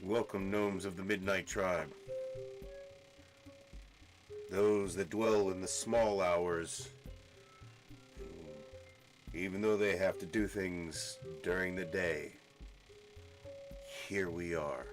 Welcome, gnomes of the Midnight Tribe. Those that dwell in the small hours, even though they have to do things during the day, here we are.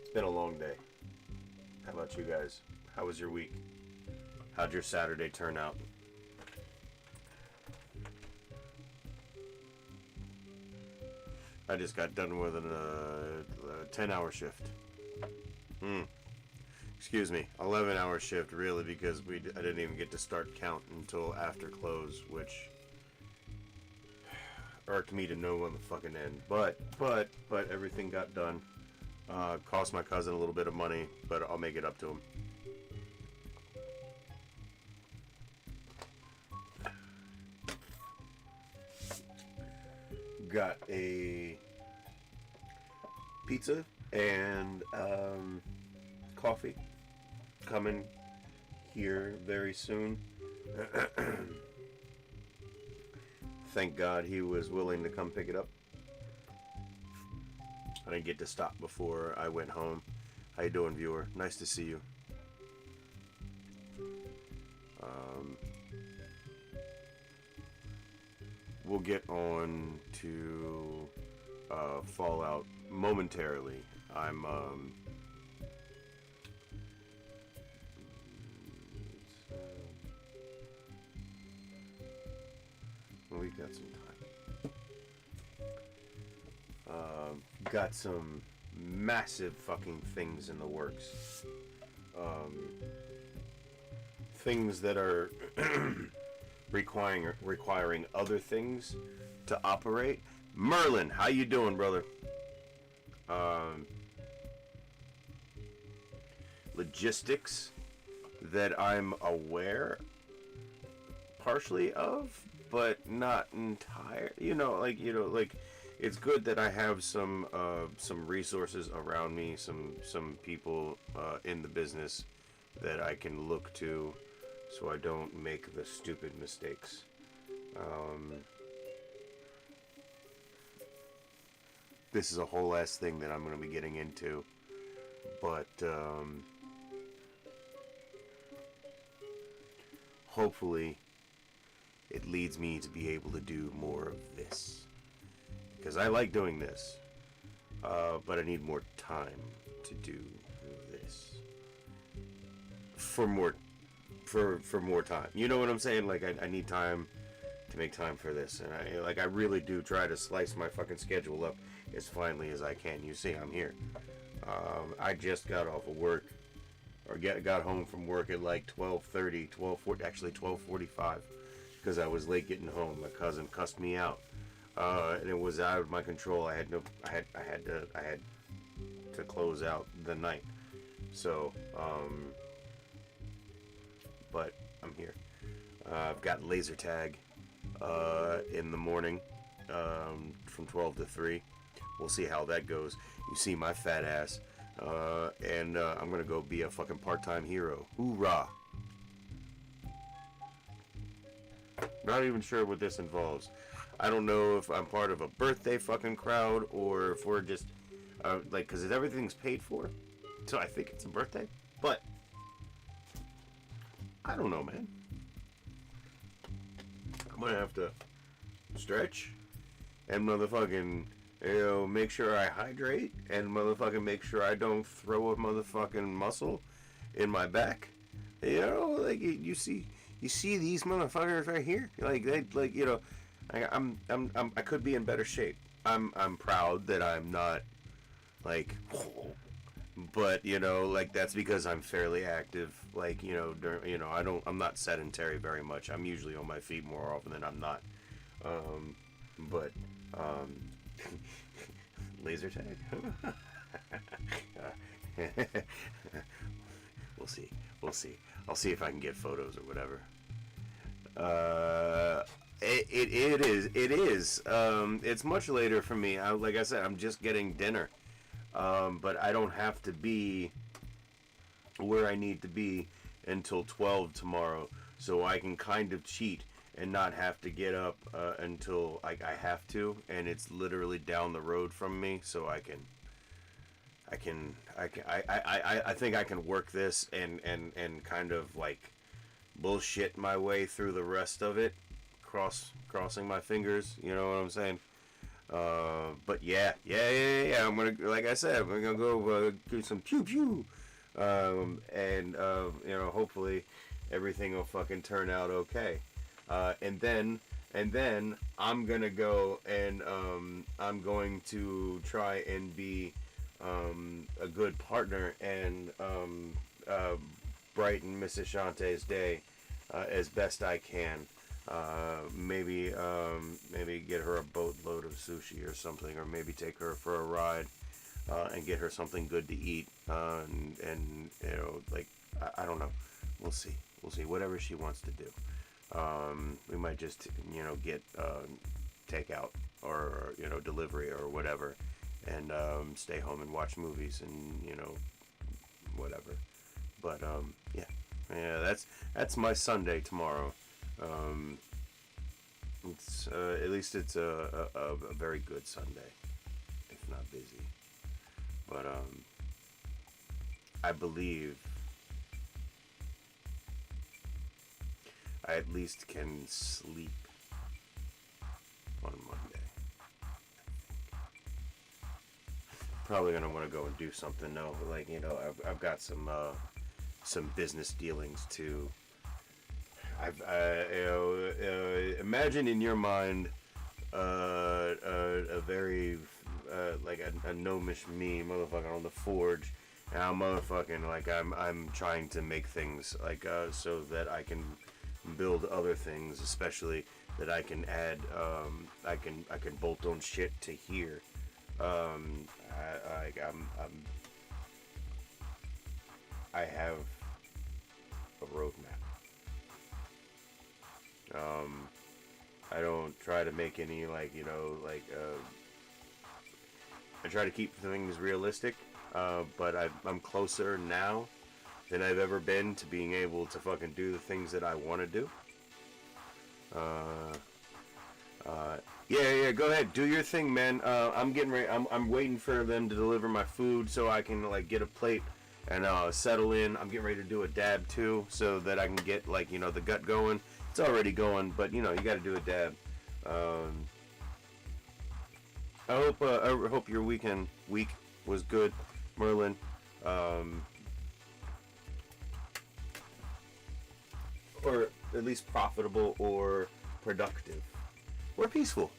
It's been a long day. How about you guys? How was your week? How'd your Saturday turn out? I just got done with a 10-hour shift. Excuse me, 11-hour shift really, because I didn't even get to start count until after close, which irked me to no motherfucking end. But everything got done. Cost my cousin a little bit of money, but I'll make it up to him. Got a pizza and coffee coming here very soon. Thank God he was willing to come pick it up. I didn't get to stop before I went home. How you doing, viewer? Nice to see you. We'll get on to Fallout momentarily. We got some time. Got some massive fucking things in the works. Things that are requiring other things to operate. Merlin, how you doing, brother? Logistics that I'm aware partially of, but not entire. It's good that I have some resources around me, some people in the business that I can look to, so I don't make the stupid mistakes. This is a whole ass thing that I'm going to be getting into, but hopefully it leads me to be able to do more of this, because I like doing this, but I need more time to do this for more time. You know what I'm saying? Like I need time to make time for this, and I really do try to slice my fucking schedule up as finely as I can. You see, I'm here. I just got off of work, or got home from work at like 12:30, 12:40, actually 12:45, because I was late getting home. My cousin cussed me out, and it was out of my control. I had to close out the night. So, but I'm here. I've got laser tag in the morning from 12 to 3. We'll see how that goes. You see my fat ass, and I'm gonna go be a fucking part-time hero. Hoorah! Not even sure what this involves. I don't know if I'm part of a birthday fucking crowd, or if we're just because everything's paid for, so I think it's a birthday. But I don't know, man. I'm gonna have to stretch and motherfucking, make sure I hydrate, and motherfucking make sure I don't throw a motherfucking muscle in my back. You see these motherfuckers right here. I could be in better shape. I'm proud that I'm not but that's because I'm fairly active. I'm not sedentary very much. I'm usually on my feet more often than I'm not. Laser tag. We'll see. I'll see if I can get photos or whatever. It is. It's much later for me. Like I said, I'm just getting dinner. But I don't have to be where I need to be until 12 tomorrow, so I can kind of cheat and not have to get up until I have to, and it's literally down the road from me, so I think I can work this and kind of like bullshit my way through the rest of it, crossing my fingers, you know what I'm saying? But yeah. I'm gonna, like I said, we're gonna go do some pew pew, and hopefully everything will fucking turn out okay. And then I'm gonna go and I'm going to try and be a good partner and brighten Miss Ashante's day as best I can. Maybe get her a boatload of sushi or something, or maybe take her for a ride and get her something good to eat. And like I don't know. We'll see. Whatever she wants to do. We might just get takeout or delivery or whatever, and stay home and watch movies and whatever. But yeah. That's my Sunday tomorrow. It's at least it's a very good Sunday, if not busy. But I believe I at least can sleep on Monday. Probably gonna want to go and do something though. Like I've got some business dealings too. Imagine in your mind a very like a gnomish me motherfucker on the forge, and I'm motherfucking like I'm trying to make things like so that I can build other things, especially that I can add I can bolt on shit to here. I have a roadmap. I don't try to make any I try to keep things realistic, but I'm closer now than I've ever been to being able to fucking do the things that I want to do. Yeah, go ahead, do your thing, man. I'm getting ready. I'm waiting for them to deliver my food so I can like get a plate and settle in. I'm getting ready to do a dab too, so that I can get the gut going. It's already going, but you got to do a dab. I hope your week was good, Merlin. Or at least profitable or productive or peaceful.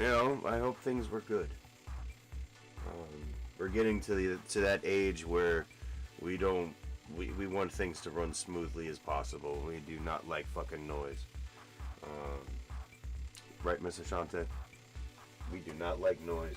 I hope things were good. We're getting to that age where we want things to run smoothly as possible. We do not like fucking noise. Right, Miss Ashante? We do not like noise.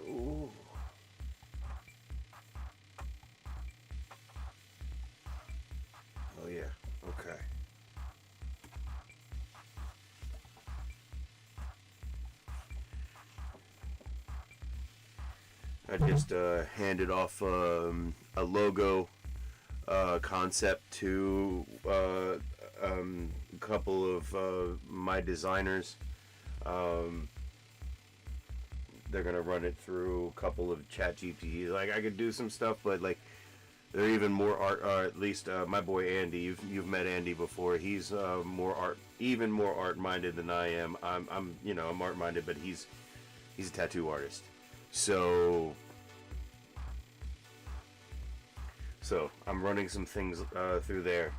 Ooh. Oh yeah. Okay. I just handed off a logo concept to a couple of my designers. They're gonna run it through a couple of chat GPTs. Like I could do some stuff, but like they're even more art. At least my boy Andy. You've met Andy before. He's even more art minded than I am. I'm art minded, but he's a tattoo artist. So So I'm running some things through there.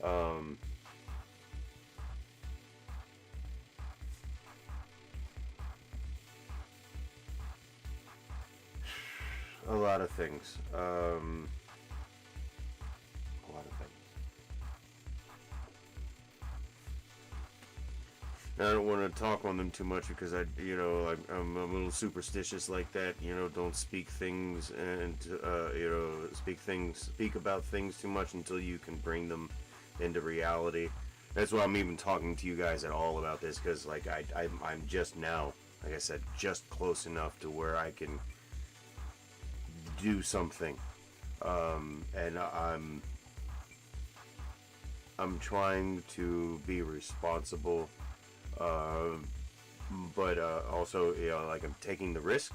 Um, a lot of things. A lot of things. I don't want to talk on them too much because I'm a little superstitious like that. Don't speak things and speak about things too much until you can bring them into reality. That's why I'm even talking to you guys at all about this, because like I'm just now, like I said, just close enough to where I can do something, and I'm trying to be responsible, uh, but also, like, I'm taking the risk,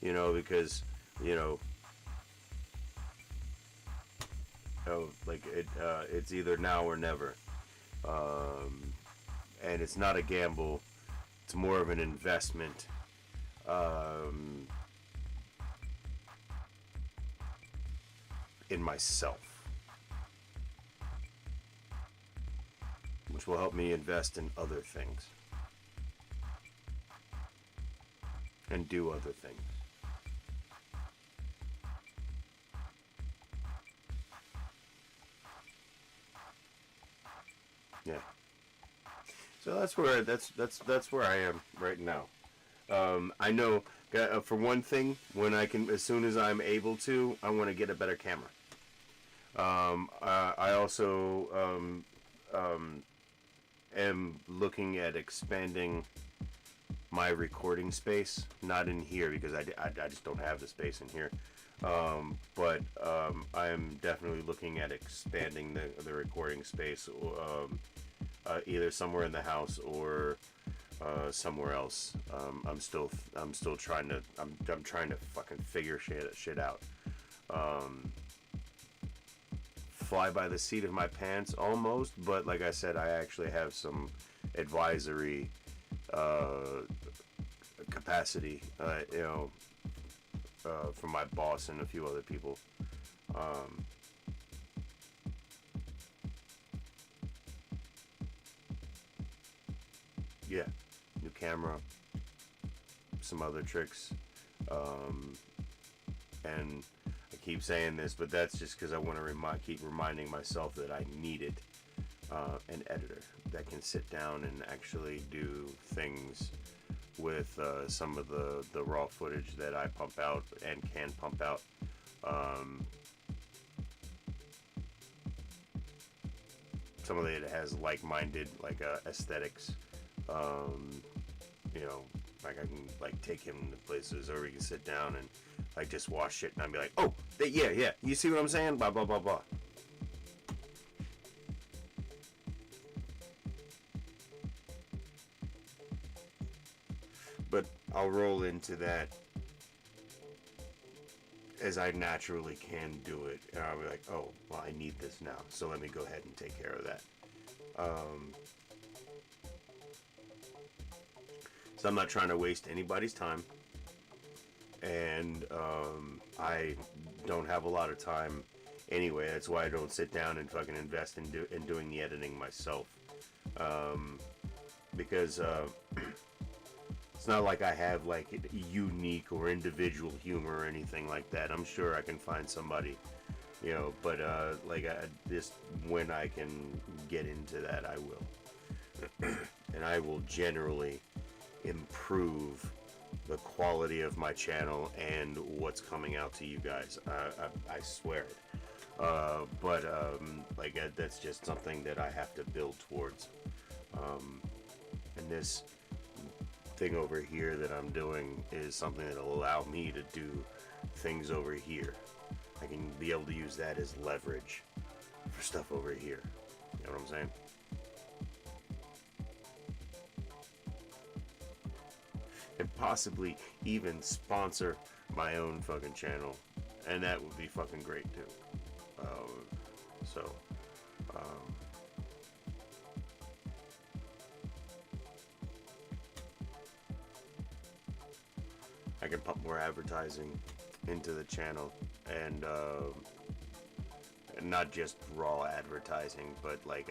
because you know, like it's either now or never, um, and it's not a gamble; it's more of an investment. Um, in myself, which will help me invest in other things and do other things. Yeah. So that's where I am right now. I know, for one thing, when I can, as soon as I'm able to, I want to get a better camera. I also am looking at expanding my recording space. Not in here because I just don't have the space in here. But I'm definitely looking at expanding the recording space, either somewhere in the house or somewhere else. I'm still trying to I'm trying to fucking figure shit out. Um, Fly by the seat of my pants almost, but like I said, I actually have some advisory uh, capacity, from my boss and a few other people. Um, yeah, new camera, some other tricks, um, and I keep saying this, but that's just because I want to keep reminding myself that I needed an editor that can sit down and actually do things with some of the raw footage that I pump out and can pump out. Um, some of it has like-minded, like, aesthetics. Um, you know, like I can like take him to places, or we can sit down and like just watch shit, and I'd be like, oh, yeah, yeah, you see what I'm saying? Blah blah blah blah. But I'll roll into that as I naturally can do it, and I'll be like, oh, well, I need this now, so let me go ahead and take care of that. Um, so I'm not trying to waste anybody's time, and I don't have a lot of time anyway. That's why I don't sit down and fucking invest in doing the editing myself, um, because it's not like I have like unique or individual humor or anything like that. I'm sure I can find somebody, but like just when I can get into that, I will, and I will generally improve the quality of my channel and what's coming out to you guys. I swear it. But like that's just something that I have to build towards. And this thing over here that I'm doing is something that'll allow me to do things over here. I can be able to use that as leverage for stuff over here. You know what I'm saying? And possibly even sponsor my own fucking channel, and that would be fucking great too. So, um, I can pump more advertising into the channel, and not just raw advertising, but like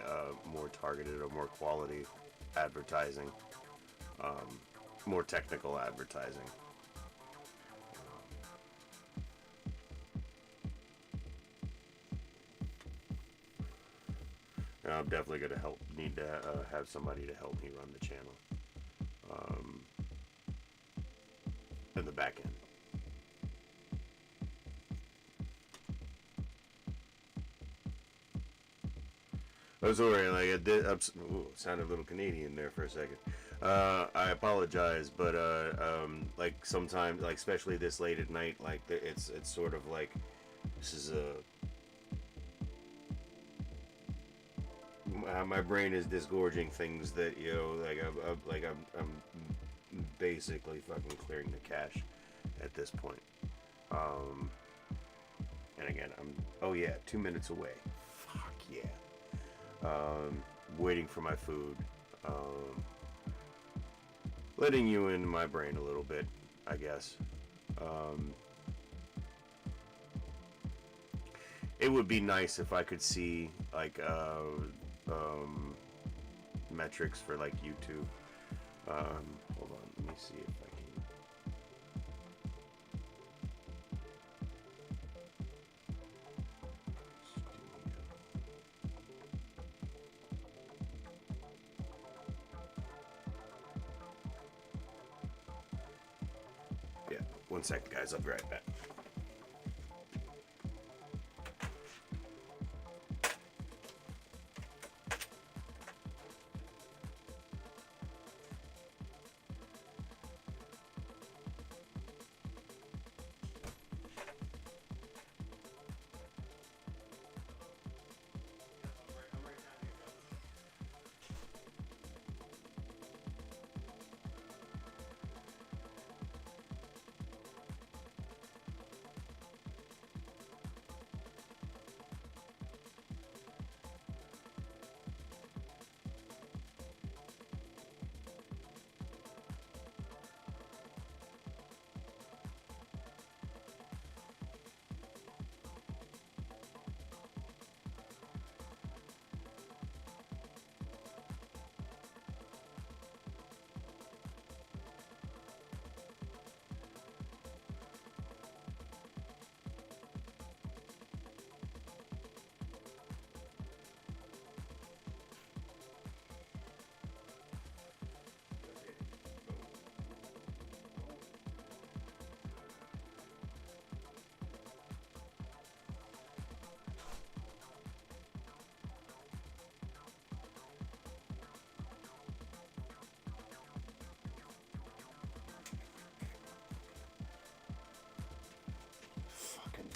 more targeted or more quality advertising, more technical advertising. I'm definitely gonna need to have somebody to help me run the channel in the back end. I'm sorry, like it did. Sounded a little Canadian there for a second. I apologize, but like sometimes, like especially this late at night, like it's sort of like this is my brain is disgorging things that I'm basically fucking clearing the cache at this point. And again, oh yeah, 2 minutes away. Fuck yeah. Waiting for my food. Letting you into my brain a little bit, I guess. It would be nice if I could see like metrics for like YouTube. Hold on, let me see if I can. Yeah, 1 second, guys. I'll be right back.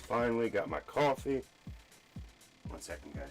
Finally got my coffee. 1 second, guys.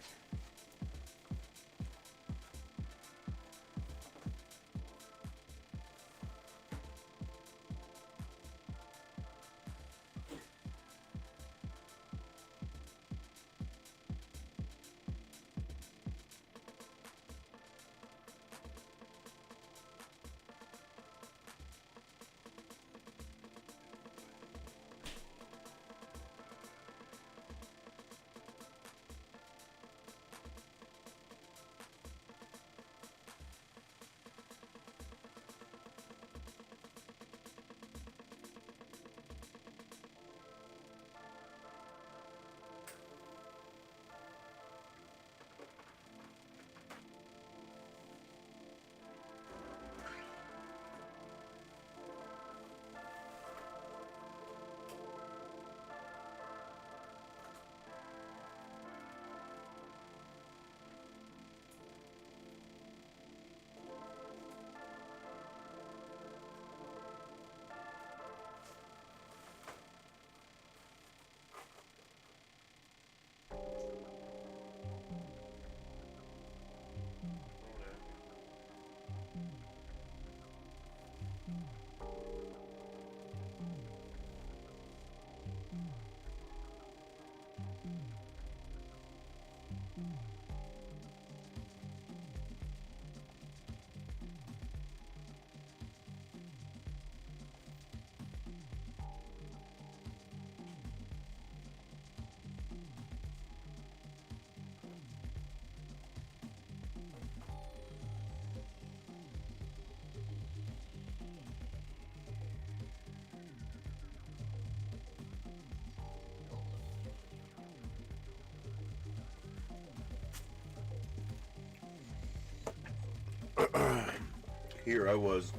here I was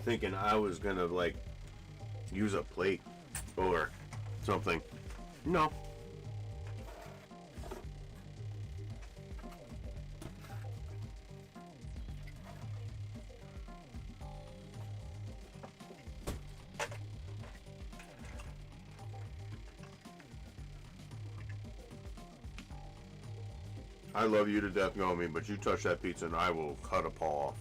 thinking I was gonna like use a plate or something. No. I love you to death, Gnome, but you touch that pizza and I will cut a paw off.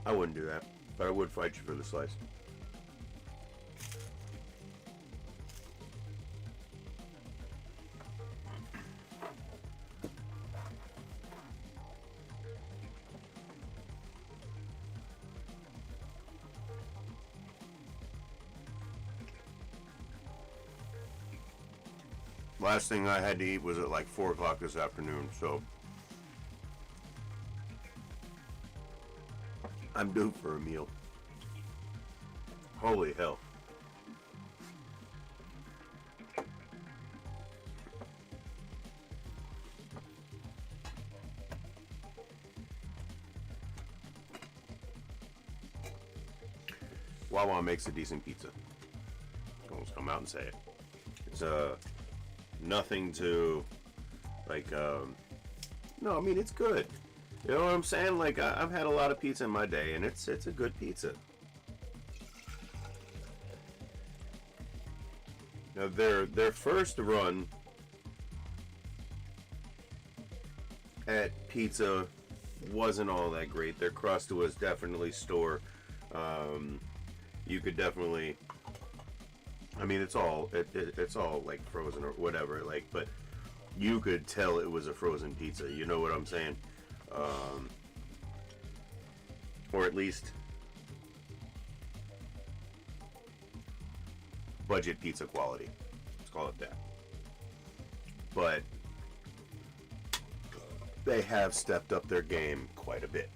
I wouldn't do that, but I would fight you for the slice. Last thing I had to eat was at like 4 o'clock this afternoon, so I'm due for a meal. Holy hell. Wawa makes a decent pizza. I'll come out and say it. It's nothing to like no, I mean it's good. You know what I'm saying? Like I've had a lot of pizza in my day and it's a good pizza. Now their first run at pizza wasn't all that great. Their crust was definitely store. You could definitely, I mean, it's all like frozen or whatever, like, but you could tell it was a frozen pizza. You know what I'm saying? Or at least budget pizza quality. Let's call it that. But they have stepped up their game quite a bit.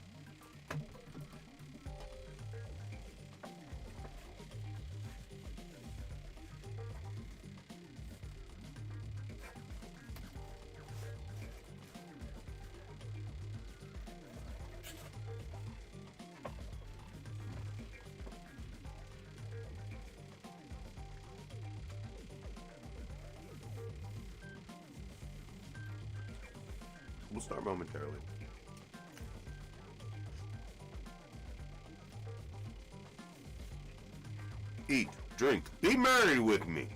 We'll start momentarily. Eat, drink, be merry with me.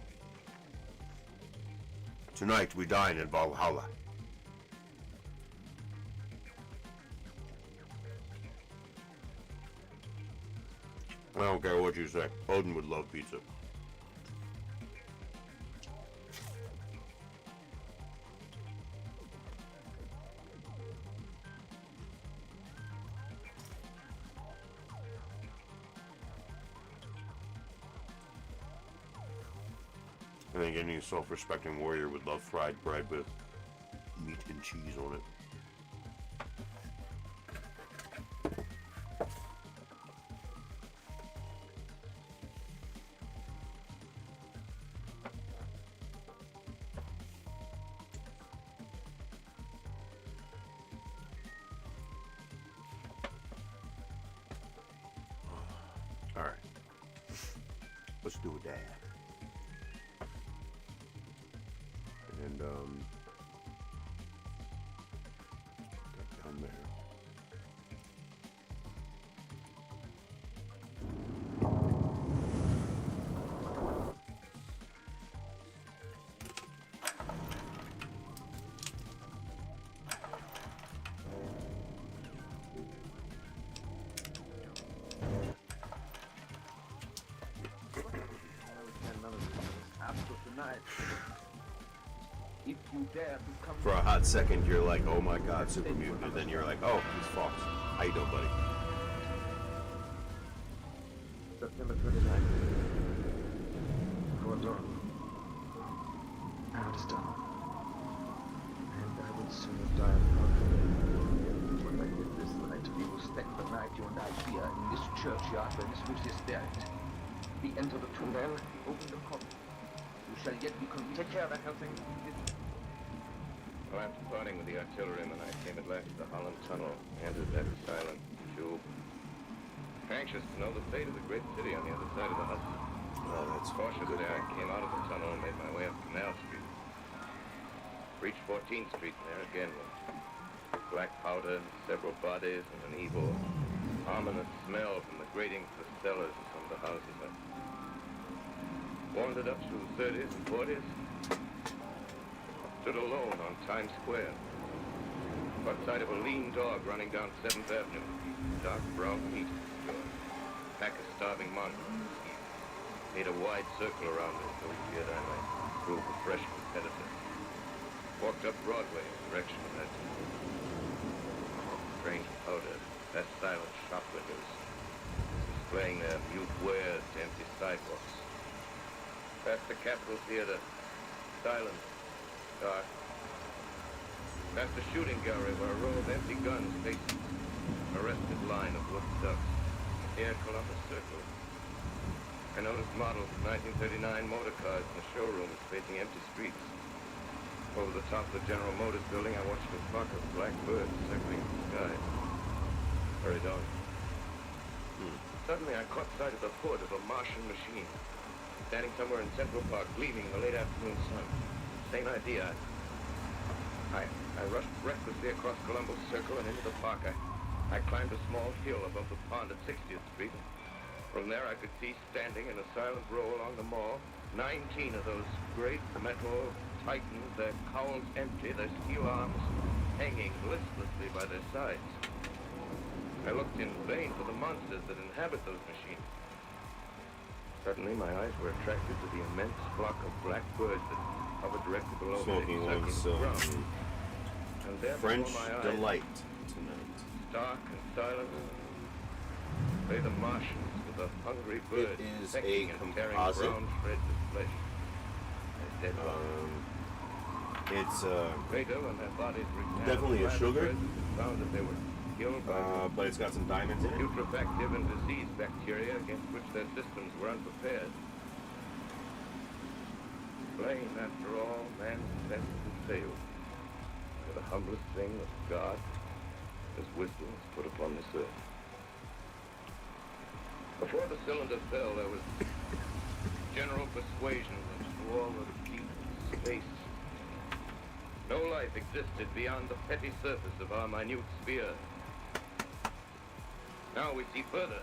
Tonight we dine in Valhalla. I don't care what you say. Odin would love pizza. I think any self-respecting warrior would love fried bread with meat and cheese on it. All right, let's do a dab. And down there. If you dare to come For a hot second, you're like, oh my god, super mutant. And then you're like, oh, he's Fox. How you doing, buddy? September 29th. Our Lord. Now it is done. And I will soon die of hunger. What I did spend the night you and I fear in this churchyard where Miss Lucy is buried. We enter the tomb, then open the coffin. You shall yet be convinced. Take care of that Helsing. Well, after parting with the artilleryman, I came at last to the Holland Tunnel, entered that silent tube. Anxious to know the fate of the great city on the other side of the Hudson. Oh, that's Cautiously, good. I came out of the tunnel and made my way up Canal Street. Reached 14th Street, and there again was black powder, several bodies, and an evil, ominous smell from the gratings of the cellars of some of the houses. I wandered up through the 30s and 40s, stood alone on Times Square, caught sight of a lean dog running down 7th Avenue, dark brown meat, pack of starving mongrels. Made a wide circle around it, so he feared I might prove a fresh competitor. Walked up Broadway in the direction of that strange powder, that silent shop windows, displaying their mute wares to empty sidewalks. Past the Capitol Theater, silent, dark. Past the shooting gallery where a row of empty guns faced a rested line of wood ducks. Near Columbus Circle. I noticed models of 1939 motor cars in the showrooms facing empty streets. Over the top of the General Motors building, I watched a flock of black birds circling the sky. Hurried on. Suddenly, I caught sight of the hood of a Martian machine, standing somewhere in Central Park, gleaming in the late afternoon sun. Same idea. I rushed recklessly across Columbus Circle and into the park. I climbed a small hill above the pond at 60th Street. From there, I could see standing in a silent row along the mall, 19 of those great metal titans, their cowls empty, their steel arms hanging listlessly by their sides. I looked in vain for the monsters that inhabit those machines. Suddenly, my eyes were attracted to the immense flock of black birds that hovered directly below Smoking me, one's circling the ground. And there French before my eyes, delight tonight. stark and silent, lay the Martians with a hungry bird is pecking a and tearing composite. brown shreds of flesh. As dead It's later, when their bodies returned, definitely a sugar. found that they were killed by but it's got some diamonds in it. putrefactive and disease bacteria against which their systems were unprepared. Plain, after all, man's best has failed. For the humblest thing of God, as wisdom is put upon this earth. Before the cylinder fell, there was general persuasion that through all the deep space, no life existed beyond the petty surface of our minute sphere. Now we see further.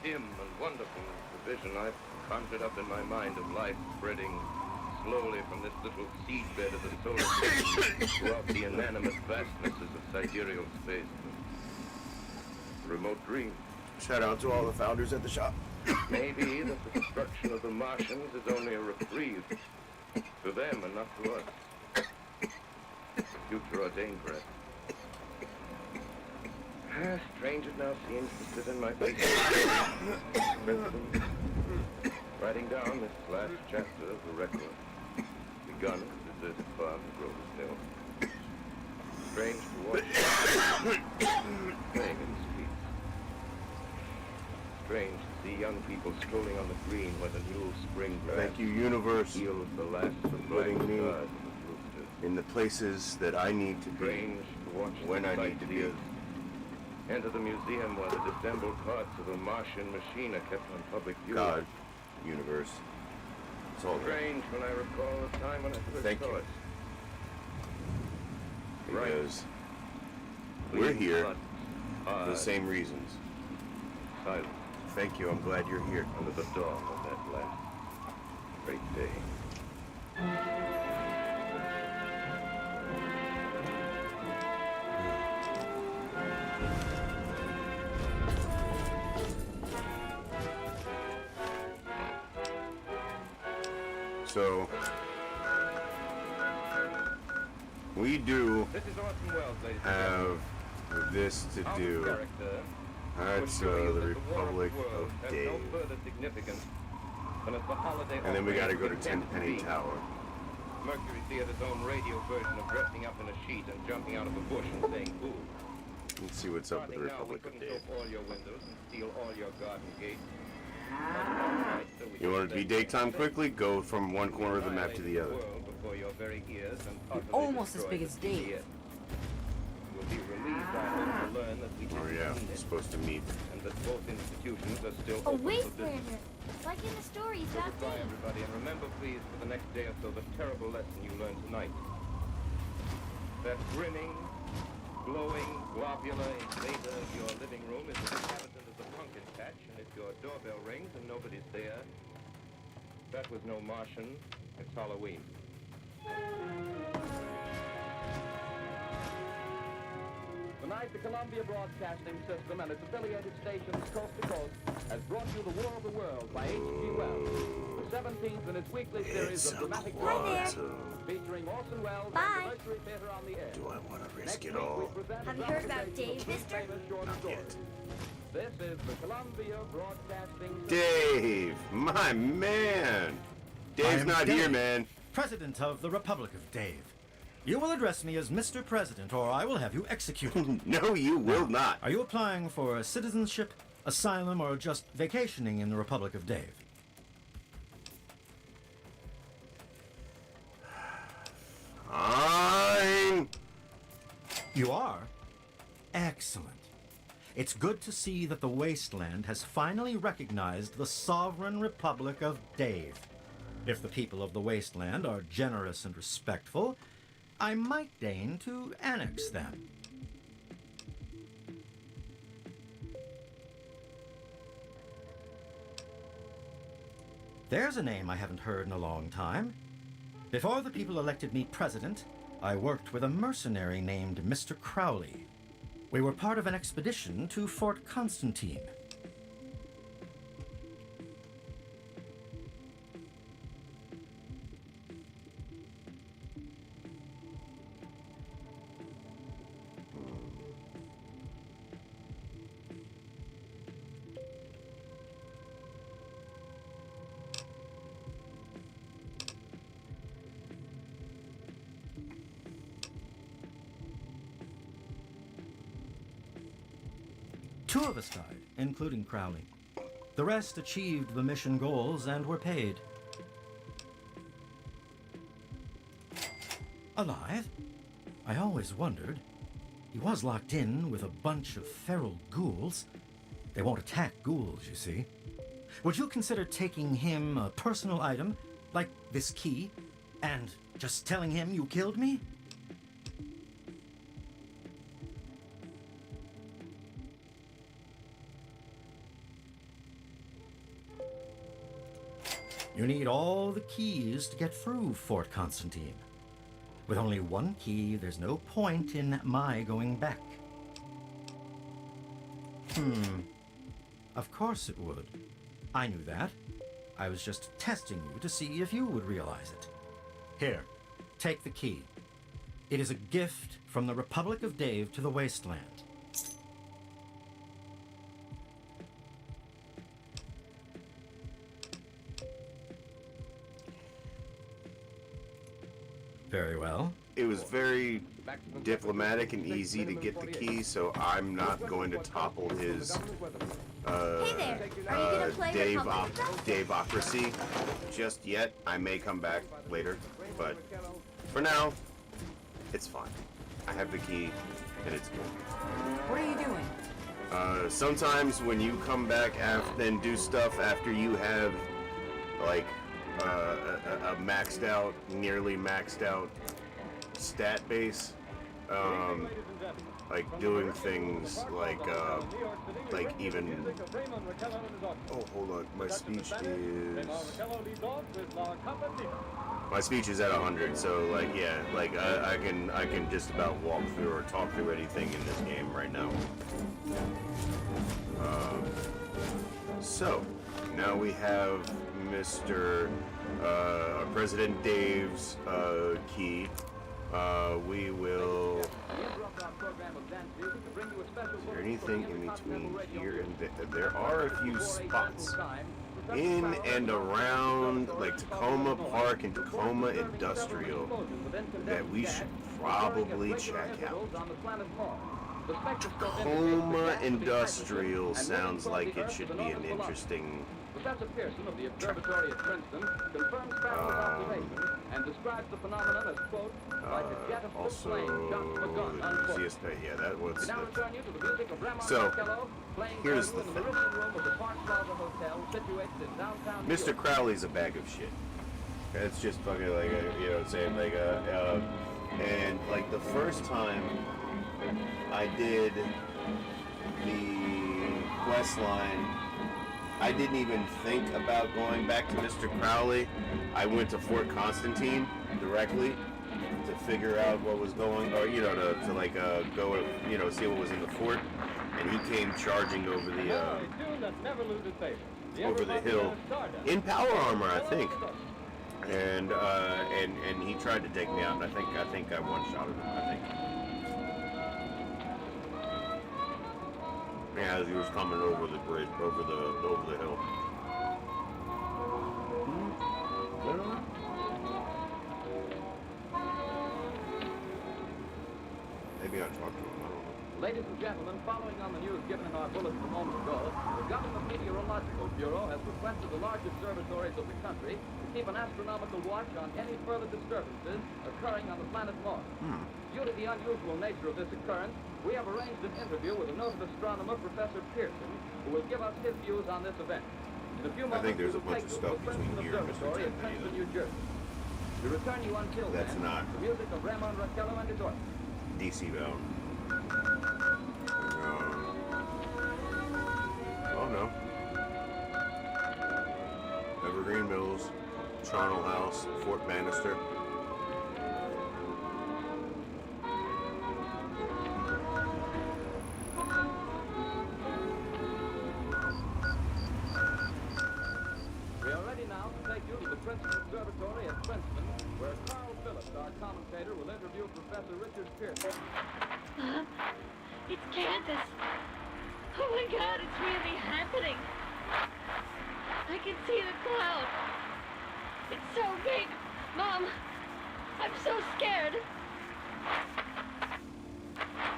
Dim and wonderful is the vision I've conjured up in my mind of life spreading slowly from this little seedbed of the solar system throughout the inanimate vastnesses of sidereal space. A remote dream. Shout out to all the founders at the shop. Maybe that the destruction of the Martians is only a reprieve to them and not to us. Future ordained for it. Strange it now seems to sit in my face. Writing down this last chapter of the record, begun at the deserted farm in Grover's Mill. Strange to watch playing in the streets. Strange to see young people strolling on the green where the new spring grass Thank you, universe, heals the last of the putting black me stars of the roosters. in the places that I need to be Strange to watch when the I need to be. sightseers enter the museum where the disassembled parts of a Martian machine are kept on public view. God, universe. It's all right. Strange when I recall the time when I first Thank saw you. it. Right. Because we're here But, for the same reasons. silent Thank you. I'm glad you're here. under the dawn of that last great day. So we do This is Orson Welles, ladies and gentlemen. have this to Our do. character That's would show you the that the War of the Republic Worlds of has Dave. no further significance than as the holiday And then we gotta offering go to intended Tenpenny be. Tower. Mercury Theater's own radio version of dressing up in a sheet and jumping out of a bush and saying, ooh. Let's see what's up with the Starting now, we Republic of couldn't Dave. soap all your windows and steal all your garden gates. You want it to be daytime quickly? Go from one corner of the map to the other. Before your very ears and You're utterly almost as destroy big the as Dave. city. You'll be relieved, I hope, to learn that we Oh didn't yeah, mean we're it, supposed to meet. and that both institutions are still A open for business. wastelander, like in the stories So about goodbye, Dave. everybody, and remember, please, for the next day or so, the terrible lesson you learned tonight. That grinning, glowing, globular invader of your living room is an inhabitant of the pumpkin patch, and if your doorbell rings and nobody's there, that was no Martian, it's Halloween. Tonight, the Columbia Broadcasting System and its affiliated stations coast to coast has brought you The War of the World by H.G. Wells, the 17th in its weekly series It's of a dramatic Hi there. dramas featuring Orson Welles Bye. and the Mercury Theater on the air. Do I want to risk Next it week, all? we present Have a you heard about dramatization Dave, of his mister? famous short Not stories. yet. This is the Columbia Broadcasting System. Dave, my man. Dave's am not Dave. here, man. President of the Republic of Dave. You will address me as Mr. President, or I will have you executed. No, you will not. Are you applying for citizenship, asylum, or just vacationing in the Republic of Dave? Fine. You are? Excellent. It's good to see that the Wasteland has finally recognized the sovereign Republic of Dave. If the people of the Wasteland are generous and respectful, I might deign to annex them. There's a name I haven't heard in a long time. Before the people elected me president, I worked with a mercenary named Mr. Crowley. We were part of an expedition to Fort Constantine. Two of us died, including Crowley. The rest achieved the mission goals and were paid. Alive? I always wondered. He was locked in with a bunch of feral ghouls. They won't attack ghouls, you see. Would you consider taking him a personal item, like this key, and just telling him you killed me? You need all the keys to get through Fort Constantine. With only one key, there's no point in my going back. Of course it would. I knew that. I was just testing you to see if you would realize it. Here, take the key. It is a gift from the Republic of Dave to the Wasteland. Very well. It was very diplomatic and easy to get the key, so I'm not going to topple his Hey there, are you gonna play Republic with us? Dave-ocracy just yet. I may come back later, but for now, it's fine. I have the key, and it's good. What are you doing? Sometimes when you come back and do stuff after you have, like, a maxed out, nearly maxed out stat base, like doing things like even, oh, hold on, my speech is at 100, so like, yeah, like I can just about walk through or talk through anything in this game right now. So now we have Mr. President Dave's key. We will. Is there anything in between here and there? There are a few spots in and around, like Tacoma Park and Tacoma Industrial, that we should probably check out. The spectroscope Coma indicates the gas to be Industrial hydrogen and sounds moving toward like the it Earth should with be an enormous velocity. interesting. Professor Pearson of the observatory at Princeton confirms Farrell's observation and describes the phenomenon as, quote, like a jet of blue flame shot from a gun, unquote. Yeah, that was. We now return you to the music of Ramon So, Marcello playing for here's you the in the thing. Meridian Room of the Park Plaza Hotel situated in downtown New Mr. York. Crowley's a bag of shit. It's just fucking like you know what I'm saying, like and like the first time I did the quest line, I didn't even think about going back to Mr. Crowley. I went to Fort Constantine directly to figure out what was going, or you know, to like go, you know, see what was in the fort, and he came charging over the hill in power armor, I think. And he tried to take me out, and I think I one-shotted him, I think. Yeah, as he was coming over the bridge, over the hill. Maybe I talked to him, I don't know. Ladies and gentlemen, following on the news given in our bulletin a moment ago, the Government Meteorological Bureau has requested the large observatories of the country to keep an astronomical watch on any further disturbances occurring on the planet Mars. Due to the unusual nature of this occurrence, we have arranged an interview with a noted astronomer, Professor Pearson, who will give us his views on this event. In a few moments, think there's we a will bunch take of you to stuff the Princeton between here and Mr. Observatory in Tenpenny Princeton, New Jersey. We return you until That's then, not the music of Ramon Raquello and his orchestra. DC bound. Oh no. Evergreen Mills, Charnel House, Fort Bannister. We are ready now to take you to the Princeton Observatory at Princeton, where Carl Phillips, our commentator, will interview Professor Richard Pearson. It's Candace. Oh my God, it's really happening. I can see the cloud. It's so big. Mom, I'm so scared.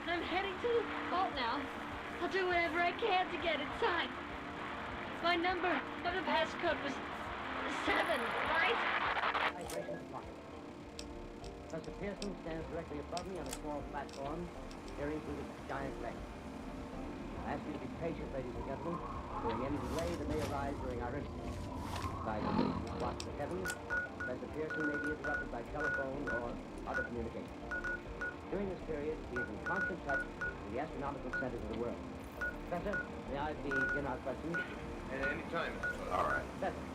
I'm heading to the vault now. I'll do whatever I can to get inside. My number of the passcode was 7, right? Professor Pearson stands directly above me on a small platform, peering through the giant lens. I ask you to be patient, ladies and gentlemen. During any delay that may arise during our interview. Besides the watch the heavens, Professor Pearson may be interrupted by telephone or other communication. During this period, he is in constant touch with the astronomical centers of the world. Professor, may I begin our questions? Any time, Mr. Fuller. All right. Professor,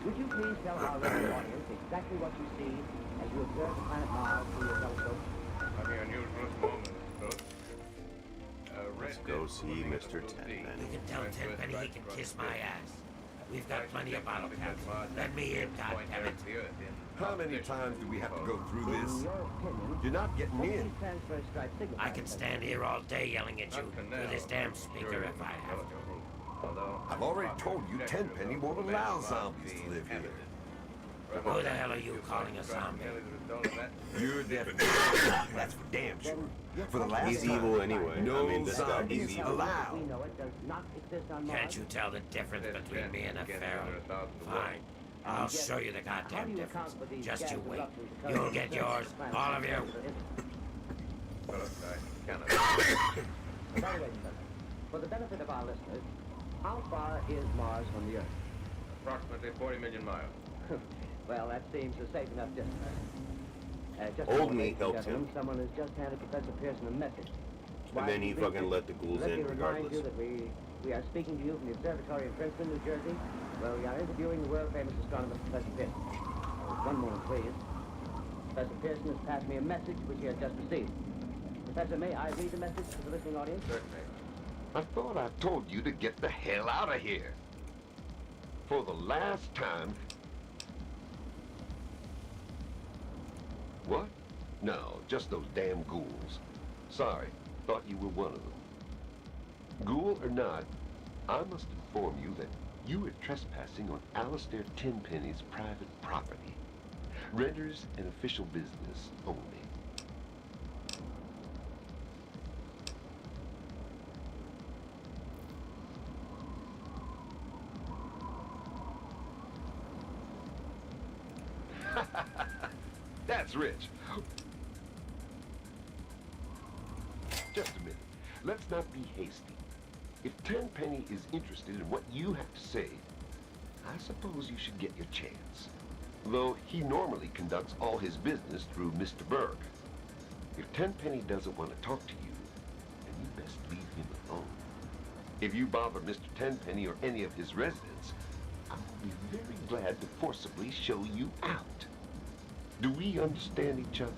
would you please tell our radio audience exactly what you see as you observe the planet Mars through your telescope? Nothing unusual at the moment, I suppose. Let's go see Mr. Tenpenny. You can tell Tenpenny he can kiss my ass. We've got plenty of bottle caps. Let me in, goddammit. How many times do we have to go through In this? your opinion, You're not getting what do in. these transfer stripes signify? I can stand here all day yelling at you through this damn speaker if I have to. I've already told you Tenpenny won't allow zombies to live here. Who the hell are you calling a zombie? You're definitely that's for damn sure. For the last He's time, evil anyway. no I mean, this guy, he's zombies evil. allowed. We know it does not exist on Mars. Can't you tell the difference between me and a feral? Fine. I'll show you the goddamn difference. Just you wait. You'll get yours, all of you. By the way, sir, for the benefit of our listeners, how far is Mars from the Earth? Approximately 40 million miles. Well, that seems a safe enough distance. Just Old a moment, me ladies and helped gentlemen, him. Someone has just handed Professor Pearson a message. And then he fucking let the ghouls Let me in remind regardless. you that we are speaking to you from the observatory in Princeton, New Jersey, where we are interviewing the world-famous astronomer, Professor Pearson. One moment, please. Professor Pearson has passed me a message which he has just received. Professor, may I read the message to the listening audience? Certainly. I thought I told you to get the hell out of here. For the last time. What? No, just those damn ghouls. Sorry, thought you were one of them. Ghoul or not, I must inform you that you are trespassing on Alistair Tenpenny's private property. Renders an official business only. That's rich. Just a minute. Let's not be hasty. If Tenpenny is interested in what you have to say, I suppose you should get your chance. Though he normally conducts all his business through Mr. Berg. If Tenpenny doesn't want to talk to you, then you best leave him alone. If you bother Mr. Tenpenny or any of his residents, I will be very glad to forcibly show you out. Do we understand each other?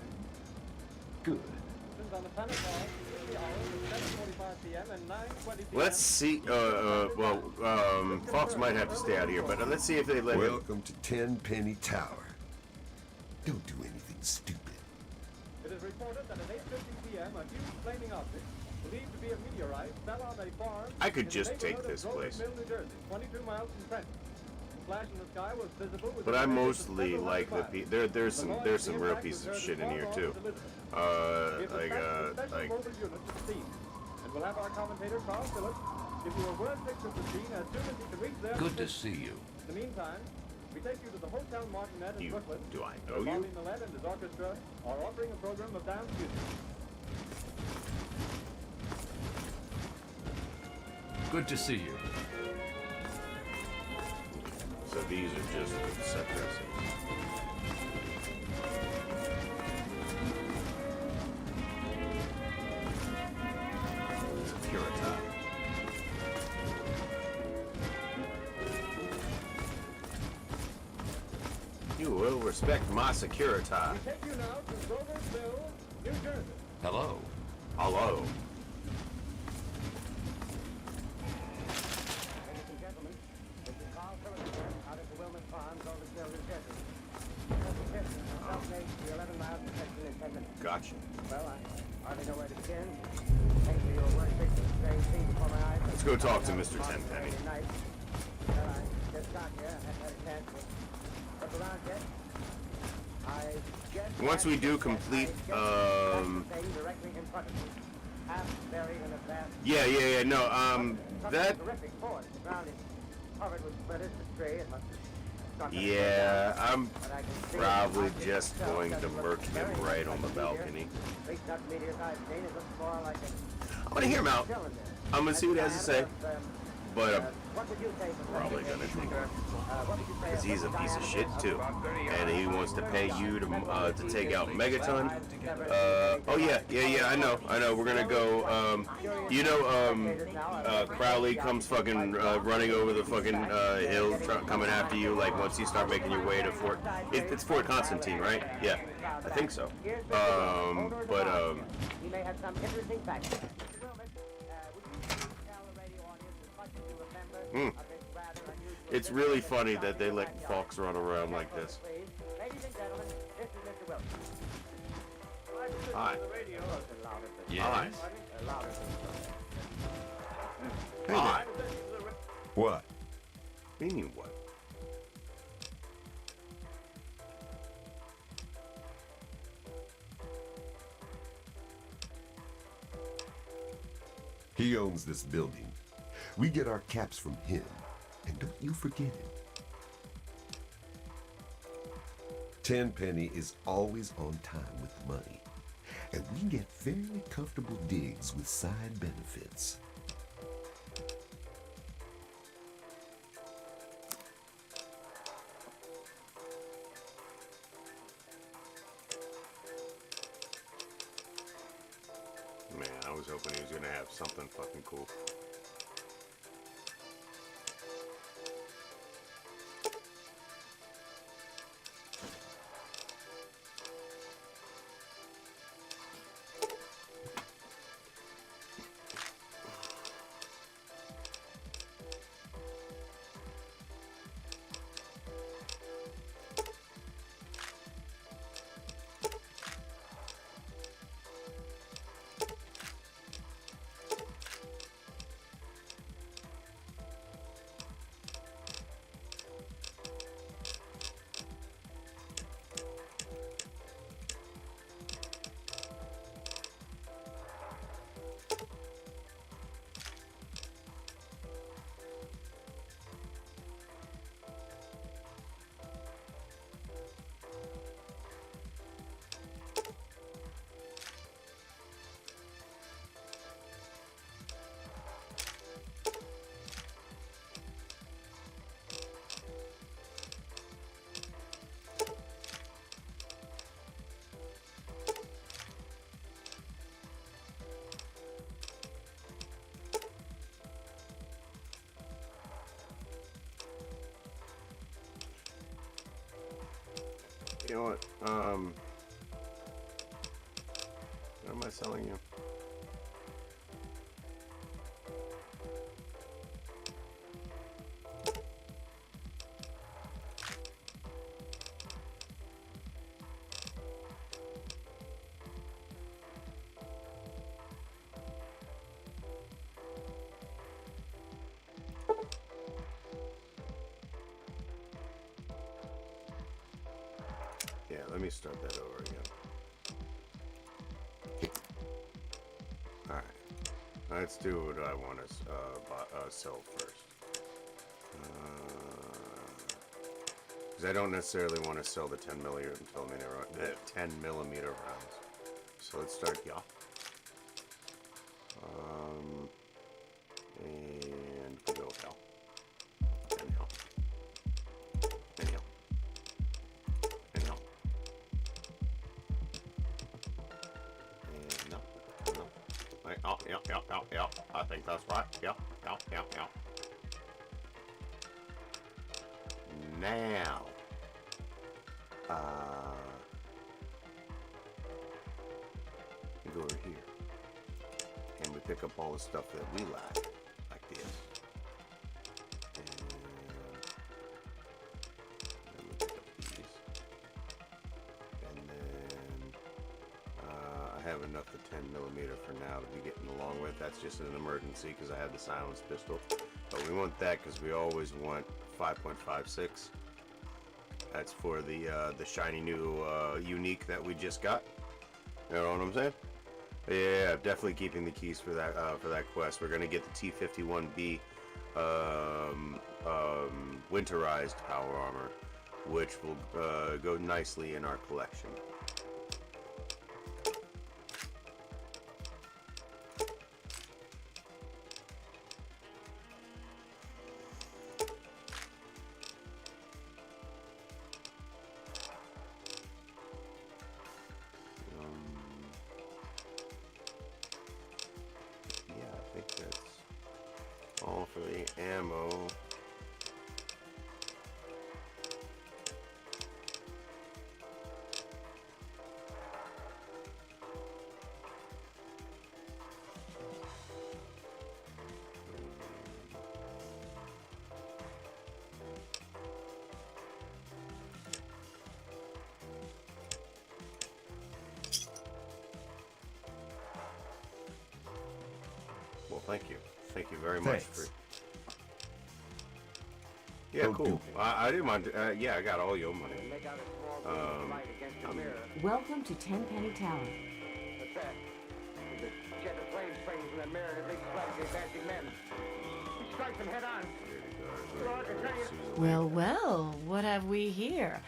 Good. Let's see. Fox might have to stay out here, but let's see if they let him. Welcome to Tenpenny Tower. Don't do anything stupid. It is reported that at 8:50 p.m. a huge flaming object, believed to be a meteorite, fell on a farm. I could just take this place. Mill, New Jersey, 22 miles from Trenton. The flash in the sky was visible. But I mostly like the there's some real pieces of shit in here too. Like. And we'll have our commentator Carl Phillips give you a word picture of the scene as soon as he can reach there. Good to see you. In the meantime, we take you to the Hotel Martinet in Brooklyn. Do I know you? Bobby Millett and his orchestra are offering a program of dance music. Good to see you. So these are just set dressings. Security. You will respect my security. We take you now to Groversville, New Jersey. Hello. Hello. Ladies and gentlemen, this is Carl Phillips out at the Wilmot Farms, Groversville, New Jersey. Self-made the 11 miles to section in 10 minutes. Gotcha. Well, I hardly know where to begin. Thanks for your word picture of strange things before my eyes. Let's go talk to Mr. Tenpenny. Well, I just got here. I haven't had a chance to look around yet. I just Once we do complete, directly in front of me. Half buried in a vast yeah, no, that, terrific force. The ground is covered with splinters of tree. It must have struck us yeah, I'm but I can see probably it. The just object itself going to doesn't look murk him very much right on like the a meteor. balcony. Reached up meteor type thing. It looks more like a I want to hear him out. cylinder. I'm gonna see what he has to say, but I'm What would you say for probably such a gonna thing? take him. What would you say Because he's a piece of shit too, and he wants to pay you to take out Megaton. Oh yeah, I know. We're gonna go. Crowley comes fucking running over the fucking hill, coming after you. Like once you start making your way to Fort, it's Fort Constantine, right? Yeah, I think so. He may have some interesting facts. Mr. Wilmot, would you please tell the radio audience as much as you remember of this rather unusual It's really funny that they let Fox run around like this. Ladies and gentlemen, this is Mr. Wilmot. Hi. Yes. Hi. Hey Hi. What? Meaning what? He owns this building. We get our caps from him. And don't you forget it. Tenpenny is always on time with the money. And we get fairly comfortable digs with side benefits. Man, I was hoping he was gonna have something fucking cool. what? What am I selling you? Yeah, let me start that over again. Alright. Let's do what I want to sell first. Because I don't necessarily want to sell the 10 millimeter rounds. So let's start here. And go hell. And hell. And hell. And hell. And no. No. Like, oh, yeah. I think that's right. Yeah. Now. We go over here. And we pick up all the stuff that we lack. Like this. And then we pick up these. And then I have enough to 10 millimeter for now to be getting along with. That's just an emergency because I had the silenced pistol. But we want that because we always want 5.56. That's for the shiny new unique that we just got. You know what I'm saying? Yeah, definitely keeping the keys for that quest. We're gonna get the T-51B winterized power armor, which will go nicely in our collection. All for the ammo. Well, thank you. Thank you very much for. Yeah, cool. I didn't mind. Yeah, I got all your money. Welcome to Tenpenny Tower. What's that? The jet of flames spraying from that mirror at least flags the advancing men. He strikes them head on. Well, what have we here?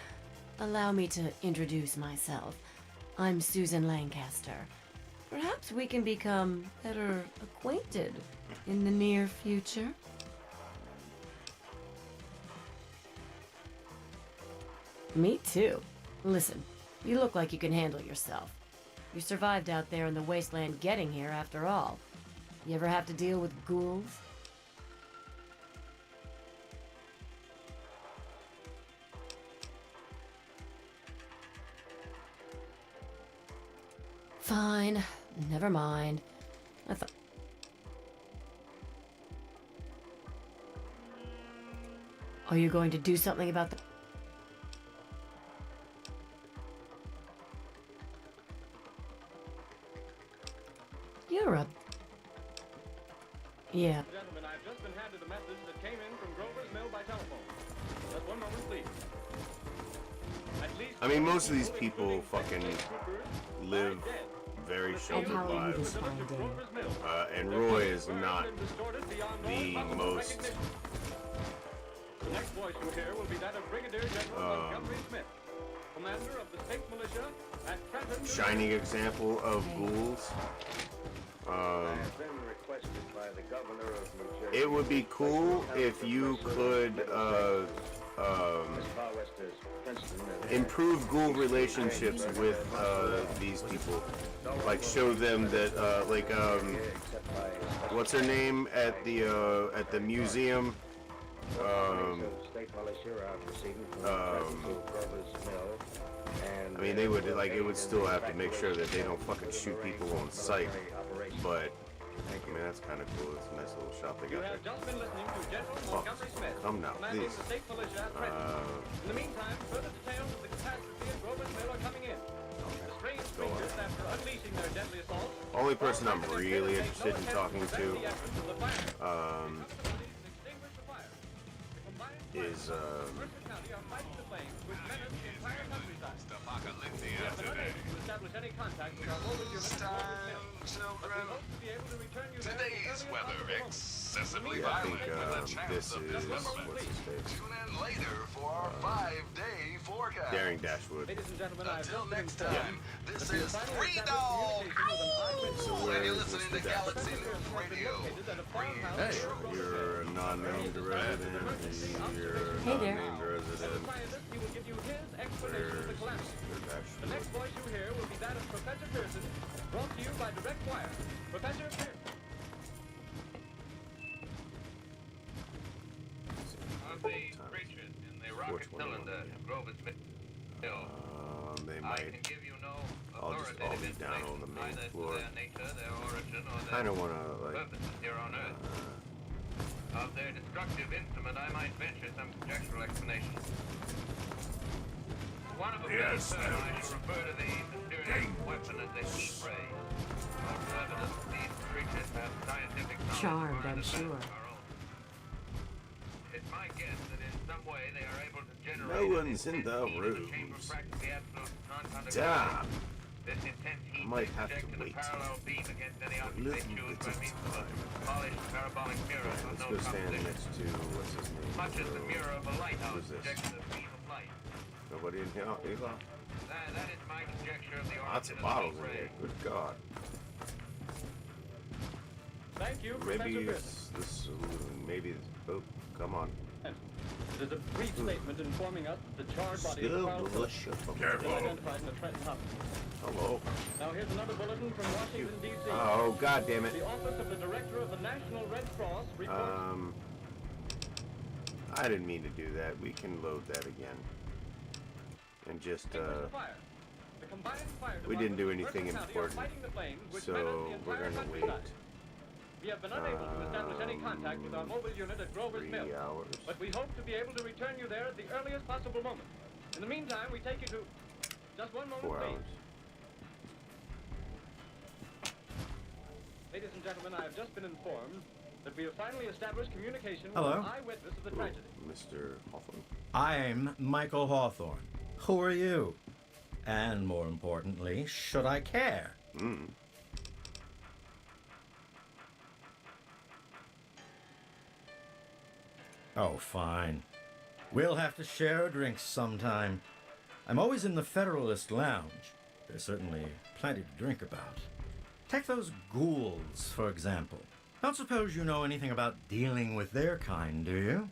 Allow me to introduce myself. I'm Susan Lancaster. Perhaps we can become better acquainted in the near future. Me too. Listen, you look like you can handle yourself. You survived out there in the wasteland getting here after all. You ever have to deal with ghouls? Fine. Never mind. I thought... Are you going to do something about the... You're a... Yeah. Gentlemen, I've just been handed a message that came in from Grover's Mill by telephone. Just one moment, please. At least I mean, most of these people fucking live very sheltered lives. And Roy is not the most The next voice you hear will be that of Brigadier General Montgomery Smith, commander of the state militia at Trenton. shining example of ghouls. It would be cool if you could improve ghoul relationships with these people. Like show them that what's her name at the museum? I mean, they would, like, it would still have to make sure that they don't fucking shoot people on sight. But, I mean, that's kind of cool. It's a nice little shop they You got have there. just been listening to General Fuck. Montgomery Smith, Come now, commanding please. the state militia at present. In the meantime, further details of the catastrophe at Grover's Mill are coming in. The strange creatures, after unleashing their deadly assault, Only person I'm really interested in talking to, is, Any contact with our mobile unit at Grover's Mill. Today's weather excessively yeah, I violent think, with a chance this of is, dismemberment. what's his face? Tune in later for our 5-day forecast. Daring Dashwood. Ladies and gentlemen, I have Until just been next informed time, this that we is have finally 3 established Dog. communication with an eyewitness So And where you're is listening Mr. to Dashwood? Galaxy News Radio. located at a farmhouse Hey. near Grover's You're a non-named resident. You're a Hey there. non-named resident. scientist, he will give you his explanation of the Where's calamity. Mr. The Dashwood? next voice you hear will be that of Professor Pearson, brought to you by direct wire. Professor Pearson. Of the creatures in the rocket 421, cylinder yeah. at Grover's Mill, They I might. can give you no I'll just all authoritative be down on the main information either floor. to their nature, their origin, or Kind their of want to, like, purposes here on Earth. Of their destructive instrument, I might venture some conjectural explanation. One of them Yes, sir, I shall refer to the mysterious weapon as a heat ray. Also evidence that these creatures have scientific knowledge Charmed, far in I'm advance sure. of our own. It's my guess that in some way they are able to generate No an one's in intense the heat in the chamber rooms. practically absolute non-conductivity. Damn. This intense heat might they have to project in a wait parallel beam against any object little they choose bit by of means of a time. polished parabolic mirror with Let's no go stand composition. next to, what's his name? Much as the mirror of a lighthouse Who's this? projects a beam of light. Nobody in here? Eva? That is my conjecture of the Lots origin of bottles the in heat here. ray. Good God. Thank you, Maybe Professor Pearson. it's the saloon. Maybe it's... Oh, come on. There's a brief statement informing us that the charred body of Still Charles Phillips delicious. has been Careful. identified in the Trenton hospital. Hello. Now here's another bulletin from Washington, D.C. Oh, God damn it. The Office of the Director of the National Red Cross reports... I didn't mean to do that. We can load that again. And just, Extinguish the fire. The combined fire we didn't do departments of anything Mercer County are important. fighting the flames which So, menace the we're entire gonna wait countryside. We have been unable to establish any contact with our mobile unit at Grover's 3 Mill, hours. but we hope to be able to return you there at the earliest possible moment. In the meantime, we take you to... Just one moment, 4 please. hours. Ladies and gentlemen, I have just been informed that we have finally established communication Hello? with an eyewitness of the tragedy. Mr. Hawthorne. I'm Michael Hawthorne. Who are you? And more importantly, should I care? Oh, fine. We'll have to share a drink sometime. I'm always in the Federalist Lounge. There's certainly plenty to drink about. Take those ghouls, for example. Don't suppose you know anything about dealing with their kind, do you?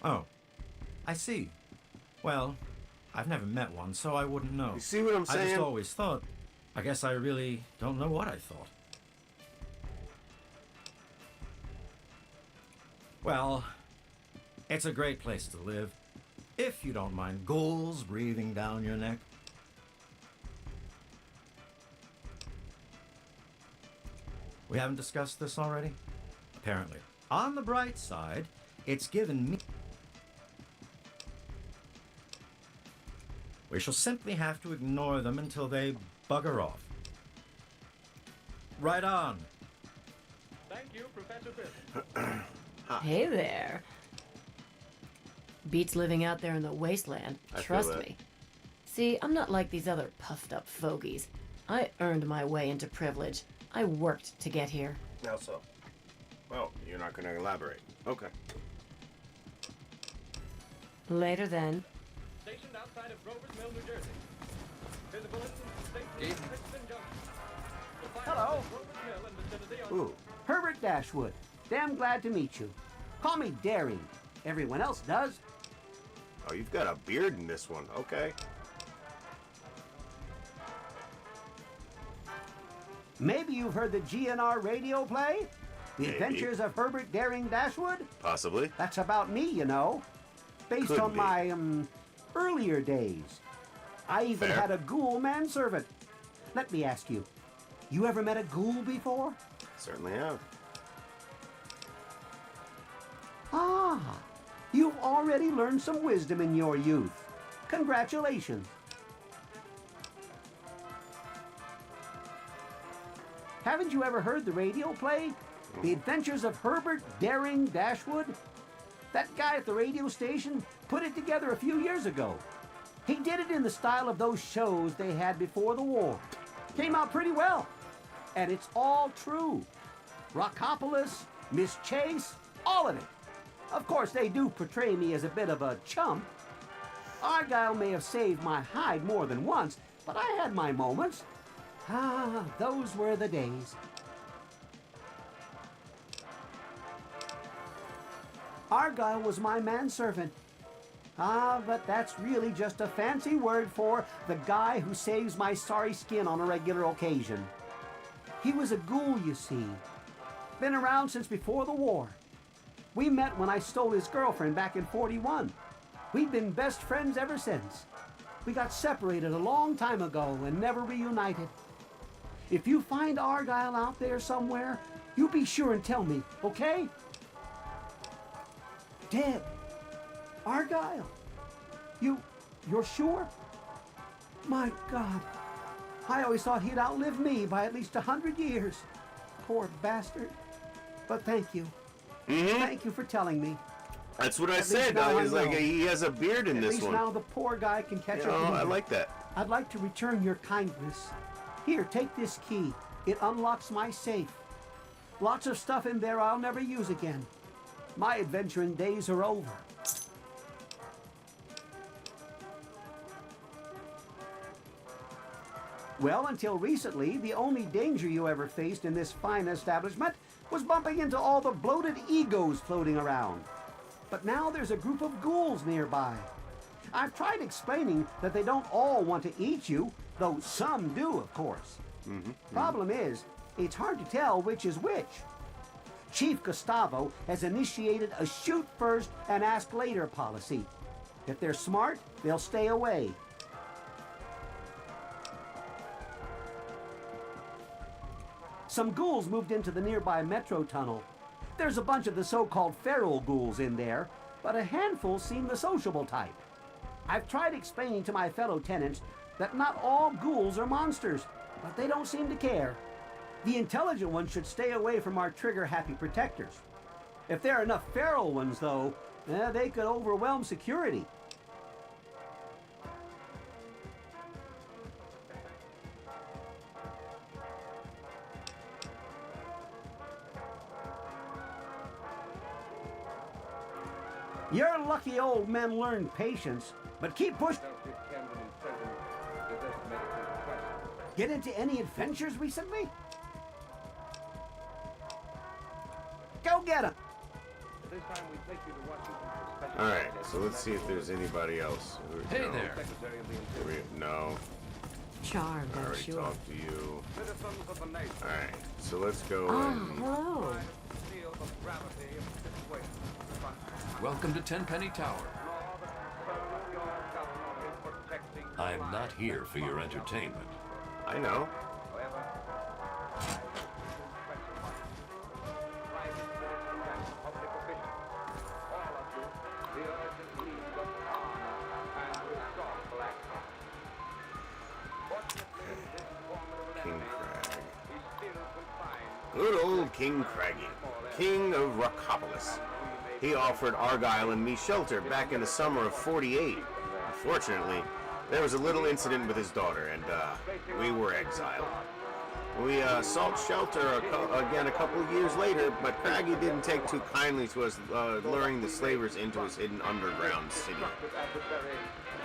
Oh, I see. Well, I've never met one, so I wouldn't know. You see what I'm I saying? just always thought. I guess I really don't know what I thought. Well, it's a great place to live, if you don't mind ghouls breathing down your neck. We haven't discussed this already? Apparently. On the bright side, it's given me... We shall simply have to ignore them until they bugger off. Right on. Thank you, Professor Pearson. Hey there. Beats living out there in the wasteland. I feel Trust that. me. See, I'm not like these other puffed up fogies. I earned my way into privilege. I worked to get here. How so? Well, you're not going to elaborate. Okay. Later then. Stationed outside of Grover's Mill, New Jersey. Here's a bulletin from State Police Richmond Junction. The fire Hello. at Grover's Mill and vicinity on Ooh. Herbert Dashwood. Damn glad to meet you. Call me Daring. Everyone else does. Oh, you've got a beard in this one. Okay. Maybe you've heard the GNR radio play? The Maybe. Adventures of Herbert Daring Dashwood? Possibly. That's about me, you know. Based Could on be. my, earlier days. I even Fair. had a ghoul manservant. Let me ask you, you ever met a ghoul before? Certainly have. Ah, you've already learned some wisdom in your youth. Congratulations. Haven't you ever heard the radio play? The Adventures of Herbert Daring Dashwood? That guy at the radio station put it together a few years ago. He did it in the style of those shows they had before the war. Came out pretty well. And it's all true. Rockopolis, Miss Chase, all of it. Of course, they do portray me as a bit of a chump. Argyle may have saved my hide more than once, but I had my moments. Ah, those were the days. Argyle was my manservant. Ah, but that's really just a fancy word for the guy who saves my sorry skin on a regular occasion. He was a ghoul, you see. Been around since before the war. We met when I stole his girlfriend back in '41. We've been best friends ever since. We got separated a long time ago and never reunited. If you find Argyle out there somewhere, you be sure and tell me, okay? Dead. Argyle. You're sure? My God. I always thought he'd outlive me by at least 100 years. Poor bastard. But thank you. Thank you for telling me. That's what I At least said. now I He's like know. he has a beard in At this least one. now the poor guy can catch You up. know, with I me. like that. I'd like to return your kindness. Here, take this key. It unlocks my safe. Lots of stuff in there I'll never use again. My adventuring days are over. Well, until recently, the only danger you ever faced in this fine establishment was bumping into all the bloated egos floating around. But now there's a group of ghouls nearby. I've tried explaining that they don't all want to eat you, though some do, of course. Problem is, it's hard to tell which is which. Chief Gustavo has initiated a shoot first and ask later policy. If they're smart, they'll stay away. Some ghouls moved into the nearby metro tunnel. There's a bunch of the so-called feral ghouls in there, but a handful seem the sociable type. I've tried explaining to my fellow tenants that not all ghouls are monsters, but they don't seem to care. The intelligent ones should stay away from our trigger-happy protectors. If there are enough feral ones, though, they could overwhelm security. Your lucky old men learned patience, but keep pushing. Get into any adventures recently? Go get 'em! Alright, so let's see if there's anybody else. Hey No. there. No. Charmed, I I'm already sure. talked to you. Alright, so let's go Ah, and... hello. Welcome to Tenpenny Tower. I'm not here for your entertainment. I know. King Crag. Good old King Craggy, King of Rockopolis. He offered Argyle and me shelter back in the summer of '48. Unfortunately, there was a little incident with his daughter, and we were exiled. We sought shelter again a couple of years later, but Craggy didn't take too kindly to us luring the slavers into his hidden underground city.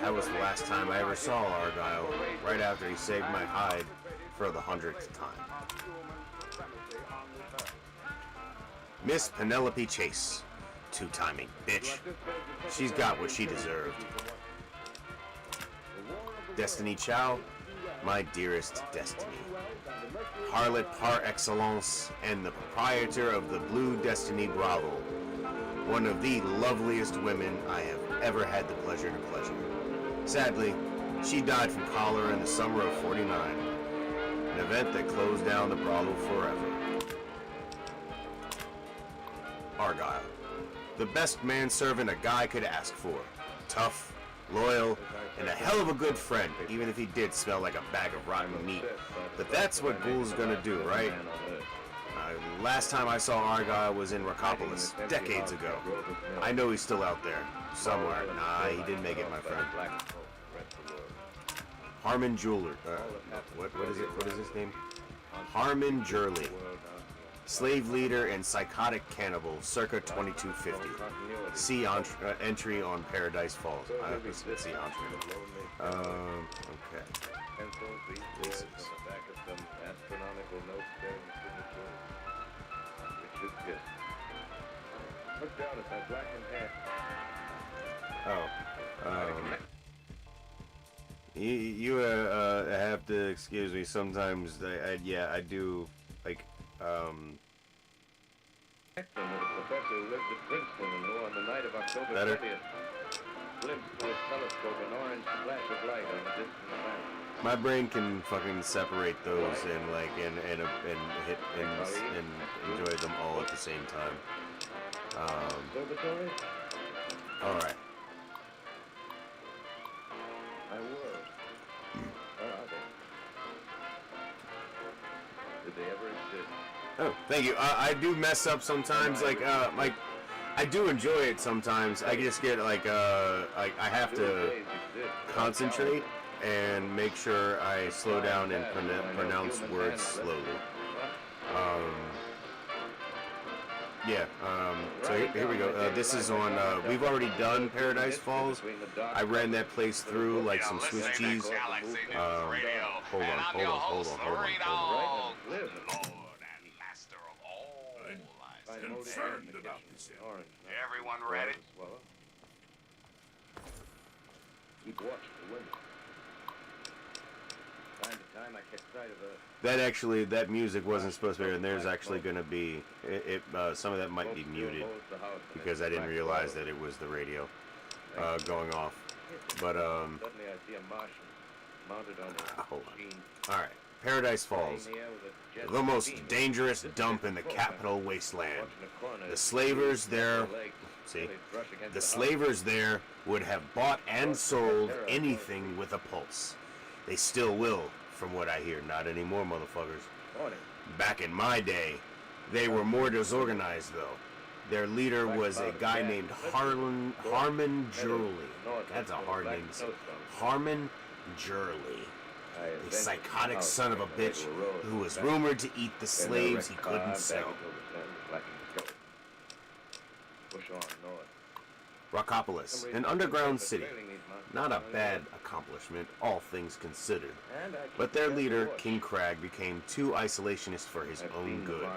That was the last time I ever saw Argyle, right after he saved my hide for the 100th time. Miss Penelope Chase. Two-timing bitch. She's got what she deserved. Destiny Chow. my dearest Destiny, harlot par excellence and the proprietor of the Blue Destiny brothel, one of the loveliest women I have ever had the pleasure to pleasure. Sadly, she died from cholera in the summer of '49, an event that closed down the brothel forever. Argyle, the best manservant a guy could ask for. Tough, loyal, and a hell of a good friend, even if he did smell like a bag of rotten meat. But that's what Ghoul's gonna do, right? Last time I saw Argyle was in Rockopolis, decades ago. I know he's still out there, somewhere. Nah, he didn't make it, my friend. Harmon Jeweler. What is it? What is his name? Harmon Jurley. Slave leader and psychotic cannibal, circa 2250. See entry on Paradise Falls. I was see entry. Okay. This is. You have to excuse me. Sometimes I do like The professor who lived at Princeton and who on the night of October 20th glimpsed through his telescope an orange flash of light on a distant planet. My brain can fucking separate those and like and hit and enjoy them all at the same time. Observatory? All right. My word. Where are they? Did they ever exist? Oh, thank you. I do mess up sometimes. Like I do enjoy it sometimes. I just get like I have to concentrate and make sure I slow down and pronounce words slowly. So here we go. This is on, we've already done Paradise Falls. I ran that place through like some Swiss cheese. Hold on. Concerned about this. Everyone ready? Keep watch the window. Time to time I catch sight of That music wasn't supposed to be, and there's actually going to be, some of that might be muted because I didn't realize that it was the radio going off. But, suddenly I see a Martian mounted on a hold machine. on. Alright, Paradise Falls. The most dangerous dump in the capital wasteland. The slavers there, the slavers there would have bought and sold anything with a pulse. They still will, from what I hear. Not anymore, motherfuckers. Back in my day, they were more disorganized, though. Their leader was a guy named Harmon Jurley. That's a hard name to say. Harmon Jurley. A psychotic son of a bitch who was rumored to eat the slaves he couldn't sell. Rockopolis, an underground city. Not a bad accomplishment, all things considered. But their leader, King Crag, became too isolationist for his own good.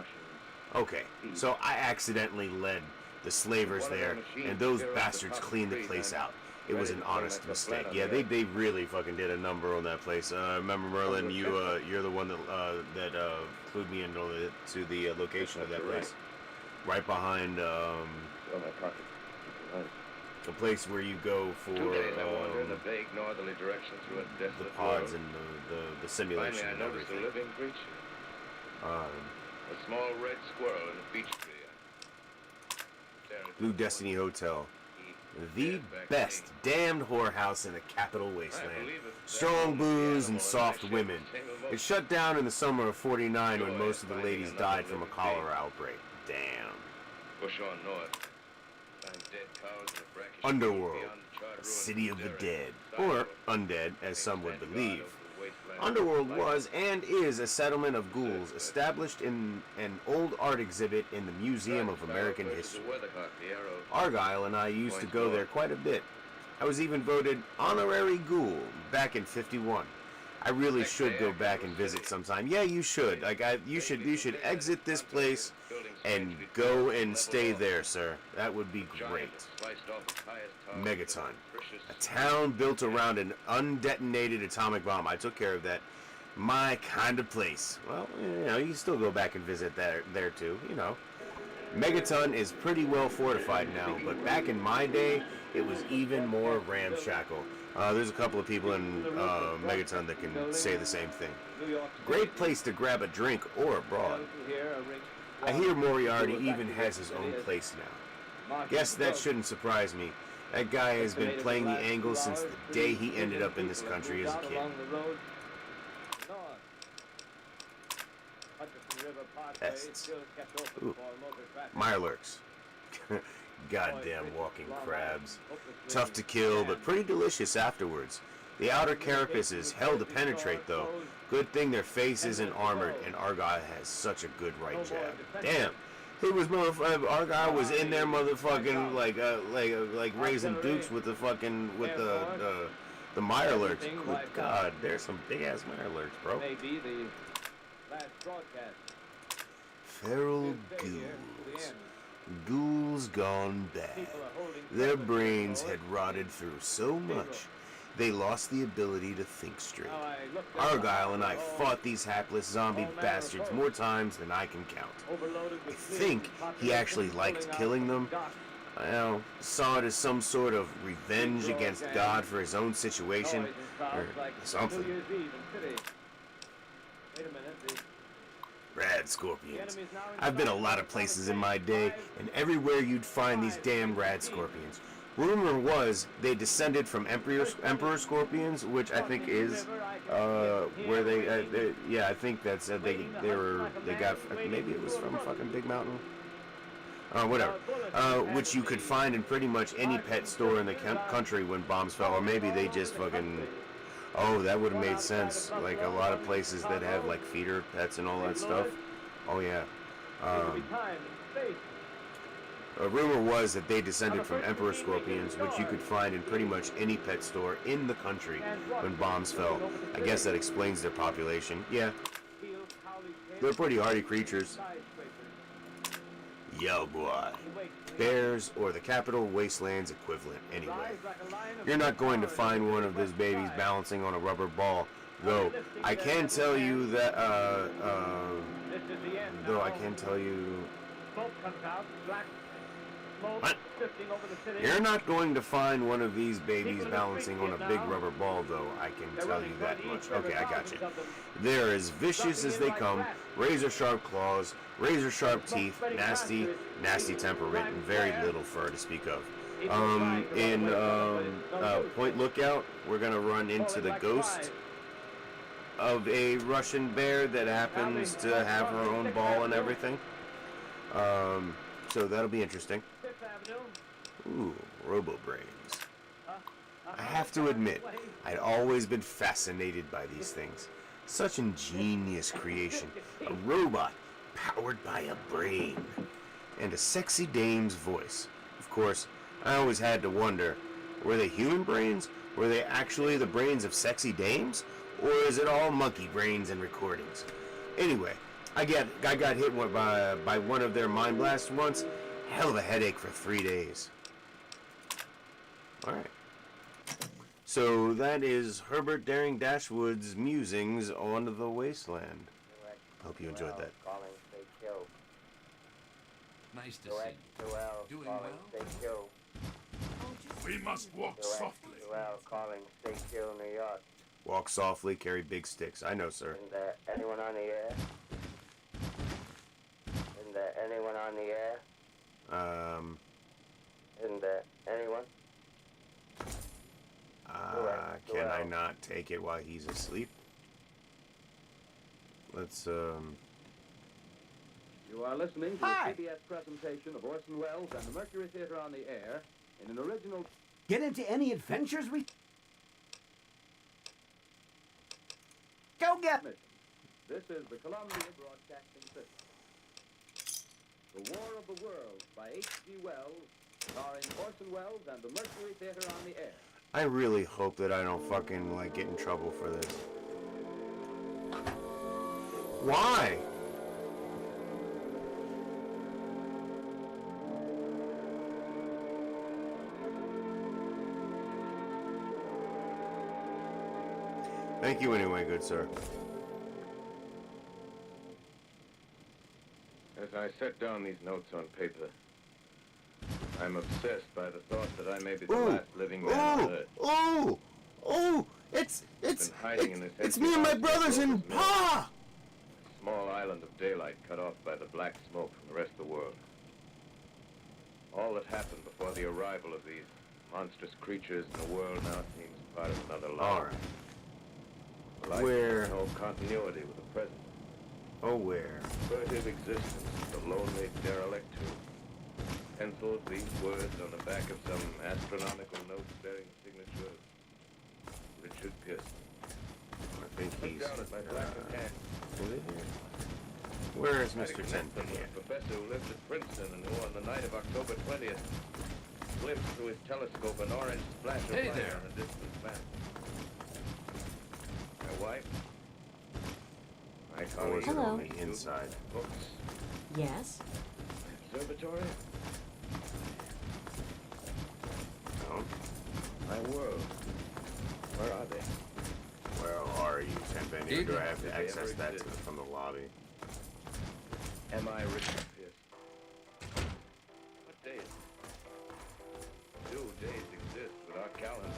Okay, so I accidentally led the slavers there, and those bastards cleaned the place out. It was an honest mistake. Yeah, they really fucking did a number on that place. I remember, Merlin, you're the one that clued me into the location of that place. Right behind the place where you go for the pods and the simulation and everything. A small red squirrel in a beech tree. Blue Destiny Hotel. The best damned whorehouse in the capital wasteland. Strong booze and soft women. It shut down in the summer of '49 when most of the ladies died from a cholera outbreak. Damn. Push on north. Find dead cows in a brackish Underworld. City of the dead. Or undead, as some would believe. Underworld was and is a settlement of ghouls established in an old art exhibit in the Museum of American History. Argyle and I used to go there quite a bit. I was even voted honorary ghoul back in '51. I really should go back and visit sometime. Yeah, you should. Like, you should exit this place and go and stay there, sir. That would be great. Megaton, a town built around an undetonated atomic bomb. I took care of that. My kind of place. Well, you know, you can still go back and visit there too. You know, Megaton is pretty well fortified now, but back in my day, it was even more ramshackle. There's a couple of people in Megaton that can say the same thing. Great place to grab a drink or abroad. I hear Moriarty even has his own place now. Guess that shouldn't surprise me. That guy has been playing the angle since the day he ended up in this country as a kid. Pests. Ooh. Mirelurks. Goddamn walking crabs. Tough to kill, but pretty delicious afterwards. The outer carapace is hell to penetrate, though. Good thing their face isn't armored, and Argyle has such a good right jab. Damn. He was Argyle was in there, motherfucking like raising dukes with the fucking the Mirelurks. Good God, there's some big ass Mirelurks, bro. Feral ghouls. Ghouls gone bad. Their brains had rotted through so much, they lost the ability to think straight. Argyle and I fought these hapless zombie bastards more times than I can count. I think he actually liked killing them. I saw it as some sort of revenge against God for his own situation, or something. Rad scorpions. I've been a lot of places in my day, and everywhere you'd find these damn rad scorpions. Rumor was they descended from emperor scorpions, which I think is where they yeah, I think that's they got, maybe it was from fucking Big Mountain. Whatever. Which you could find in pretty much any pet store in the country when bombs fell, or maybe they just fucking. Oh, that would have made sense. Like a lot of places that have like feeder pets and all that stuff. Oh yeah. A rumor was that they descended from emperor scorpions, which you could find in pretty much any pet store in the country when bombs fell. I guess that explains their population. Yeah. They're pretty hardy creatures. Yo, boy. Bears, or the capital wasteland's equivalent, anyway. You're not going to find one of those babies balancing on a rubber ball, though I can tell you that, What? You're not going to find one of these babies balancing on a big rubber ball, though, I can tell you that much. Okay, I got you. They're as vicious as they come, razor-sharp claws, razor-sharp teeth, nasty temperament, and very little fur to speak of. In Point Lookout, we're going to run into the ghost of a Russian bear that happens to have her own ball and everything. So that'll be interesting. Ooh, Robo-Brains. I have to admit, I'd always been fascinated by these things. Such ingenious creation. A robot powered by a brain. And a sexy dame's voice. Of course, I always had to wonder, were they human brains? Were they actually the brains of sexy dames? Or is it all monkey brains and recordings? Anyway, I got hit by one of their mind blasts once. Hell of a headache for 3 days. Alright. So that is Herbert Daring Dashwood's musings on the wasteland. Hope you enjoyed that. Nice to see you. Doing well? We must walk softly. Calling State Kill, New York. Walk softly, carry big sticks. I know, sir. Isn't there anyone on the air? Isn't there anyone on the air? Isn't there anyone? Can I not take it while he's asleep? Let's, You are listening to a CBS presentation of Orson Welles and the Mercury Theater on the Air in an original... Get into any adventures we... Go get me! This is the Columbia Broadcasting System. The War of the Worlds by H.G. Wells, starring Orson Welles and the Mercury Theater on the Air. I really hope that I don't fucking, like, get in trouble for this. Why? Thank you anyway, good sir. As I set down these notes on paper, I'm obsessed by the thought that I may be the last living man on Earth. It's hiding in this it's empty me and my house brothers near in Grover's Mill. Pa! Small island of daylight cut off by the black smoke from the rest of the world. All that happened before the arrival of these monstrous creatures in the world now seems part of another life. All right. Life Where? with no continuity with the present. Oh, where? Furtive existence, the lonely derelict who penciled these words on the back of some astronomical note bearing the signature of Richard Pearson. I think he's... Look down at my blackened hand. Is it here? Where is I Mr. connect them Tenpenny? with a professor who lived at Princeton and who on the night of October 20th glimpsed through his telescope an orange splash of Hey light there. on a distant map. My wife, my Or is colleague, it Hello. on the inside? books, Yes? observatory, No. my world. Where are they? Where are you, Tenpenny? Or do I have to Did they access ever that exist? from the lobby? Am I Richard Pearson? What day is it? 2 days exist without calendars.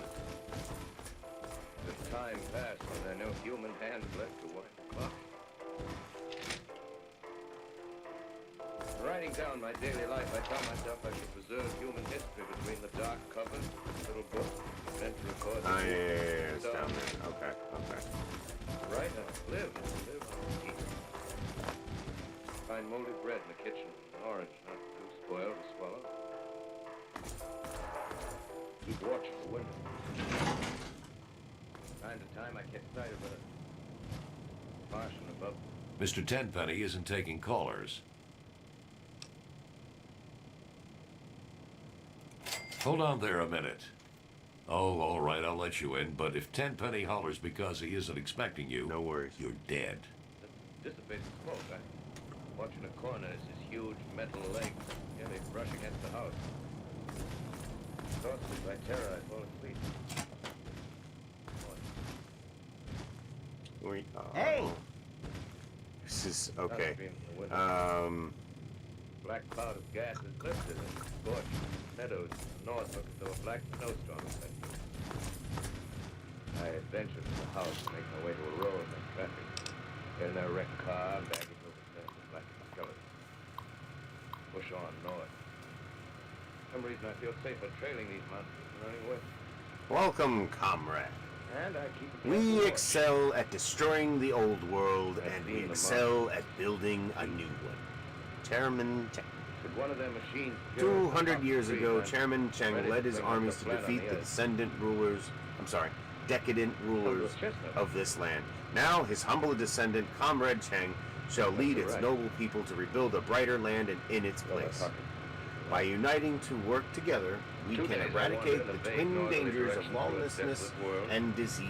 Does time pass when there are no human hands left to wind the clock? Writing down my daily life, I tell myself I should preserve human history between the dark covers, little book meant to record the Oh, yeah, it's So, down there. Okay, okay. Right now, live, eat. Find moldy bread in the kitchen, an orange not too spoiled to swallow. Keep watch at the window. Time to time I catch sight of a Martian above. Mr. Tenpenny isn't taking callers. Hold on there a minute. Oh, all right, I'll let you in, but if Tenpenny hollers because he isn't expecting you, no worries. You're dead. Dissipates the smoke. I watch in a corner as his huge metal legs nearly brush against the house. Exhausted by terror, I fall asleep. Hey! This is okay. Black cloud of gas is lifted and scorched meadows to the north look as though a black snowstorm has been. I adventure to the house and make my way to a road and traffic. In their wrecked car, baggage overturned with black skeletons. Push on north. For some reason I feel safer trailing these monsters than running away. Welcome, comrade. And I keep a We careful watch. excel at destroying the old world, I've and seen we the excel at building a new one. Chairman Cheng. Should one of their machines 200 years ago, trees, Chairman Cheng ready led to his bring us armies a to flat on defeat the the edge. decadent rulers chestnut. of this land. Now, his humble descendant, Comrade Cheng, shall lead its right. noble people to rebuild a brighter land in its place. By uniting to work together, we 2 can days I eradicate wandered in the a vague twin northerly dangers of direction through a lawlessness desolate world. and disease.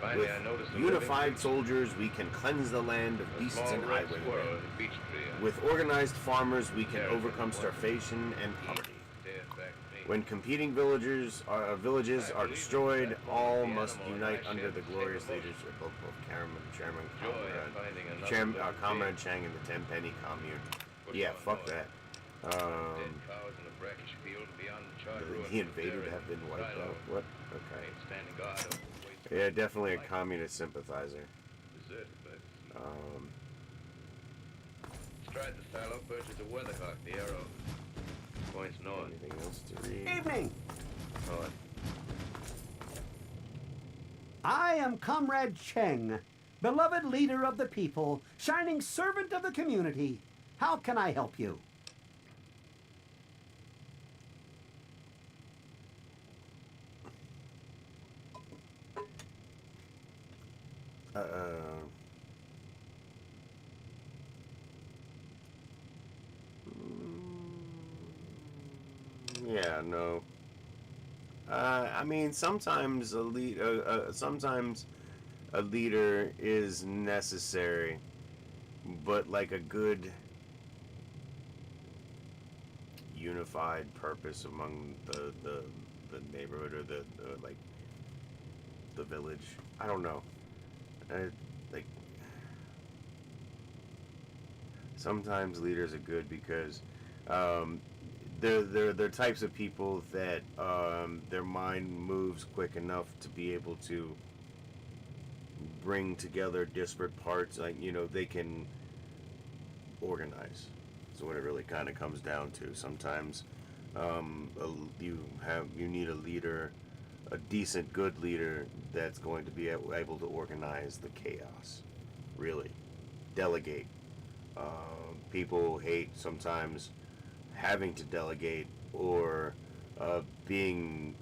Finally, With I noticed a unified living creature. soldiers, we can cleanse the land of A beasts small and red highwaymen. squirrel in a beech tree. With organized farmers, we can Carrots overcome and water. starvation and poverty. Stared back at me. When competing villages are destroyed, all must unite under the glorious leadership of Chairman Joy in finding another living Comrade Chang and the Tenpenny Commune. Yeah, fuck that. Dead cows in a brackish field beyond the charred ruins The of invaded Derry. have been wiped Silo. out. What? Okay. Standing guard over the waste Yeah, definitely a communist sympathizer. deserted by the sea. Astride the silo perches a weathercock, the arrow. Points north. Anything else to read? Evening! North. I am Comrade Cheng, beloved leader of the people, shining servant of the community. How can I help you? Yeah, no. I mean, sometimes sometimes a leader is necessary but like a good unified purpose among the neighborhood or the like the village. I don't know. Like sometimes leaders are good because they're types of people that their mind moves quick enough to be able to bring together disparate parts. Like, you know, they can organize. So what it really kind of comes down to. Sometimes you need a leader, a decent, good leader that's going to be able to organize the chaos. Really, delegate. People hate sometimes having to delegate or being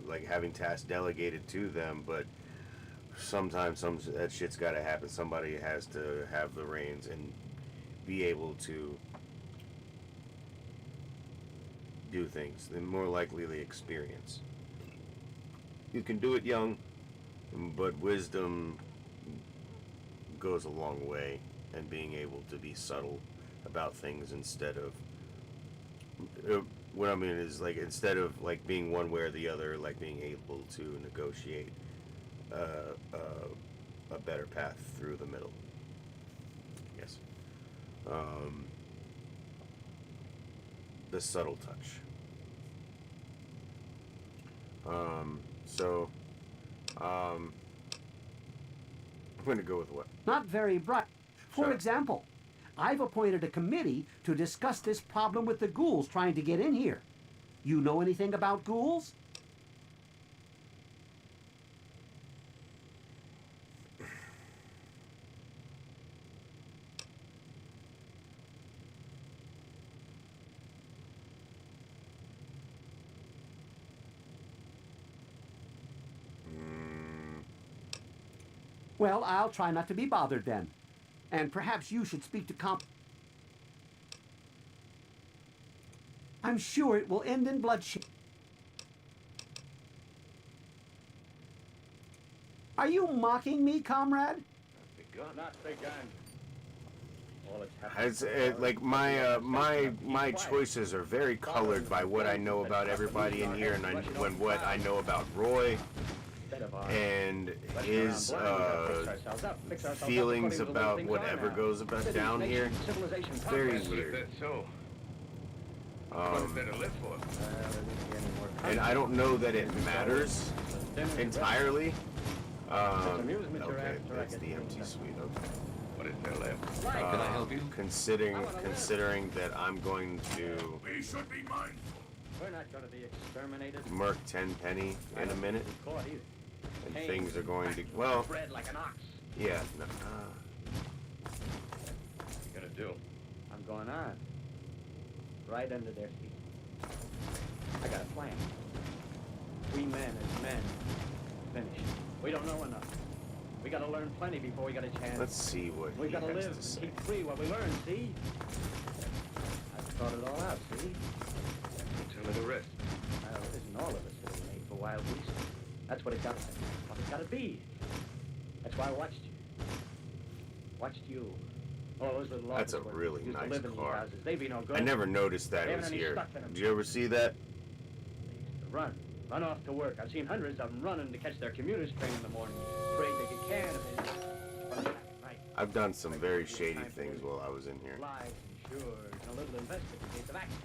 like having tasks delegated to them, but sometimes that shit's got to happen. Somebody has to have the reins and be able to do things. Then more likely the experience. You can do it young, but wisdom goes a long way, and being able to be subtle about things instead of what I mean is, like, instead of like being one way or the other, like being able to negotiate a better path through the middle. Yes. The subtle touch. I'm going to go with what? Not very bright. For Sure. example, I've appointed a committee to discuss this problem with the ghouls trying to get in here. You know anything about ghouls? Well, I'll try not to be bothered then. And perhaps you should speak to I'm sure it will end in bloodshed. Are you mocking me, comrade? Not begun. Like my choices are very colored by what I know about everybody in here, and what I know about Roy and his feelings about whatever goes about down here. It's very weird. And I don't know that it matters entirely. Okay, that's the empty suite. Okay. What is there left? Can I help you? Considering that I'm going to We should be mindful. We're not going to be exterminated. murk Tenpenny in a minute, Caught either. and things are going to, well, Bred like an ox. yeah. No, What you gonna do? I'm going on. Right under their feet. I got a plan. We men as men. Finished. We don't know enough. We gotta learn plenty before we get a chance. let's see what We he gotta has live to and say. keep free what we learn, see? I've thought it all out, see? Tell me the rest. Well, it isn't all of us that are made for wild beasts. That's what it got to be. What it's gotta be. That's why I watched you. Watched you. All those little That's a office really workers used to nice live in these car. houses. They be no good. I never noticed that They it was haven't any here. stuff in 'em. Did you ever see that? They used to run off to work. I've seen hundreds of them running to catch their commuter's train in the morning. Afraid they get canned if they run back at night. I've done some very shady things while I was in here. Lives insured and a little invested in case of accident.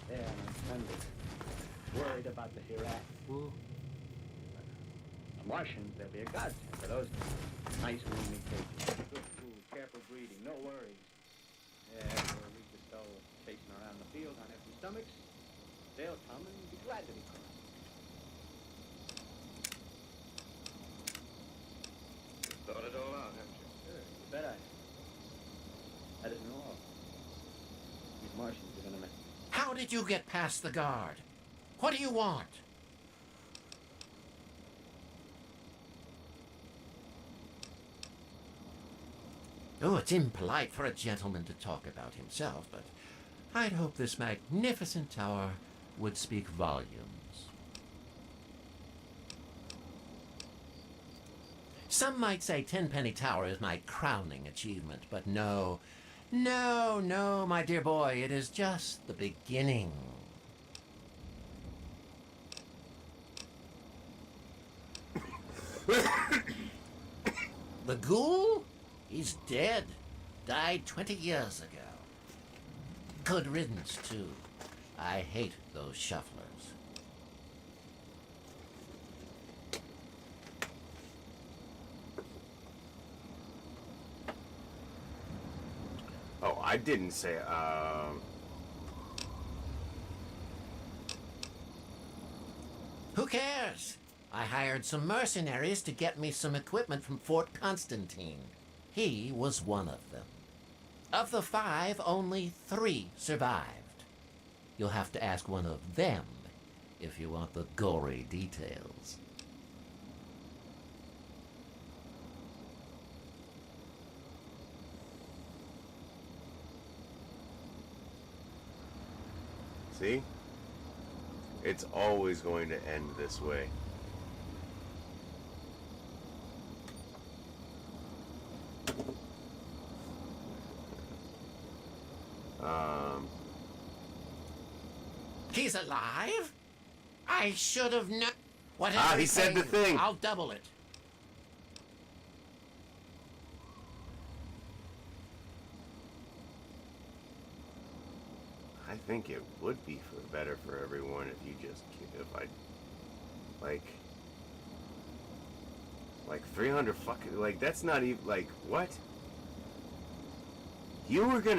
There on Sunday, worried about the hereafter. The Martians, they'll be a godsend for those guys. Nice roomy cages, good food, careful breeding, no worries. Yeah, for a week or so chasing around the field on empty stomachs, they'll come and be glad to be come. You've thought it all out, haven't you? Sure, you bet I have. That isn't all. These Martians are gonna make... How did you get past the guard? What do you want? Oh, it's impolite for a gentleman to talk about himself, but I'd hope this magnificent tower would speak volumes. Some might say Tenpenny Tower is my crowning achievement, but no, my dear boy, it is just the beginning. The ghoul? He's dead. Died 20 years ago. Good riddance, too. I hate those shufflers. Oh, I didn't say, Who cares? I hired some mercenaries to get me some equipment from Fort Constantine. He was one of them. Of the 5, only 3 survived. You'll have to ask one of them if you want the gory details. see? It's always going to end this way. He's alive? I should have known. He said the thing. I'll double it. I think it would be better for everyone if you just, if I, like 300 fucking, like, that's not even, like, what? You were going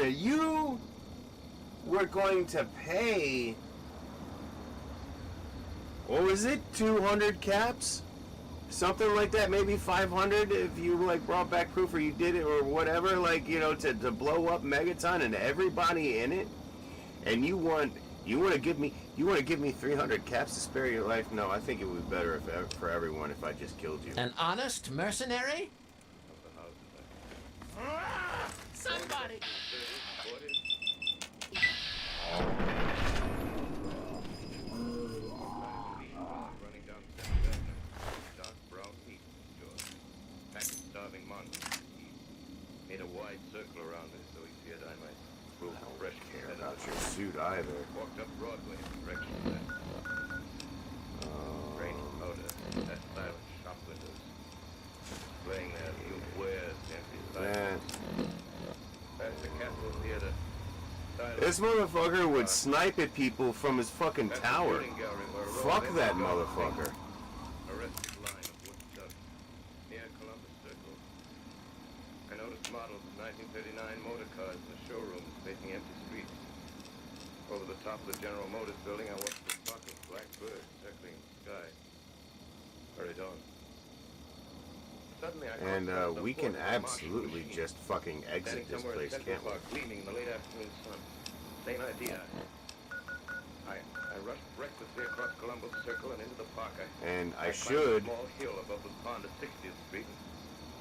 to pay, what was it, 200 caps? Something like that, maybe 500 if you, like, brought back proof or you did it or whatever, like, you know, to blow up Megaton and everybody in it? And you want to give me 300 caps to spare your life? No, I think it would be better for everyone if I just killed you. An honest mercenary? Somebody! Running down dark brown meat, packed starving monsters. He made a wide circle around it, so he feared I might prove fresh care about your suit either. Walked up Broadway in the direction of that. Raining powder, that silent shop windows, displaying their new wares to empty lights. Past the Capitol Theater. This motherfucker would snipe at people from his fucking tower. Fuck that motherfucker. A rested line of wood chucks near Columbus Circle. I noticed models of 1939 motor cars in the showrooms facing empty streets. Over the top of the General Motors building, I watched the flock of black birds circling the sky. Hurried on. Suddenly, I we can absolutely just fucking exit this place, can't we? Gleaming in the late afternoon sun. Same idea. I rushed recklessly across Columbus Circle and into the park. I climbed a should small hill above the pond at 60th Street.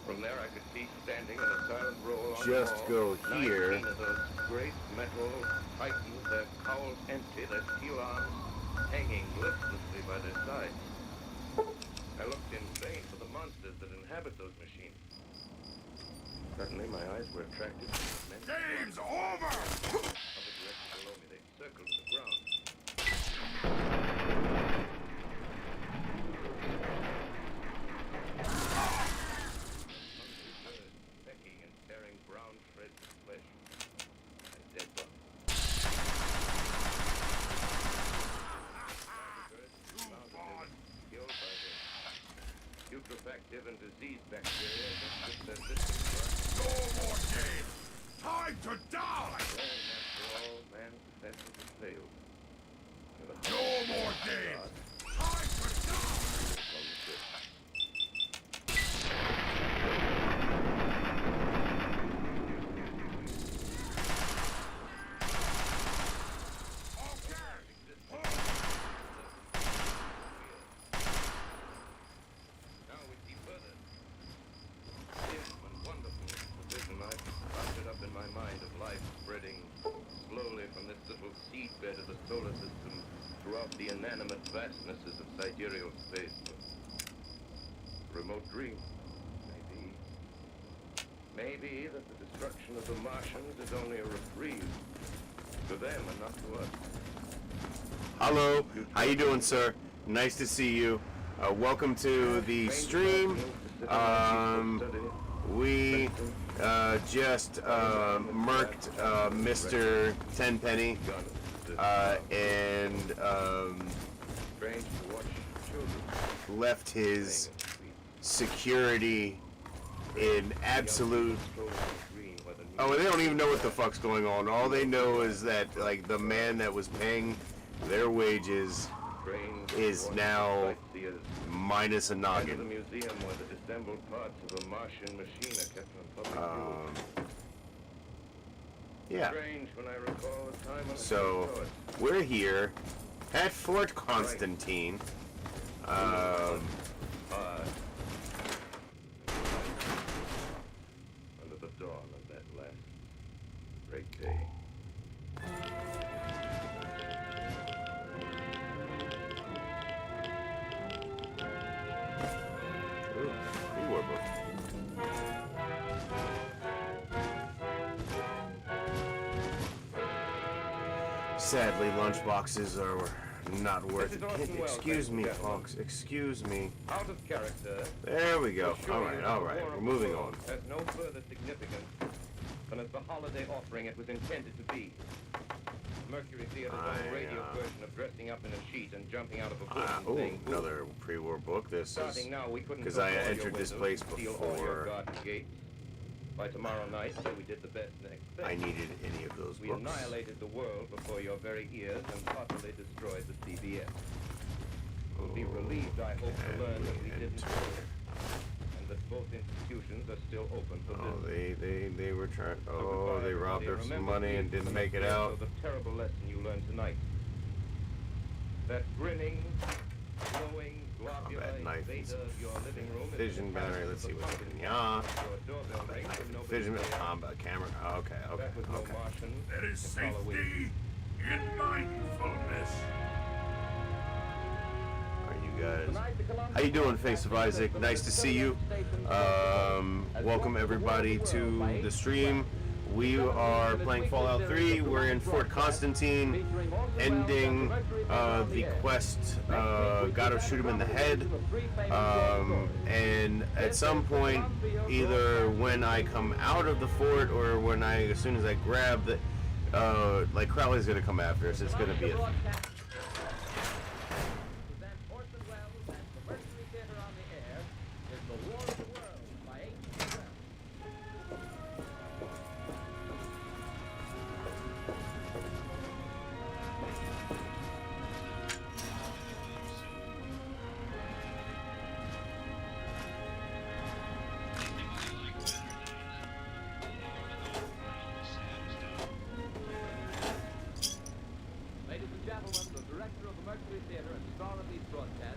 From there, I could see standing in a silent row on just the wall, go here. 19 of those great metal titans, their cowls empty, their steel arms hanging listlessly by their sides. I looked in vain for the monsters that inhabit those machines. Suddenly, my eyes were attracted to the men. Game's over! Of the direction below me, they circled to the ground. Pecking and tearing brown shreds of flesh and dead bodies. Killed by the putrefactive and disease bacteria that persisted. No more game! Time to die! After all, man's defenses have failed. No more game! Time to die! Now we see further. Dim and wonderful is the vision I've conjured up in my mind of life spreading slowly from this little seedbed of the solar system throughout the inanimate vastnesses of sidereal space. A remote dream. Maybe that the destruction of the Martians is only a reprieve. To them and not to us. Hello, how you doing, sir? Nice to see you. Welcome to the stream. We just murked Mr. Tenpenny and left his security in absolute. Oh, they don't even know what the fuck's going on. All they know is that, like, the man that was paying their wages is now minus a noggin. The museum where the disassembled parts of a Martian machine are kept on public view. Yeah. Strange when I recall the time when So we're here at Fort Constantine. Under the dawn of that last great day. Sadly, lunchboxes are not worth it. Well, Excuse me, folks. Excuse me. Out of character. There we go. All right. We're moving on. Has no further significance than as the holiday offering it was intended to be. Mercury Theater's own radio version of dressing up in a sheet and jumping out of a book and saying, another pre-war book. This is starting now, we couldn't because I close all your entered this windows, place seal all your before garden gates. By tomorrow night, so we did the best next thing. I needed any of those We books. annihilated the world before your very ears and utterly destroyed the CBS. You'll be relieved, I hope, to learn that we didn't do it, and that both institutions are still open for business. They were trying. Oh, they robbed her some money and didn't make it out. So the terrible lesson you learned tonight. That grinning, glowing, globular knife and beta of your living room is fission battery. Let's see what's in yeah. Fission combat camera. Okay. There is safety in mindfulness. You guys, how you doing, Face of Isaac? Nice to see you. Welcome everybody to the stream. We are playing Fallout 3. We're in Fort Constantine, ending the quest. Gotta shoot him in the head. And at some point, either when I come out of the fort or when as soon as I grab the, like Crowley's gonna come after us. It's gonna be a.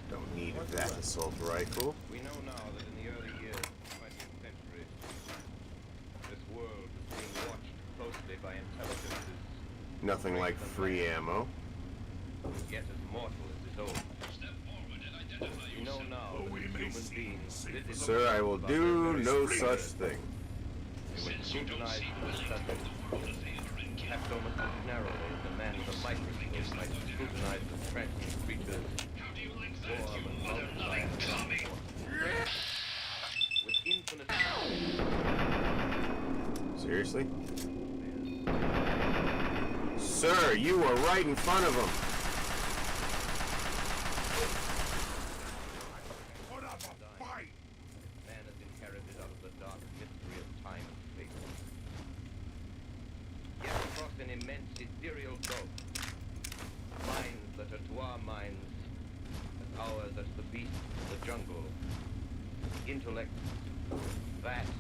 Don't need that assault rifle. We know now that in the early years of the 20th century, this world was being watched closely by intelligences. Nothing like free ammo. Yet as mortal as his own. We know now that human beings. Sir, I will do no such thing. They were scrutinized with subject. Kept almost as narrowly as a man with a microscope might scrutinize the transient creatures. Form and multiply with infinite. Seriously? Sir, you were right in front of him. Put up a fight! Man has inherited out of the dark mystery of time and space. Yet across an immense ethereal gulf, minds that are to our minds as ours as the beasts of the jungle. Intellect, vast,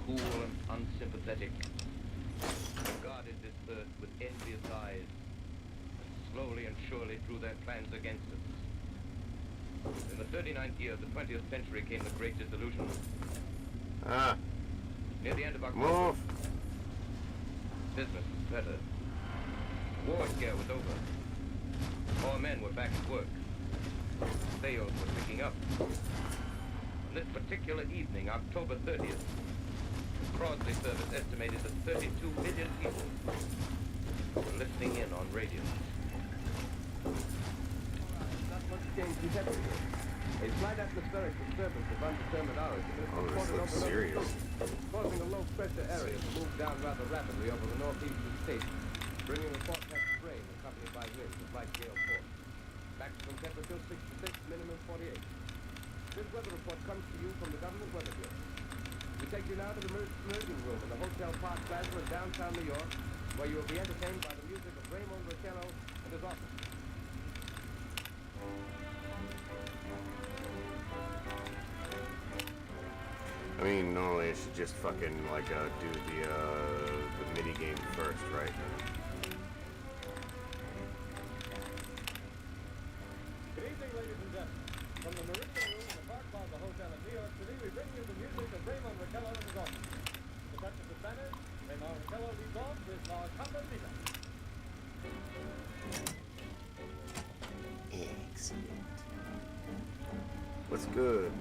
cool, and unsympathetic, regarded this earth with envious eyes, and slowly and surely drew their plans against us. In the 39th year of the 20th century came the Great Dissolution. Near the end of October, Move. business was better. War scare was over. All men were back at work. Sales were picking up. On this particular evening, October 30th, Crosley service estimated that 32 million people were listening in on radio. Not much change in temperature. A slight atmospheric disturbance of undetermined origin is Oh, this reported looks over serious. causing a low-pressure area to move down rather rapidly over the northeastern states, bringing a forecast rain accompanied by winds of light gale force. Maximum temperature 66, minimum 48. This weather report comes to you from the Government Weather Bureau. We take you now to the emerging room in the Hotel Park Plaza in downtown New York, where you will be entertained by the music of Raymond Riccello and his orchestra. I mean, normally I should just fucking like do the mini game first, right? Good evening, ladies and gentlemen. From the Meridian Room in the Park Plaza Hotel in New York City, we bring you the music of Raymond Riccello and his orchestra. To touch of the Spanish, Raymond Riccello leads off with La Campanita. Excellent. What's good?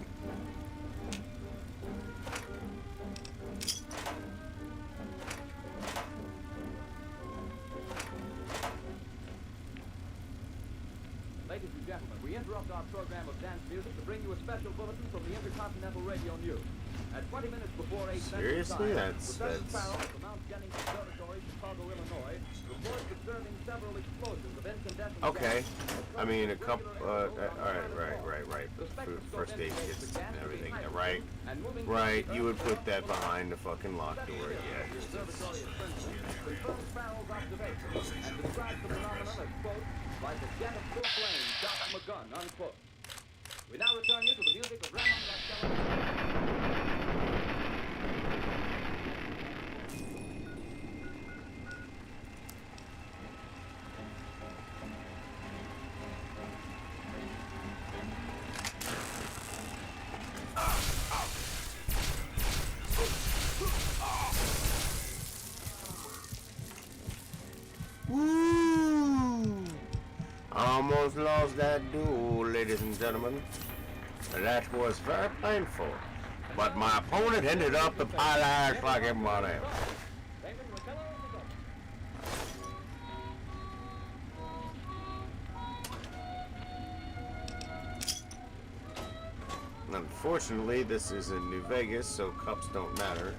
Ladies and gentlemen, we interrupt our program of dance music to bring you a special bulletin from the Intercontinental Radio News. At 20 minutes before 8 Seriously? That's Professor Farrell at the Mount Jennings Observatory, Chicago, Illinois, reports observing several explosions of incandescent Okay. gas. I mean, a couple. Right. First aid kits and everything. Right. Right. You would put that behind the fucking locked door. Yeah. Observatory at Princeton confirms Farrell's observations and describes the phenomenon as, quote, like a jet of full flame shot from a gun, unquote. We now return you to the music of Raymond Riccello. Woo! Almost lost that duel, ladies and gentlemen. That was very painful. But my opponent ended up the pile of ash like everybody else. Unfortunately, this is in New Vegas, so cups don't matter.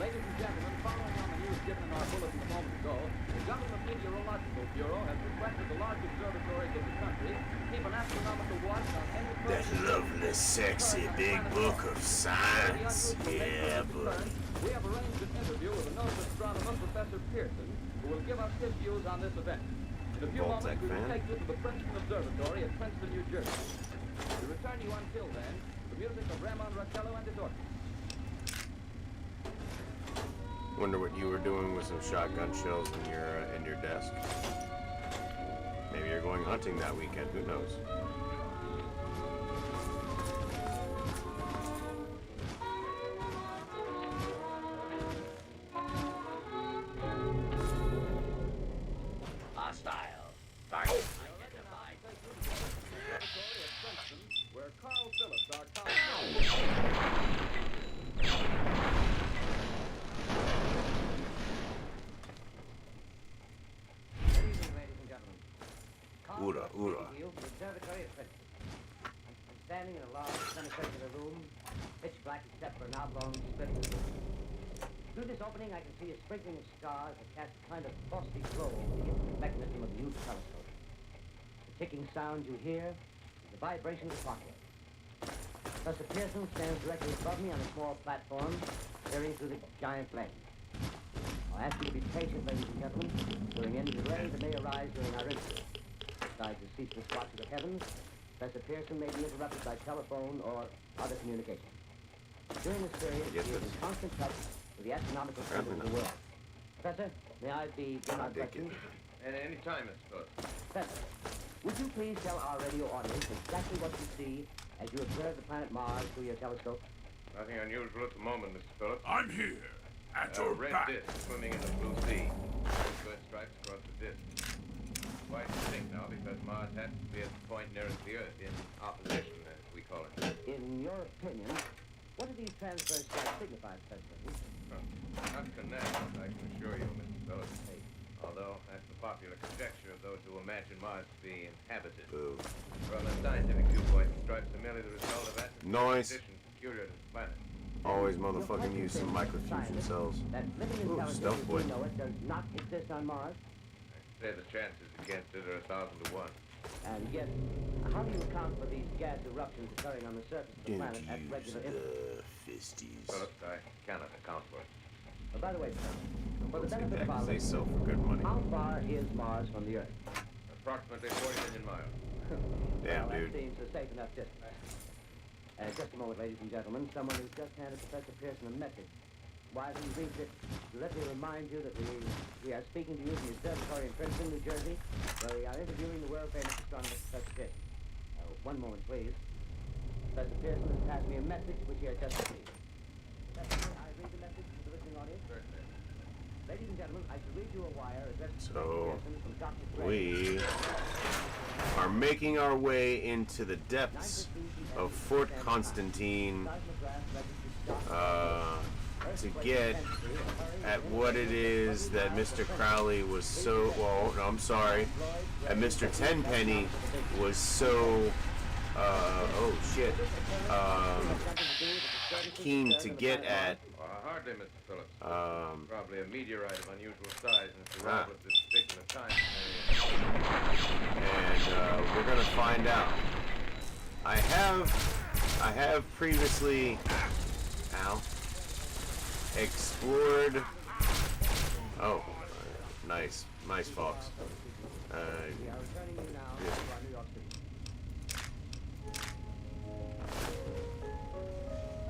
Ladies and gentlemen, following on the news given in our bulletin a moment ago, the Government Meteorological Bureau has requested the large observatories of the country to keep an astronomical watch on any That lovely, sexy big book of science. Yeah, buddy. We have arranged an interview with a noted astronomer, Professor Pearson, who will give us his views on this event. In a few Baltic moments, we will fan? take you to the Princeton Observatory at Princeton, New Jersey. We return you until then the music of Raymond Riccello and his orchestra. Wonder what you were doing with some shotgun shells in your desk. Maybe you're going hunting that weekend. Who knows? Hostile. Identified. Where Carl Phillips, our Good evening, ladies and gentlemen. Carl Ura, Phillips ura. speaking to you from the Observatory at Princeton. I'm standing in a large semicircular room, pitch black except for an oblong slit. Through this opening, I can see a sprinkling of stars that cast a kind of frosty glow over the intricate mechanism of the huge telescope. The ticking sound you hear is the vibration of the clockwork. Professor Pearson stands directly above me on a small platform, peering through the giant lens. I'll ask you to be patient, ladies and gentlemen, during any delay that may arise during our interview. Besides the ceaseless watch of the heavens, Professor Pearson may be interrupted by telephone or other communication. During this period, he is in constant touch with the astronomical centers of the world. Professor, may I begin our questions? At any time, I suppose. Professor, would you please tell our radio audience exactly what you see as you observe the planet Mars through your telescope? Nothing unusual at the moment, Mr. Phillips. I'm here, at A your red back. disc swimming in the blue sea. Red stripes across the disc. Quite distinct now, because Mars happens to be at the point nearest the Earth, in opposition, as we call it. In your opinion, what do these transverse stripes signify, President? Not connect, I can assure you, Mr. Phillips. Although, that's the popular conjecture of those who imagine Mars to be inhabited. Boo. From a scientific viewpoint, the stripes are merely the result of Noise. conditions peculiar to the planet. Always motherfucking use some microfusion cells. That living Ooh, intelligence stealth as boy. we know it does not exist on Mars? I'd say the chances against it are 1,000 to 1. And yet, how do you account for these gas eruptions occurring on the surface of the Didn't planet at use regular intervals? the fisties. Phillips, I cannot account for it. By the way, sir, for the Say benefit that of our 'cause they listeners, sell for good money. how far is Mars from the Earth? Approximately 40 million miles. Damn, well, dude. that seems a safe enough distance. Just a moment, ladies and gentlemen. Someone has just handed Professor Pearson a message. While he reads it, let me remind you that we are speaking to you from the observatory in Princeton, New Jersey, where we are interviewing the world-famous astronomer, Professor Pearson. One moment, please. Professor Pearson has passed me a message which he has just received. Professor, I read the message to the listening audience. Certainly. Ladies and gentlemen, I shall read you a wire addressed to So, Pearson from Dr. Gray. we are making our way into the depths of Fort Constantine to get at what it is that Mr. Crowley was so, well, no, I'm sorry, and Mr. Tenpenny was so, oh shit, keen to get at. Hardly, Mr. Phillips. Probably a meteorite of unusual size and it's arrived with this particular time. And we're gonna find out. I have previously, explored. Oh, nice, Fox. We are returning you now to our New York City.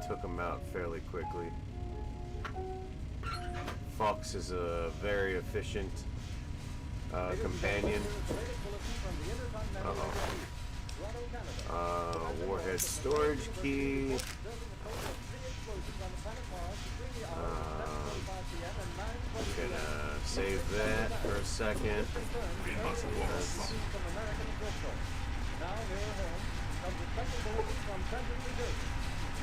Took him out fairly quickly. Fox is a very efficient companion. Warhead storage key. Gonna save that for a second. Now near home comes a special bulletin from Trenton, New Jersey.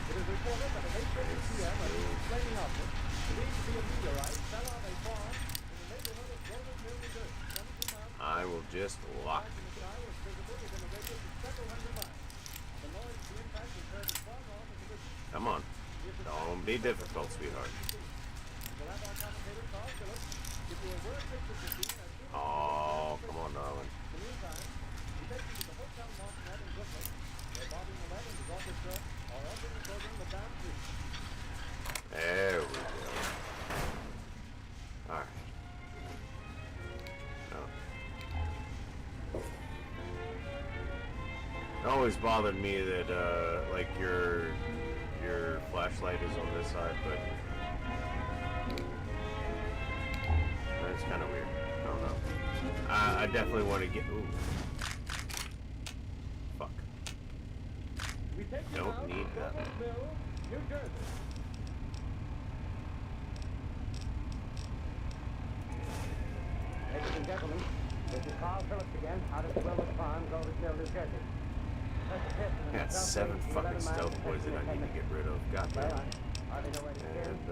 It is reported that at 8:30 p.m. a flaming object, believed to be a meteorite, fell on a farm in the neighborhood of Golden Mill, New Jersey, 17 miles. I will just lock. The sky was visible within a radius of several hundred miles. The noise of the impact was heard as far north as the distance. Come on. Don't be difficult, sweetheart. We'll have our commentator, Carl Phillips, give you a word picture of the scene as soon as Oh, come on, darling. In the meantime, we take you to the Hotel Martinet in Brooklyn, where Bobby Millett and his orchestra are also recording the Down Street. There we go. Alright. It always bothered me that, like, your flashlight is on this side, but that's kind of weird. I don't know. I definitely want to get... Ooh. Fuck. We take you now Don't need to that. Golden Mill, New Jersey. Ladies and gentlemen, this is Carl Phillips again, out of the Wilmot Farm, Golden Mill, New Jersey. Got 7 fucking stealth boys that I need to get rid of. Goddamn. Hardly know where to begin. And,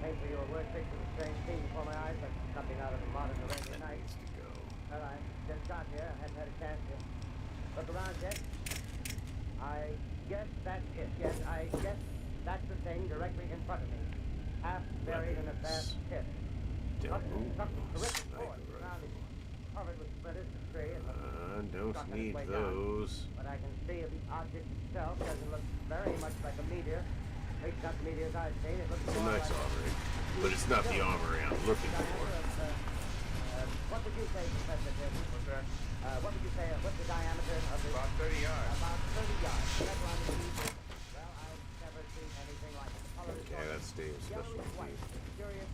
Paint for you a word picture of a strange scene before my eyes, like something out of a modern Arabian night. needs to go. Well, I just got here. I hadn't had a chance to look around yet. I guess that's it. Yes, I guess that's the thing directly in front of me. Half buried in a vast pit. Something terrific for it. Around it, covered with splinters of tree. Don't need those. But I can see the object itself doesn't look very much like a meteor. At least not the meteors I've seen. It looks It's a more nice like armory, but it's not the armory I'm looking for. what would you say, Professor Pearson? What's that? What would you say? What's the diameter of the... About 30 yards. About 30 yards. Never on the TV. Well, I've never seen anything like it. The color is Okay, that's Dave's yellowish specialty. white. Curious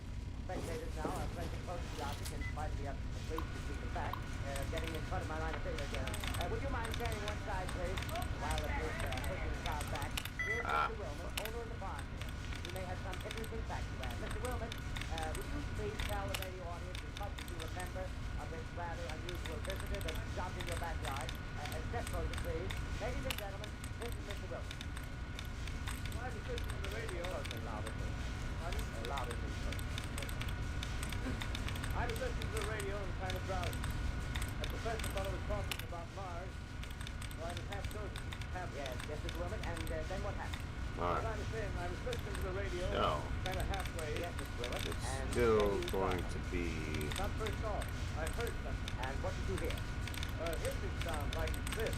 spectators now are pressing close to the object in spite of the efforts of the police to keep it back. Getting in front of my line of vision again. Would you mind standing one side, please? While the police pushing the crowd back. Here's Mr. Wilmot, owner of the farm here. You may have some interesting facts to add. Mr. Wilmot, would you please tell the radio audience as much as you remember of this rather unusual visitor that listened to the radio and kind of drowsy. That professor fellow was talking about Mars. Well, I was half dozing. Yes, Mr. Wilmot, and then what happened? Well, I was saying, I was listening to the radio, No. kind of halfway. Yes, Mr. Wilmot. It's And still then you going saw to be... Not first off. I heard something. And what did you hear? Hissing sound like this.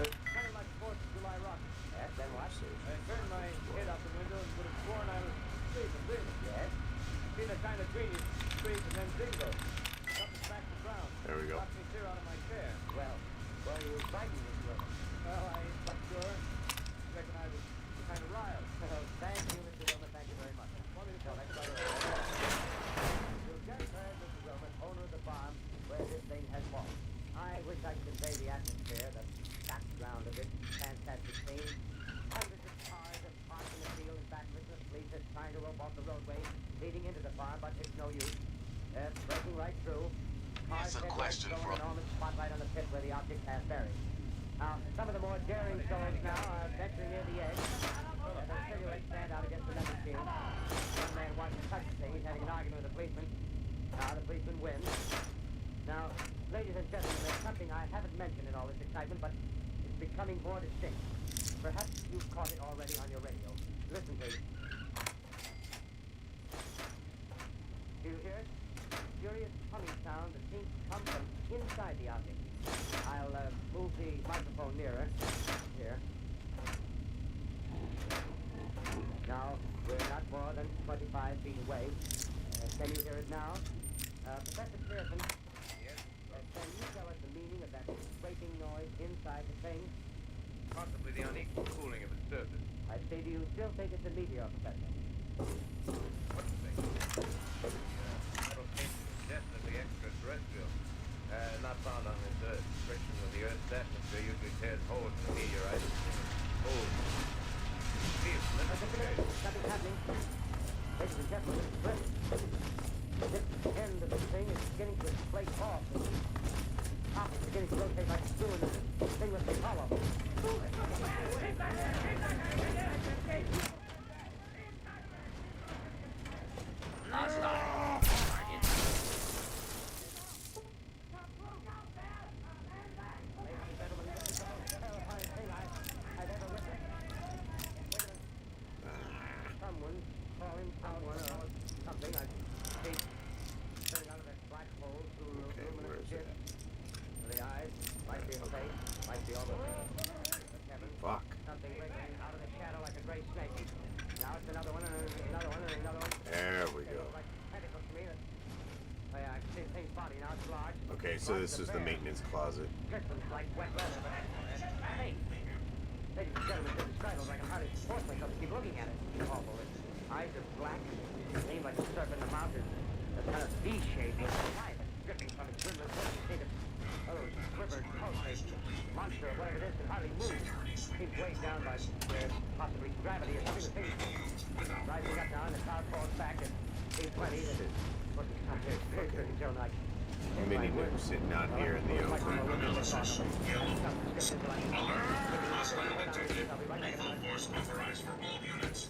Kind of like 4th of July rockets. Yes, then what? I turned my head out the window and would have sworn I was sleeping, dreaming. Yes? Seen a kind of greenish streak and then bingo. Something smacked the ground. There we go. Knocked me clear out of my chair. Well, you were frightened, Mr. Wilmot. Well, I ain't quite sure. Reckon I was kind of riled. Thank you, Mr. Wilmot. Thank you very much. Want me to tell Let's go to You just heard, Mr. Wilmot, owner of the farm where this thing has fallen. I wish I could convey the atmosphere, the background of it. Fantastic scene. Hundreds of cars are parked in the field and back of it. The police are trying to rope off the roadway leading into the farm, but it's no use. Breaking right through. Cars Here's a question for an enormous spotlight on the pit where the object has buried. Now, some of the more daring souls now are venturing near the edge. Their silhouettes stand out against the level field. One man wants to touch the thing. He's having an argument with the policeman. Now, the policeman wins. Now, ladies and gentlemen, there's something I haven't mentioned in all this excitement, but it's becoming more distinct. Perhaps you've caught it already on your radio. Listen, please. Do you hear it? Furious humming sound that seems to come from inside the object. I'll move the microphone nearer. Here. Now, we're not more than 25 feet away. Can you hear it now? Professor Pearson. Yes? Can you tell us the meaning of that scraping noise inside the thing? Possibly the unequal cooling of its surface. I say, do you still think it's a meteor, Professor? What do you think? Metal casing is definitely extraterrestrial. Not found on this Earth. Friction with the Earth's atmosphere usually tears holes in the meteorite. Holes. See it, Something's happening. Ladies and gentlemen, this end of the thing is beginning to flake off. The top is beginning to rotate like a spoon, and the thing must be hollow. Someone calling someone or something. I see turning out of that black hole through a luminous pit. The eyes might be a face, might be almost heaven. Fuck. Something wriggling out of the shadow like a gray snake. Now it's another one, and another one, and another one. There we go. Like tentacles to me. I can see the thing's body now. It's large. Okay, so this is the maintenance closet. Glistens like wet leather, but hey, ladies and gentlemen, this is Straddles. I can hardly force myself to keep looking at it. It's awful. Its eyes are black, seem like a serpent in the mouth is a kind of V-shape. It's alive and dripping from its grimless lips. You see the quivered pulsate monster or whatever it is can hardly move. Seems weighed down by possibly gravity or something. The thing rising up now and the cloud falls back at 8:20. This is what it's not here. It's very Joe like. Mini Gnome sitting out here in the open. Hostile activity. Full force authorized for all units.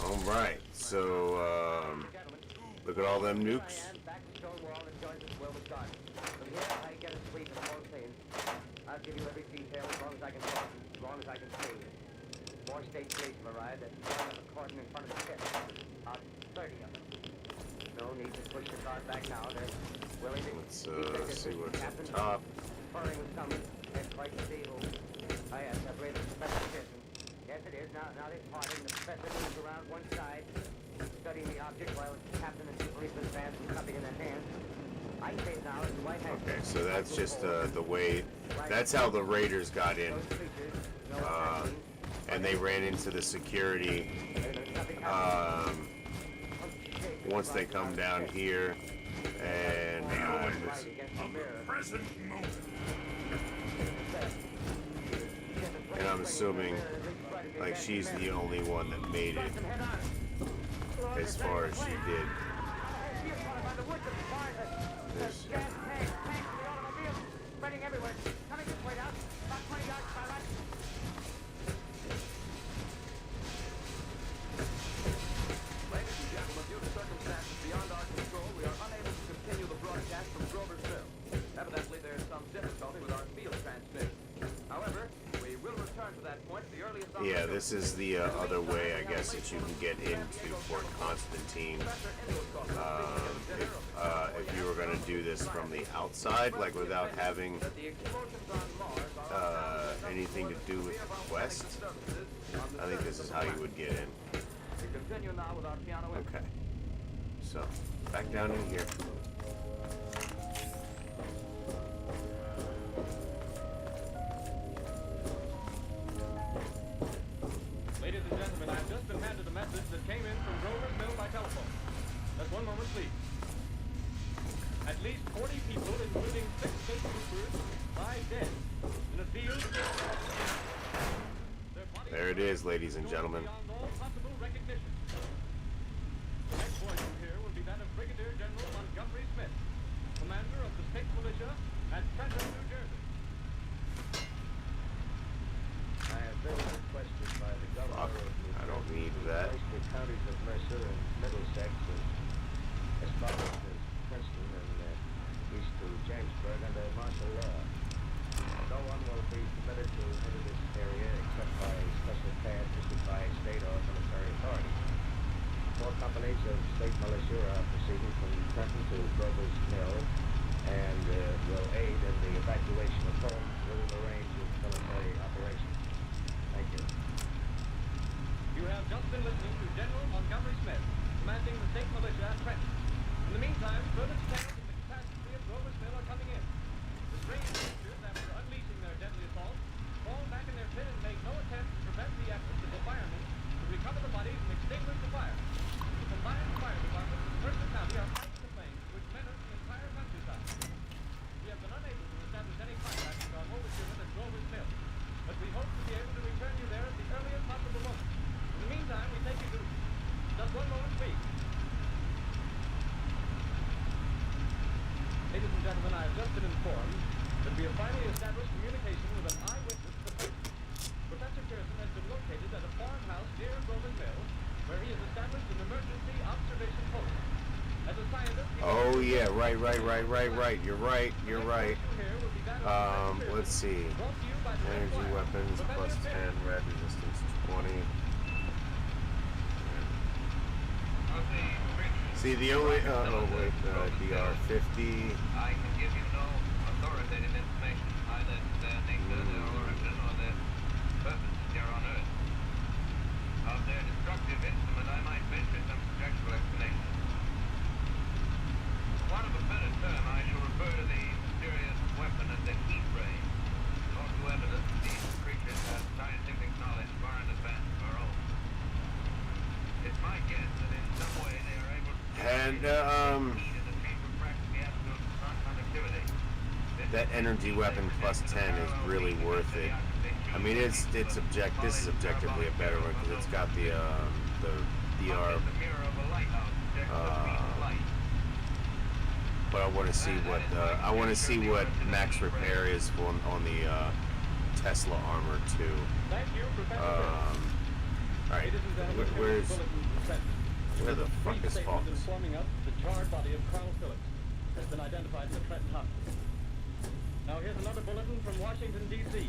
Alright, so, look at all them nukes. Back to stone wall that joins this Wilmot garden. From here, I get a sweep of the whole scene. I'll give you every detail as long as I can talk, as long as I can see. More state police have arrived and lined up a cordon in front of the pit. About 30 of them. No need to push the cart back now. They're willing to Let's see what's up top. Conferring with someone. Can't quite see who. I have separated Professor Pearson. Yes, it is. Now they've parted, and the professor moves around one side, studying the object while the captain and two policemen advance with something in their hands. I say it now as the White House. Okay, so that's just the way. That's how the raiders got in. And they ran into the security once they come down here, and Present moment. I'm assuming like she's the only one that made it as far as she did. There's, Spreading everywhere. Coming this way now. About 20 yards to my right. Ladies and gentlemen, due to circumstances beyond our control, we are unable to continue the broadcast from Grover's Mill. Evidently, there's some difficulty with our field transmission. However, we will return to that point at the earliest opportunity. yeah, this is the other way, I guess, that you can get into Fort Constantine. If you were going to do this from the outside, like without having anything to do with the quest, I think this is how you would get in. We continue now with our piano. Okay. So, back down in here. Ladies and gentlemen, I have just been handed a message that came in from Grover's Mill by telephone. Just one moment, please. At least 40 people, including 6 state troopers, lie dead in a field. There it is, ladies and gentlemen. Beyond all possible recognition. The next voice from here will be that of Brigadier General Montgomery Smith, commander of the state militia at Trenton, New Jersey. I have been requested by the governor of New I don't need that. Jersey, the counties of Mercer and Middlesex, as far as Princeton and east to Jamesburg under martial law. No one will be permitted to enter this area except by special pass issued by state or military authorities. 4 companies of state militia are proceeding from Trenton to Grover's Mill and will aid in the evacuation of homes within the range of military operations. Thank you. You have just been listening to General Montgomery Smith, commanding the state militia at Trenton. In the meantime, further details of the catastrophe of Grover's Mill are coming in. The strange creatures, after unleashing their deadly assault, fall back in their pit and make no attempt to prevent the efforts of the firemen to recover the bodies and extinguish the fire. The combined fire departments of Mercer County are fighting the flames which menace the entire countryside. We have been unable to establish any contact with our overseers at Grover's Mill, but we hope to be able to return you there at the earliest possible moment. In the meantime, we take you to... Just one moment, please. Ladies and gentlemen, I have just been informed that we have finally established communication with an eyewitness to the case. Professor Pearson has been located at a farmhouse near Grover's Mill, where he has established an emergency observation post. As a scientist... Oh yeah, right. You're right. Let's see. Energy weapons plus 10, red resistance 20. See the only DR 50. I can give you no authoritative information, either their nature, their origin, or their purpose here on Earth. Of their destructive instrument, I might venture some conjectural explanation. For want of a better term, I shall refer to the mysterious weapon as the heat ray. Also evidence that these creatures have scientific knowledge far in advance of our own. It's my guess that in some way they are able to... And that energy weapon plus 10 is really worth it. I mean, this is objectively a better one because it's got the DR. But I want to see what max repair is on the Tesla armor too. All right, where the fuck is Fox? Informing us the charred body of Colonel Phillips has been identified in the Trenton Hospital. Now here's another bulletin from Washington, D.C.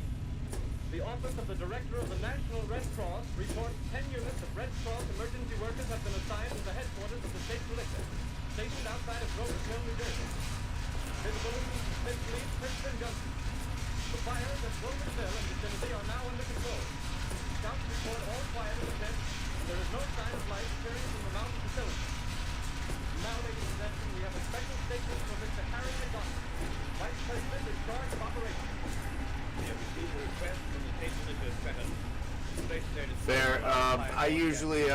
The Office of the Director of the National Red Cross reports 10 units of Red Cross emergency workers have been assigned to the headquarters of the state militia, stationed outside of Grover's Mill, New Jersey. Here's a bulletin from Smith Lee, Princeton Junction. The fires at Grover's Mill and vicinity are now under control. Scouts report all quiet in the pit, and there is no sign of life appearing from the mountain facility. Now, ladies and gentlemen, we have a special statement from Mr. Harry McDonald, Vice President in charge of operations. We have received a request from the state militia of Trenton to Fair. I usually,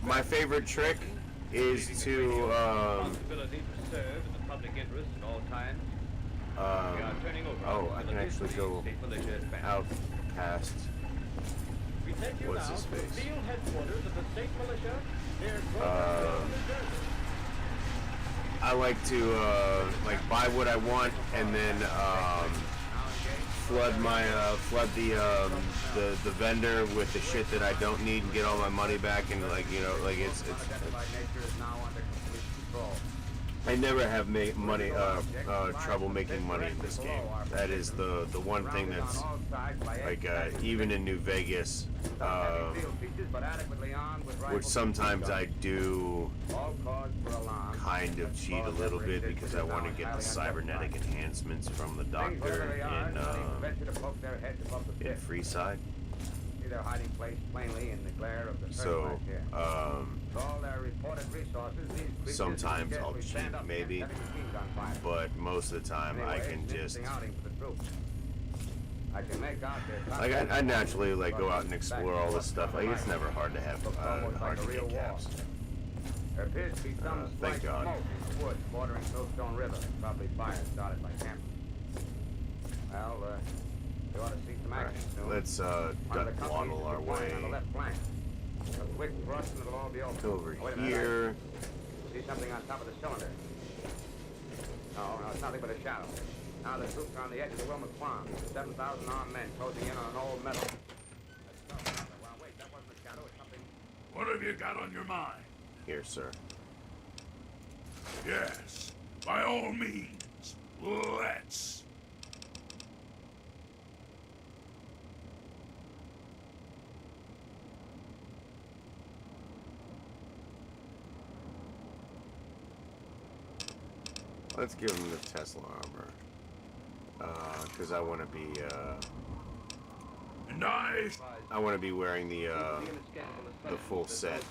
my favorite trick is to, Responsibility to serve in the public interest at all times. We are turning over oh, our I can actually facilities go to state militia advance. out past. We take you What's now his to the face? field headquarters of the state militia near Grover, New Jersey. I like to like buy what I want and then flood my flood the vendor with the shit that I don't need and get all my money back, and like, you know, like it's I never have money trouble making money in this game. That is the one thing that's like even in New Vegas, which sometimes I do kind of cheat a little bit because I want to get the cybernetic enhancements from the doctor in Freeside. See their hiding place plainly in the glare of the So, searchlights here. With all their reported resources, these creatures sometimes suggest I'll we cheat, stand up maybe, against heavy machine gun fire. but most of the time I Anyway, can it's an just interesting outing for the troops. I can make out their like I naturally like go out and explore all this stuff. Like it's never hard to have hard to get caps. There appears to be some thank slight God. smoke in the woods bordering Millstone River. Probably fire started by campers. Well, you ought to see some action soon. Let's One of the gut companies waddle is our deploying on the way left flank. A quick thrust and it'll all be over. over Oh, wait a minute, here. I see something on top of the cylinder. No, it's nothing but a shadow. Now the troops are on the edge of the Wilmot Farm. 7,000 armed men closing in on an old metal. Well, wait, that wasn't a shadow. It's something. What have you got on your mind? Here, sir. Yes, by all means, let's. Let's give him the Tesla armor. Because I want to be Nice. I want to be wearing the full set.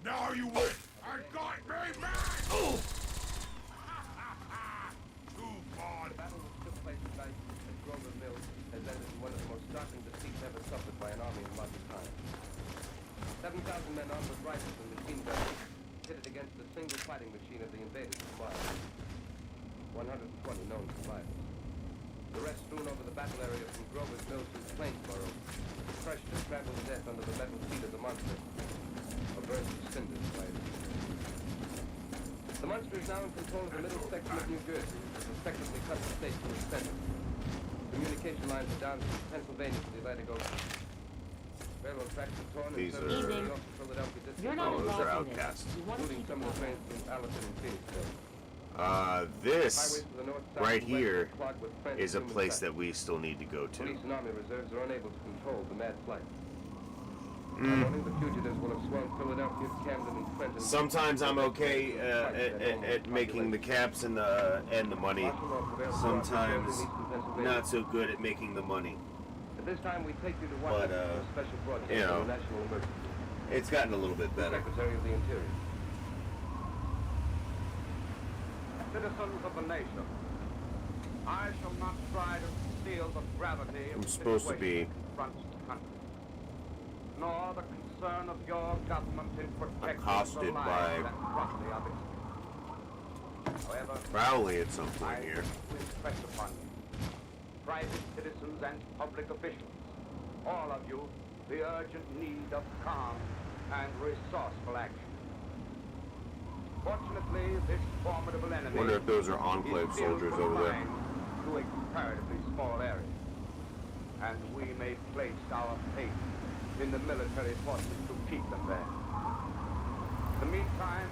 Now you win. I got me back. Oh. Too far. The battle which took place tonight at Grover Mills has ended in one of the most startling defeats ever suffered by an army in modern times. 7,000 men armed with rifles and machine guns pitted against the single fighting machine of the invaders of Mars. 120 known survivors. The rest strewn over the battle area from Grover's Mills to Plainsboro, crushed and trampled to death under the metal feet of the monster, a burst of cinders by its feet. The monster is now in control of the middle section of New Jersey, which has effectively cut the state to its center. Communication lines are down through Pennsylvania to the Atlantic Ocean. Railroad tracks are torn and These service are- to New York to Philadelphia district. You're not Oh, those are involved in this. outcasts. You want to Including keep some it of the that trains way. from Allison and Phoenixville. This Highways to the north, south, right and west here are clogged with frantic is a human place traffic. that we still need to go to. Police and army reserves are unable to control the mad flight. By morning, the fugitives will have swung Philadelphia, Camden, and Trenton. Sometimes I'm okay at making the caps and the money. Sometimes not so good at making the money. At this time, we take you to But, Washington for a special broadcast you know, on the national emergency. It's gotten a little bit better. Secretary of the Interior. Citizens of the nation, I shall not try to conceal the gravity of I'm the supposed to situation be that confronts the country, nor the concern of your government in protecting accosted the lives by and property of its citizens. However, Crowley at some I point here. will impress upon you, private citizens and public officials, all of you, the urgent need of calm and resourceful action. Fortunately, this formidable enemy Wonder if those are Enclave is still soldiers over there. confined to a comparatively small area, and we may place our faith in the military forces to keep them there. In the meantime,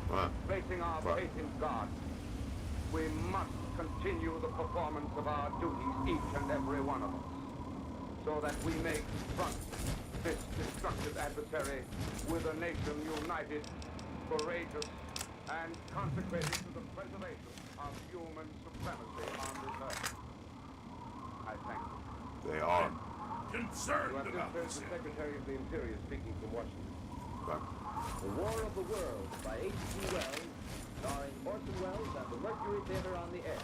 What? placing our What? faith in God, we must continue the performance of our duties, each and every one of us, so that we may confront this destructive adversary with a nation united, courageous, and consecrated to the preservation of human supremacy on this earth. I thank you. They are. You Concerned have about just this. heard the Secretary of the Interior speaking from Washington. Fuck. The War of the Worlds by H.G. Wells, starring Orson Welles at the Mercury Theater on the Air.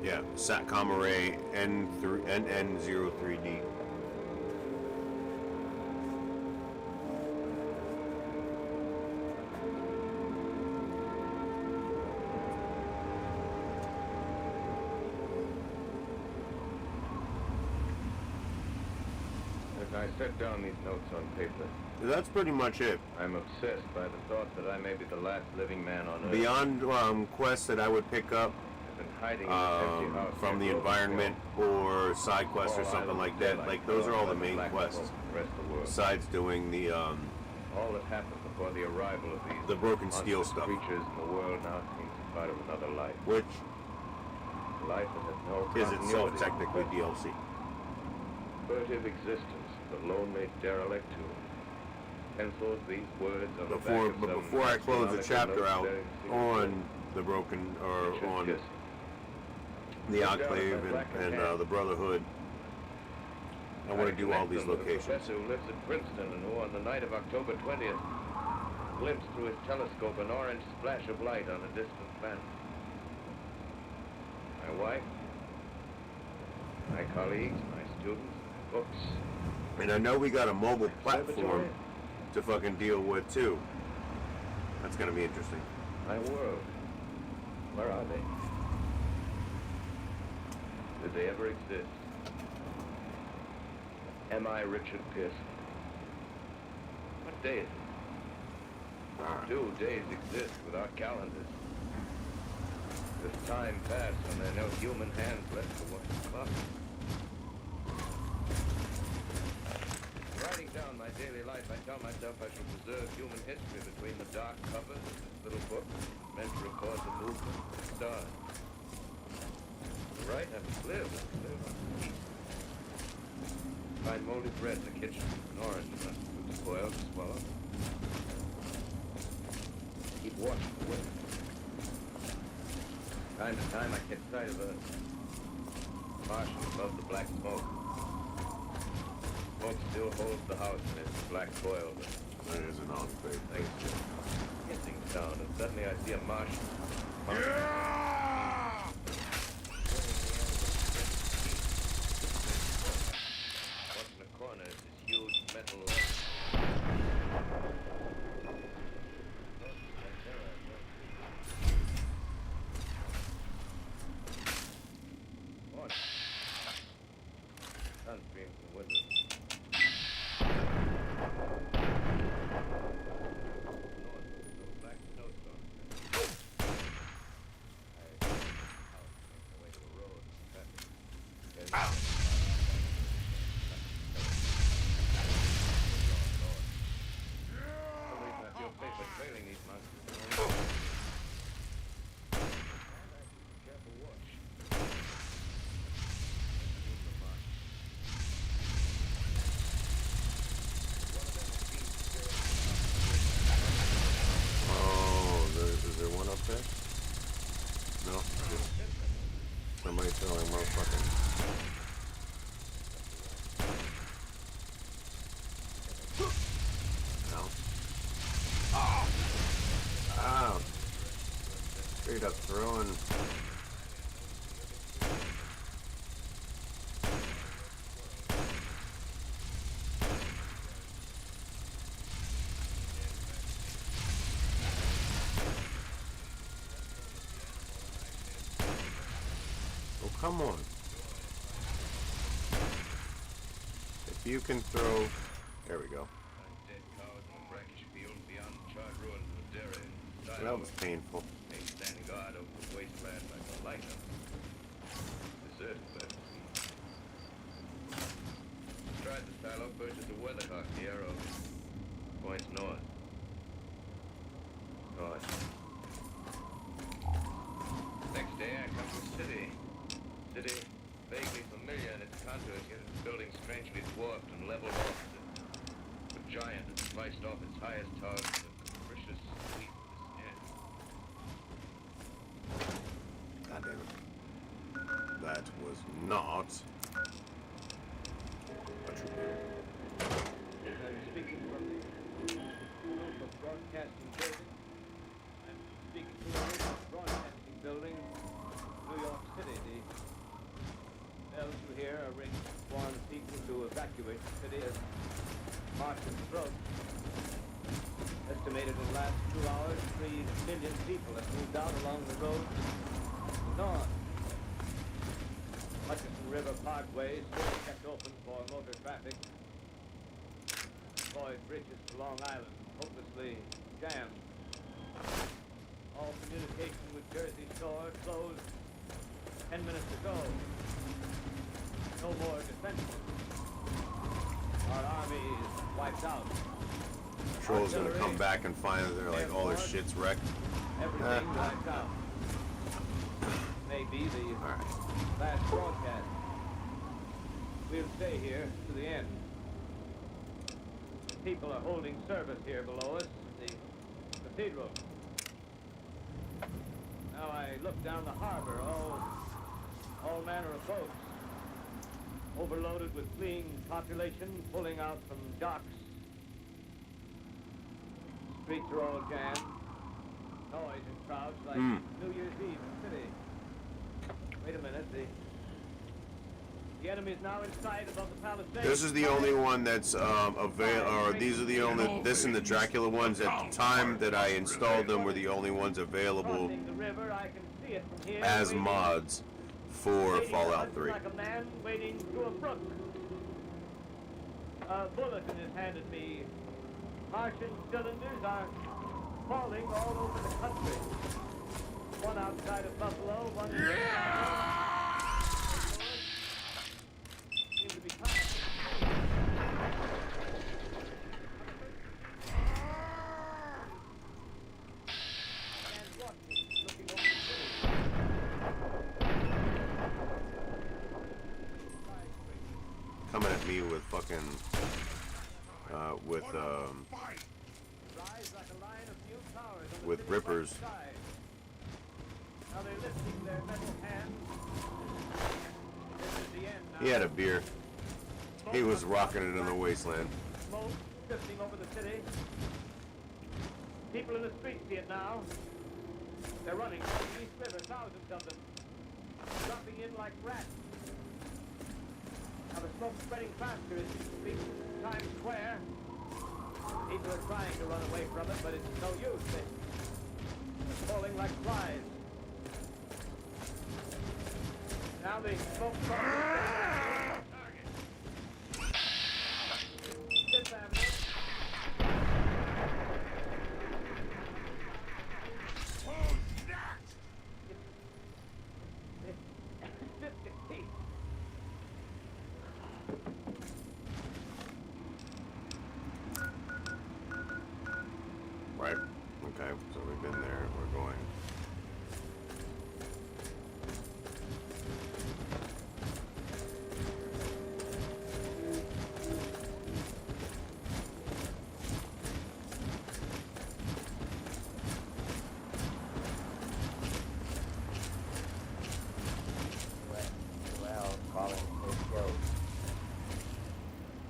Yeah, Satcom array NN03D. As I set down these notes on paper, That's pretty much it. I'm obsessed by the thought that I may be the last living man on Earth. Beyond quests that I would pick up I've been hiding in this empty house from the near environment or side quests or Small something island like that, daylight like those are all the fell main black quests. smoke from the rest of the world. Besides doing the All that happened before the arrival of these the broken steel monstrous stuff, creatures in the world now seems part of another life. which Life that has no is itself continuity. technically DLC. Furtive existence, the lonely derelict who pencils these words on the Before, back of but some before I close the astronomical chapter out note-bearing signature. on the broken or Richard on Kiss. the Look down at Enclave that black and hand. the Brotherhood, I want to do all these connect them with a locations. professor who lives at Princeton and who, on the night of October 20th, glimpsed through his telescope an orange splash of light on a distant planet. My wife, my colleagues, my students, books. And I know we got a mobile platform Observatory. to fucking deal with too. That's gonna be interesting. My world. Where are they? Did they ever exist? Am I Richard Pierce? What day is it? Do days exist without calendars? Does time pass when there are no human hands left to watch the clock? Writing down my daily life, I tell myself I shall preserve human history between the dark covers of this little book meant to record the movement of the stars. To write, I must live. I must live. I must eat. Find moldy bread in the kitchen, an orange, enough food to spoil, to swallow. Keep watch for women. Time to time, I catch sight of a Martian above the black smoke. Smoke still holds the house in its black coil, but That is an enclave. makes a hissing sound, and suddenly I see a Martian. Off in the corner is this huge metal leg. What? Sun streams from the window. Black snowstorm. Away to the road. I feel safer trailing these monsters. Careful watch. Oh, is there one up there? No, just somebody throwing motherfucking. No. Ow. Straight up throwing. Oh, come on. If you can throw. There we go. Dead cows in a brackish field beyond the charred ruins of a dairy. That was painful. They stand guard over the wasteland like a lighthouse. Deserted by the sea. Tried the silo, purchased a Weatherhawk, the arrow. Points north. North. Next day I come to a city. City vaguely familiar in its contours, yet its buildings strangely dwarfed and leveled off. A giant had sliced off its highest towers with a capricious sweep of his hand. God damn it. That was not a true I'm speaking from the Room of Broadcasting Building. I'm speaking to a room of broadcasting building, New York City. The bells you hear are ringing, warn people to evacuate the city as Martians approach. Estimated in the last 2 hours, 3 million people have moved out along the road to dawn. Hutchinson River Parkway is still kept open for motor traffic. Boyd bridges to Long Island, hopelessly jammed. All communication with Jersey Shore closed 10 minutes ago. No more defenses. Our army is wiped out. Patrol's gonna come back and find that they're like, all this shit's wrecked. Everything wiped out. Maybe the last broadcast. We'll stay here to the end. People are holding service here below us, the cathedral. Now I look down the harbor, all manner of boats, overloaded with fleeing population, pulling out from docks. Streets are all jammed. Noise in crowds like New Year's Eve in the city. Wait a minute, the enemy is now in sight above the Palisades. This is the only one that's these are the only, this and the Dracula ones at the time that I installed them were the only ones available as mods for Fallout 3. Like a man wading through a brook. A bulletin is handed me. Martian cylinders are falling all over the country. One outside of Buffalo, one in seem to be coming at me with fucking with rippers. Now they're lifting their metal hands. This is the end now. He had a beer. He was rocking it in the wasteland. Smoke drifting over the city. People in the streets see it now. They're running from the East River, thousands of them. Dropping in like rats. Now the smoke spreading faster as it reaches Times Square. People are trying to run away from it, but it's no use. They're falling like flies. Now the smoke Fifth Avenue. Oh, snap! It's 50 feet. Right. Okay. So we've been there. We're going. Well, calling, stay killed.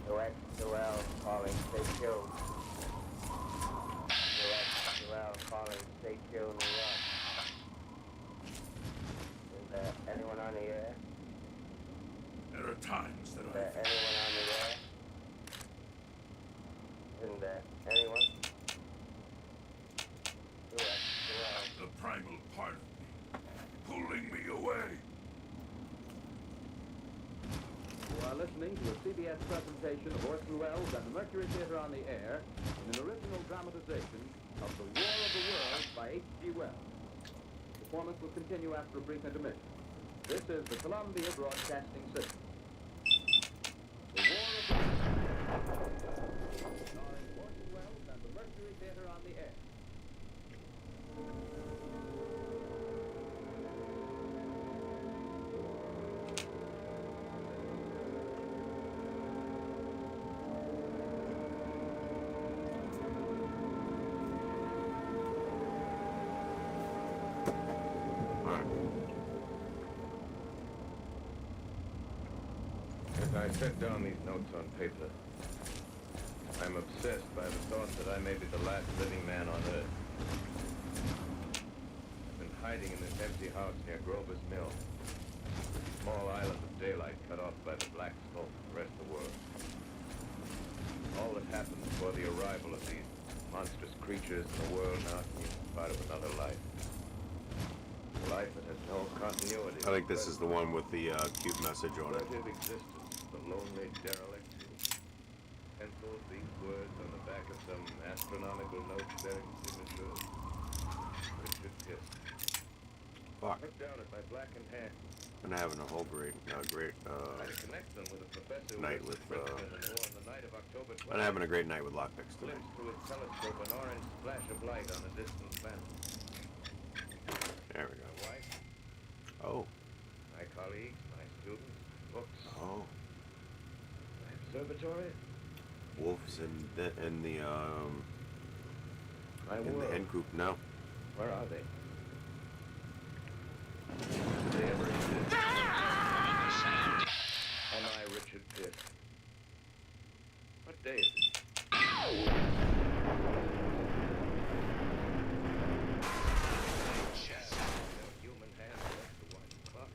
Direct, Durrell, calling, stay killed. Direct, Durrell, calling, stay killed, New York. Is there anyone on the air? There are times that Is there anyone on the air? Isn't there anyone? Direct, Durrell. the primal part of me, pulling me away. You are listening to a CBS presentation of Orson Welles and the Mercury Theatre on the Air in an original dramatization of The War of the Worlds by H.G. Wells. Performance will continue after a brief intermission. This is the Columbia Broadcasting System. The War of the Worlds, starring Orson Welles and the Mercury Theatre on the Air. As I set down these notes on paper, I'm obsessed by the thought that I may be the last living man on Earth. I've been hiding in this empty house near Grover's Mill. A small island of daylight cut off by the black smoke from the rest of the world. All that happened before the arrival of these monstrous creatures in the world now seems part of another life. A life that has no continuity. I think this is the one with the cute message on it. Relative existence, the lonely derelict who pencils these words on the back of some astronomical note-bearing signature. Richard Pierce. Fuck. Look down at my blackened hand. And having a whole great I connect them with a professor night with, who on the night of October 12th. and having a great night with lockpicks today. Glimpsed through his telescope an orange flash of light on a distant planet. There we go. My wife, Oh. my colleagues, my students, books, Oh. my observatory, Wolves in the my in world. the hen coop now. Where are they? Do they ever exist? Am I Richard Pierce? What day is it? Human hands left to wind the clock.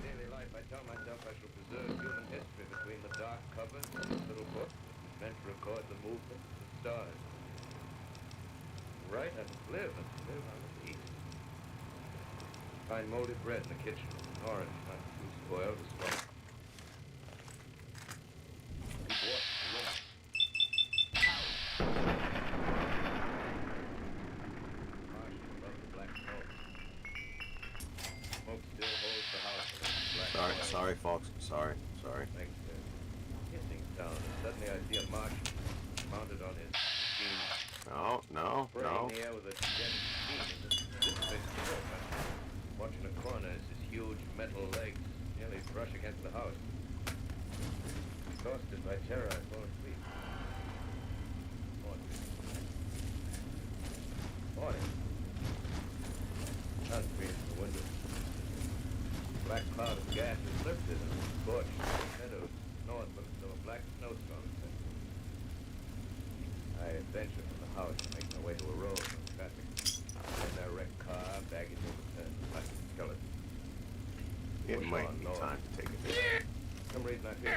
Daily life, I tell myself I shall preserve human history between the dark covers of this little book meant to record the movement of the stars. Right, I must live and live on the eat. Find molded bread in the kitchen, orange, not too spoiled as well. Keep watch the wind. Marsh above the black smoke. Smoke still holds the house in its black oil. Sorry, folks. Sorry. Makes a hissing sound, and suddenly I see a Martian mounted on his machine. No. Spraying the air with a jet of steam in this big smoke. I'm watching a corner as his huge metal legs nearly brush against the house. Exhausted by terror, I fall asleep. Morning. Sun streams from the window. Black cloud of gas is lifted and scorched meadows north looks as though a black snowstorm is set. I venture from the house and make my way to a road with traffic. In their wrecked car, baggage overturned, like a skeleton. It Push might on be north. time to take a For some reason I feel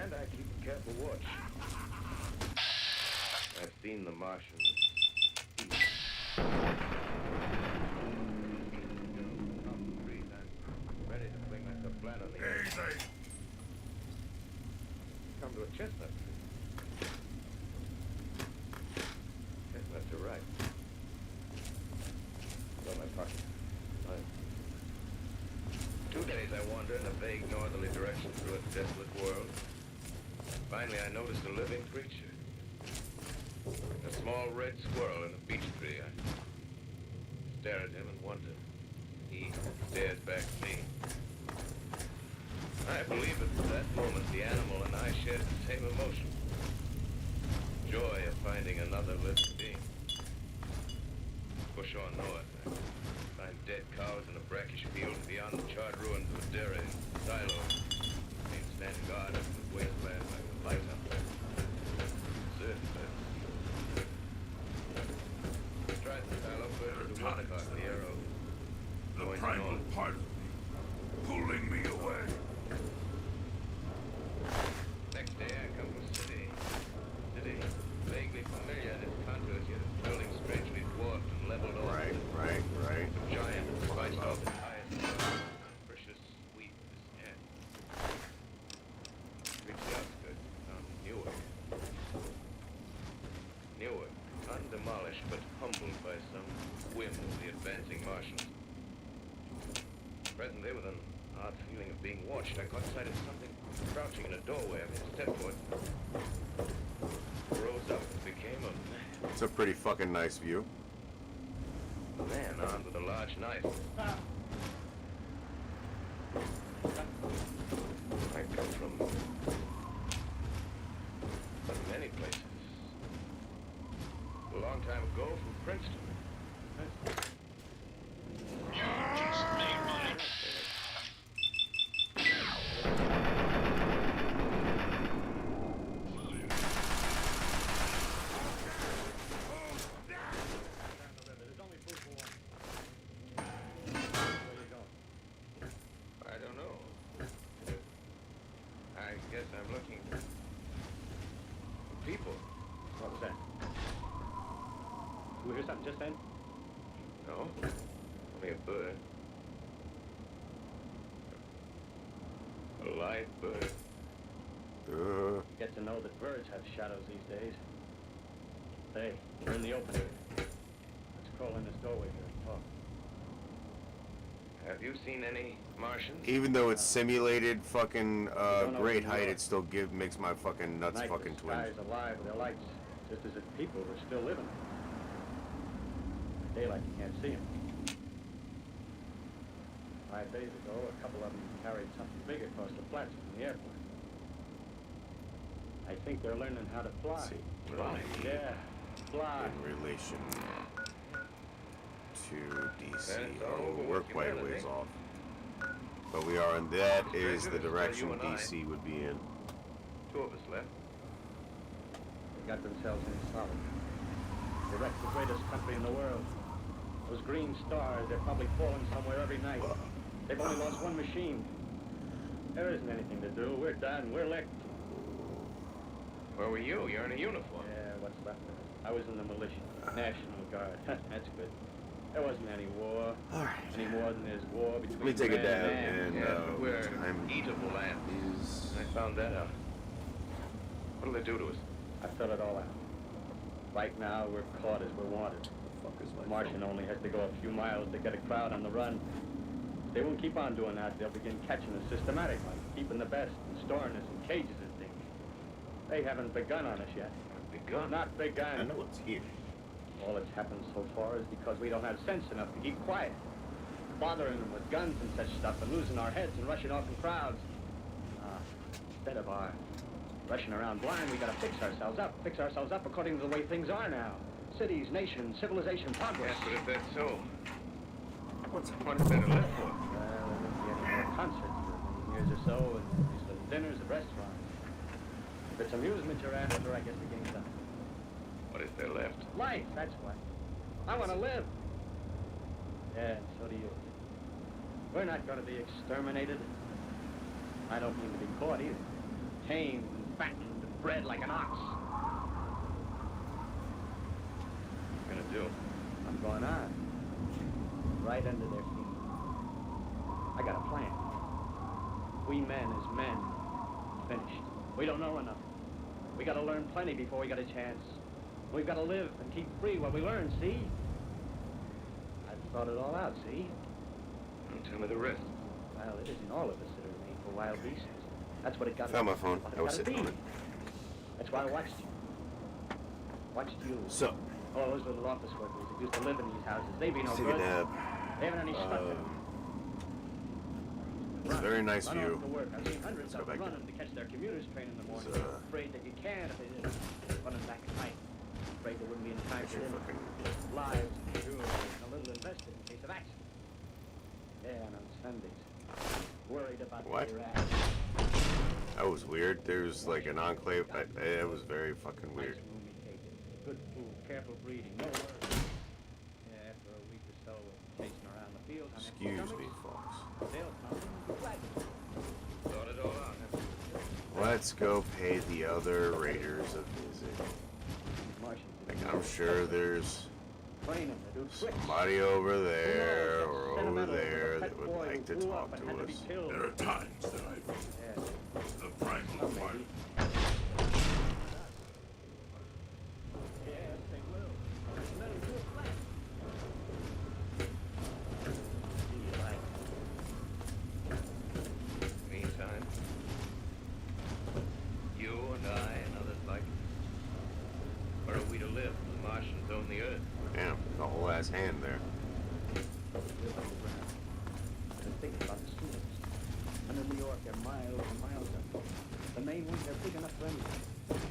and I keep a careful watch. I've seen the Martians eat. I'm ready to fling myself flat on the earth. Come to a chestnut tree. Chestnuts are ripe. Fill my pocket. Fine. 2 days I wander in a vague northerly direction through a desolate world. Finally I noticed a living creature. A small red squirrel in a beech tree. I stare at him and wonder. He stares back at me. I believe at that moment the animal and I shared the same emotion. Joy of finding another living being. Push on north. I find dead cows in a brackish field and beyond the charred ruins of a dairy silo. Things stand guard up in the wasteland like a light up. Tried the silo first with the watercock, the arrow. The primal part of me, pulling me away. Next day I come to a city. Vaguely familiar in its contours, yet its buildings strangely dwarfed and leveled off. Right. Giant, spiced off its highest precious sweep of his head. Reached the outskirts, found Newark. Newark, undemolished but humbled by some whim of the advancing Martians. Presently, with an odd feeling of being watched, I caught sight of something crouching in a doorway. I made a step toward it. Rose up and became a man. It's a pretty fucking nice view. A man armed with a large knife. I come from many places. A long time ago from Princeton. You hear something just then? No, only a bird. A live bird. Get to know that birds have shadows these days. Hey, we're in the open. Let's crawl in this doorway here and talk. Have you seen any Martians? Even though it's simulated fucking great height, it still makes my fucking nuts Tonight, fucking the twinge. sky's alive with their lights, just as if people were still living. Daylight, you can't see them. 5 days ago, a couple of them carried something big across the flats from the airport. I think they're learning how to fly. Let's see. Fly. Yeah, fly. In relation to DC. That's all Oh, over we're with quite a humanity. ways off. But we are, and that is the Strangers, direction you and I. DC would be in. 2 of us left. They got themselves in solid. They wrecked the greatest country in the world. Those green stars, they're probably falling somewhere every night. They've only lost one machine. There isn't anything to do. We're done. We're licked. Where were you? You're in a uniform. Yeah, what's left of us. I was in the militia. National Guard. That's good. There wasn't any war. All right. Any more than there's war between Let me take a man dab man. and Yeah, but we're time eatable ants. is. I found that out. What'll they do to us? I thought it all out. Right now, we're caught as we're wanted. Fuck is The Martian only has to go a few miles to get a crowd on the run. They won't keep on doing that. They'll begin catching us systematically, keeping the best and storing us in cages and things. They haven't begun on us yet. Begun? Not begun. I know it's here. All that's happened so far is because we don't have sense enough to keep quiet. Bothering them with guns and such stuff and losing our heads and rushing off in crowds. Instead of our rushing around blind, we gotta fix ourselves up according to the way things are now. Cities, nations, civilization, progress. Yes, but if that's so, what's there to live for? Well, there won't be any more concerts for years or so, and these little dinners at restaurants. If it's amusement you're after, I guess the game's done. What is there left? Life, that's what. I want to live. Yeah, and so do you. We're not going to be exterminated. I don't mean to be caught either. Tamed and fattened and bred like an ox. What are you gonna do? I'm going on. Right under their feet. I got a plan. We men as men. Finished. We don't know enough. We gotta learn plenty before we get a chance. We've gotta live and keep free while we learn, see? I've thought it all out, see? Don't tell me the rest. Well, it isn't all of us that are made for wild beasts. That's what it got. Found my phone. What it I was gotta sitting on be. it. That's why I watched you. Watched you. So, All those little office workers that used to live in these houses. They be no let's take good. a dab. They haven't any stuff in them. It's a very nice Run view. off to work. I've seen hundreds Let's go of them back running to catch their commuters train in the morning. It's, Afraid that you can if they didn't. Running back at night. Afraid there wouldn't be any time for Sure, dinner. fucking. Lives, jewels, and a little invested in case of accident. Yeah, and on Sundays. Worried about What? where you're at. That was weird. There's like an enclave. It was very fucking weird. Nice roomy cages. Good food, careful breeding, no worries. Yeah, after a week or so of chasing around the field on empty Excuse me, stomachs, folks. they'll come and be glad to. Thought it all out. Let's go pay the other raiders a visit. Martians. Like, I'm sure there's Train them to do tricks. somebody over Who there knows? or over Sentimental there as a that pet would boy like to who grew talk up and to had to be us. killed. There are times that I feel Yeah. the primal Some fire. maybe. Yes, they will. Let them do it flat. See you like. Meantime, you and I and others like us, where are we to live? The Martians own the Earth. Damn, the whole ass hand there. Live underground. And think about the sewers. Under New York, they're miles and miles up. The main ones, they're big enough for anything.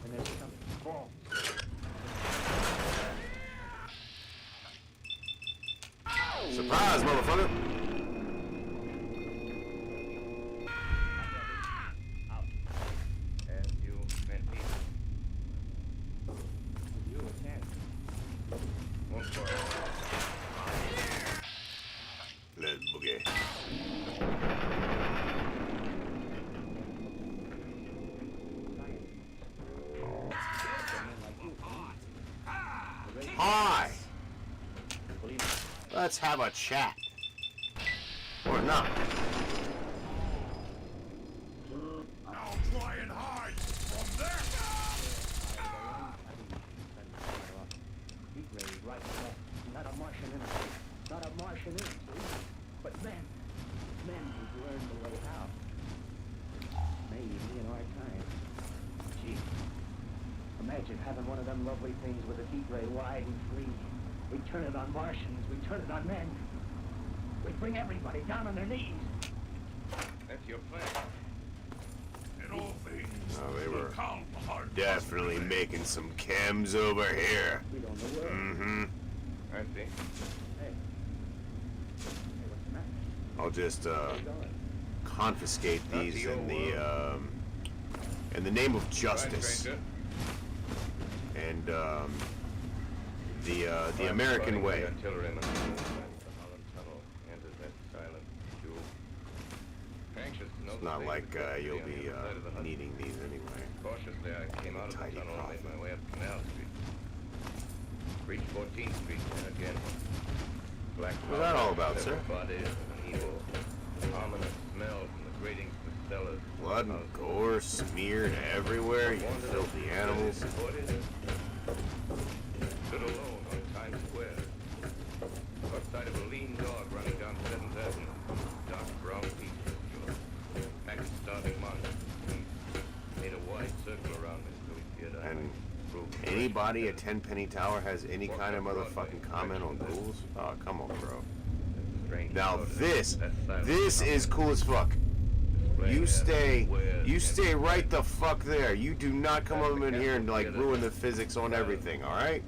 And there's some small. Surprise, motherfucker! Out. As you meant me. You a chance. One for it. Let's boogie. Hi! Let's have a chat. Or not. Now try and hide from them! Heat ray right and left. Not a Martian in it. Not a Martian in it, see? But men who've learned the way how. Maybe in our time. Gee. Imagine having one of them lovely things with a heat ray wide and free. We turn it on Martians, we turn it on men. We bring everybody down on their knees. That's your plan. In all things, Oh, they were calm heart definitely making some chems over here. We don't know where. Mm-hmm. I see. Hey. Hey, what's the matter? I'll just Where you going? confiscate these in the name of justice. Right, And the American way. Artilleryman. The Holland Tunnel enters that silent jewel. Anxious to know It's the not fate like of the country you'll on the be other side of the Hudson. needing these anyway. Cautiously, I came out of the Tidy tunnel and made profit. my way up Canal Street. Reached 14th Street and again. Black What's that all about, several sir? Bodies and evil. Ominous smell from the gratings of the cellars. Blood and gore smeared everywhere, you filthy animals. Stood alone on Times Square. Outside of a lean dog running down 7th Avenue. Dark brown features. Packed starving monsters. Made a wide circle around me so he feared I And might prove anybody at Tenpenny Tower has any kind of motherfucking comment on ghouls? Oh, come on, bro. strange. Now this This is cool as fuck. You stay right the fuck there. You do not come over in here and like ruin the physics on everything, alright?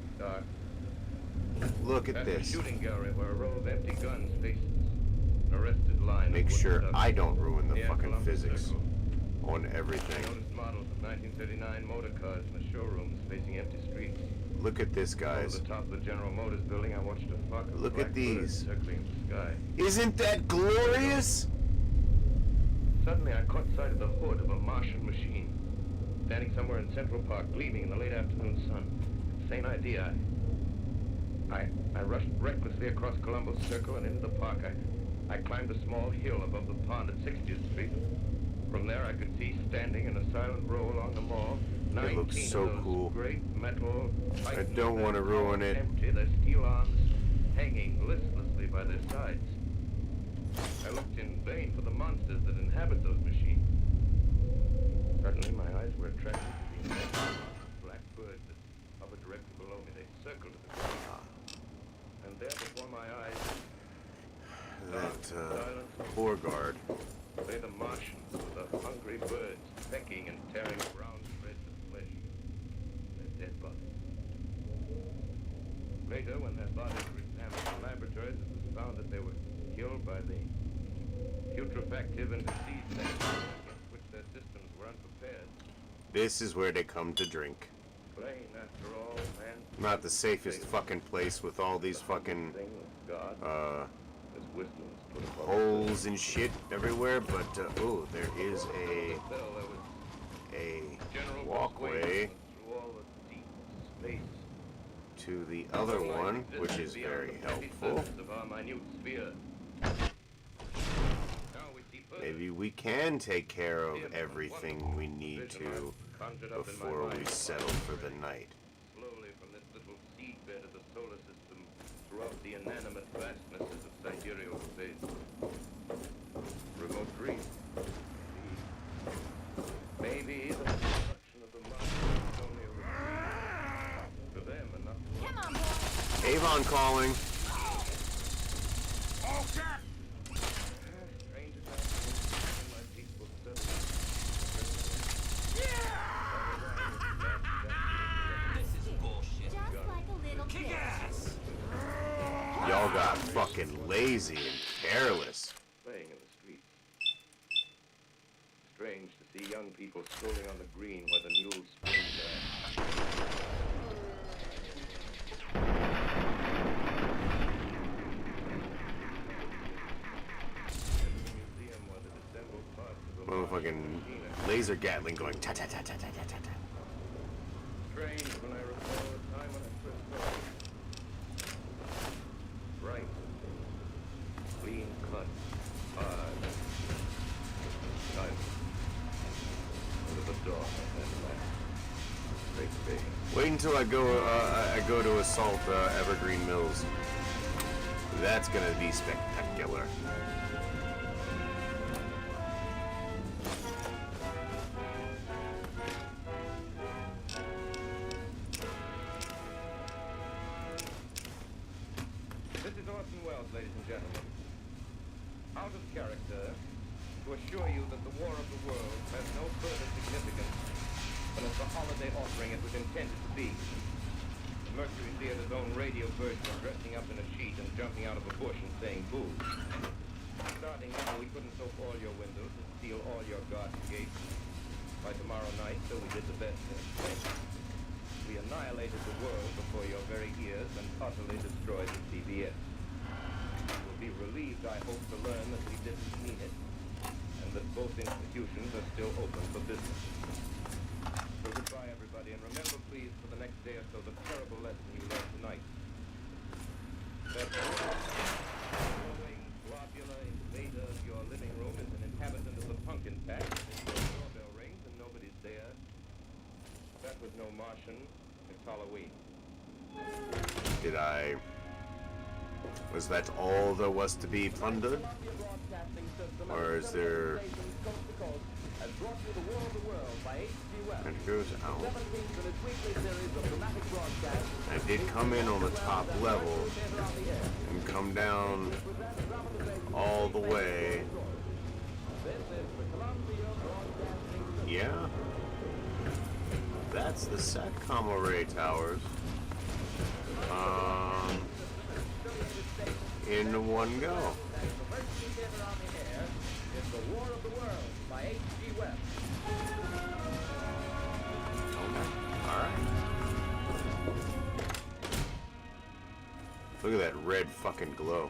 Look at That's this. a shooting gallery where a row of empty guns faces an arrested line. Make of sure wooden I ducks. don't ruin the Yeah, fucking Columbus physics Circle. on everything. Noticed models of 1939 motor cars in the showrooms facing empty streets. Look at this, guys. Over the top of the General Motors building, I watched a flock of Look black at birds these. circling the sky. Isn't that glorious? Suddenly, I caught sight of the hood of a Martian machine, standing somewhere in Central Park, gleaming in the late afternoon sun. Same idea. I rushed recklessly across Columbus Circle and into the park. I climbed a small hill above the pond at 60th Street. From there, I could see standing in a silent row along the mall. It looks 19 so of those cool. Great metal. I don't want to ruin it. Empty, their steel arms hanging listlessly by their sides. I looked in vain for the monsters that inhabit those machines. Suddenly, my eyes were attracted to the immense black birds that hovered directly below me. They circled to the ground. And there before my eyes, That poor guard. lay the Martians with the hungry birds pecking and tearing brown shreds of flesh. Their dead bodies. Later, when their bodies were examined in laboratories, it was found that they were killed by the putrefactive and disease things against which their systems were unprepared. This is where they come to drink. Plain, after all, man. Not the safest fucking place with all these fucking Thing of God, as wisdom is put above holes and shit everywhere, but oh, there is a general walkway persuasion through all the deep space. to the other one, which is Beyond very the petty helpful. surface of our minute sphere. Now we see further. Maybe we can take care of everything we need to Conjured up in my before we mind. settle for the night. Slowly from this little seedbed of the solar system throughout the inanimate vastnesses of sidereal space. Remote dream. Maybe the destruction of the Martians is only a retreat. For them, enough. Come on, boy. Avon calling. Okay! Strange enough, in my peaceful study. Just like a little kid. Y'all got fucking lazy and careless. Playing in the streets. Strange to see young people strolling on the green where the mules spring there. Motherfucking laser gatling going ta ta ta ta ta ta ta ta. Strange when I recall the time when I first saw it. until I go to assault Evergreen Mills. That's gonna be spectacular. This is Orson Welles, ladies and gentlemen. Out of character, to assure you that the War of the Worlds has no further significance than as the holiday offering it was intended to be. The Mercury Theater's own radio version of dressing up in a sheet and jumping out of a bush and saying boo. Starting now, we couldn't soak all your windows and seal all your garden gates. By tomorrow night, so we did the best thing. We annihilated the world before your very ears and utterly destroyed the CBS. You will be relieved, I hope, to learn that we didn't mean it, and that both institutions are still open for business. So goodbye, everybody, and remember, please, for the next day or so, the terrible lesson you learned tonight. That glowing, globular invader of your living room is an inhabitant of the pumpkin patch. Your doorbell rings and nobody's there. That was no Martian. It's Halloween. Was that all there was to be plundered? Or is there... And it goes out. I did come in on the top level and come down all the way. Yeah. That's the SATCOM array towers. In one go. It's the War of the Worlds by H.G. Wells. Alright. Look at that red fucking glow.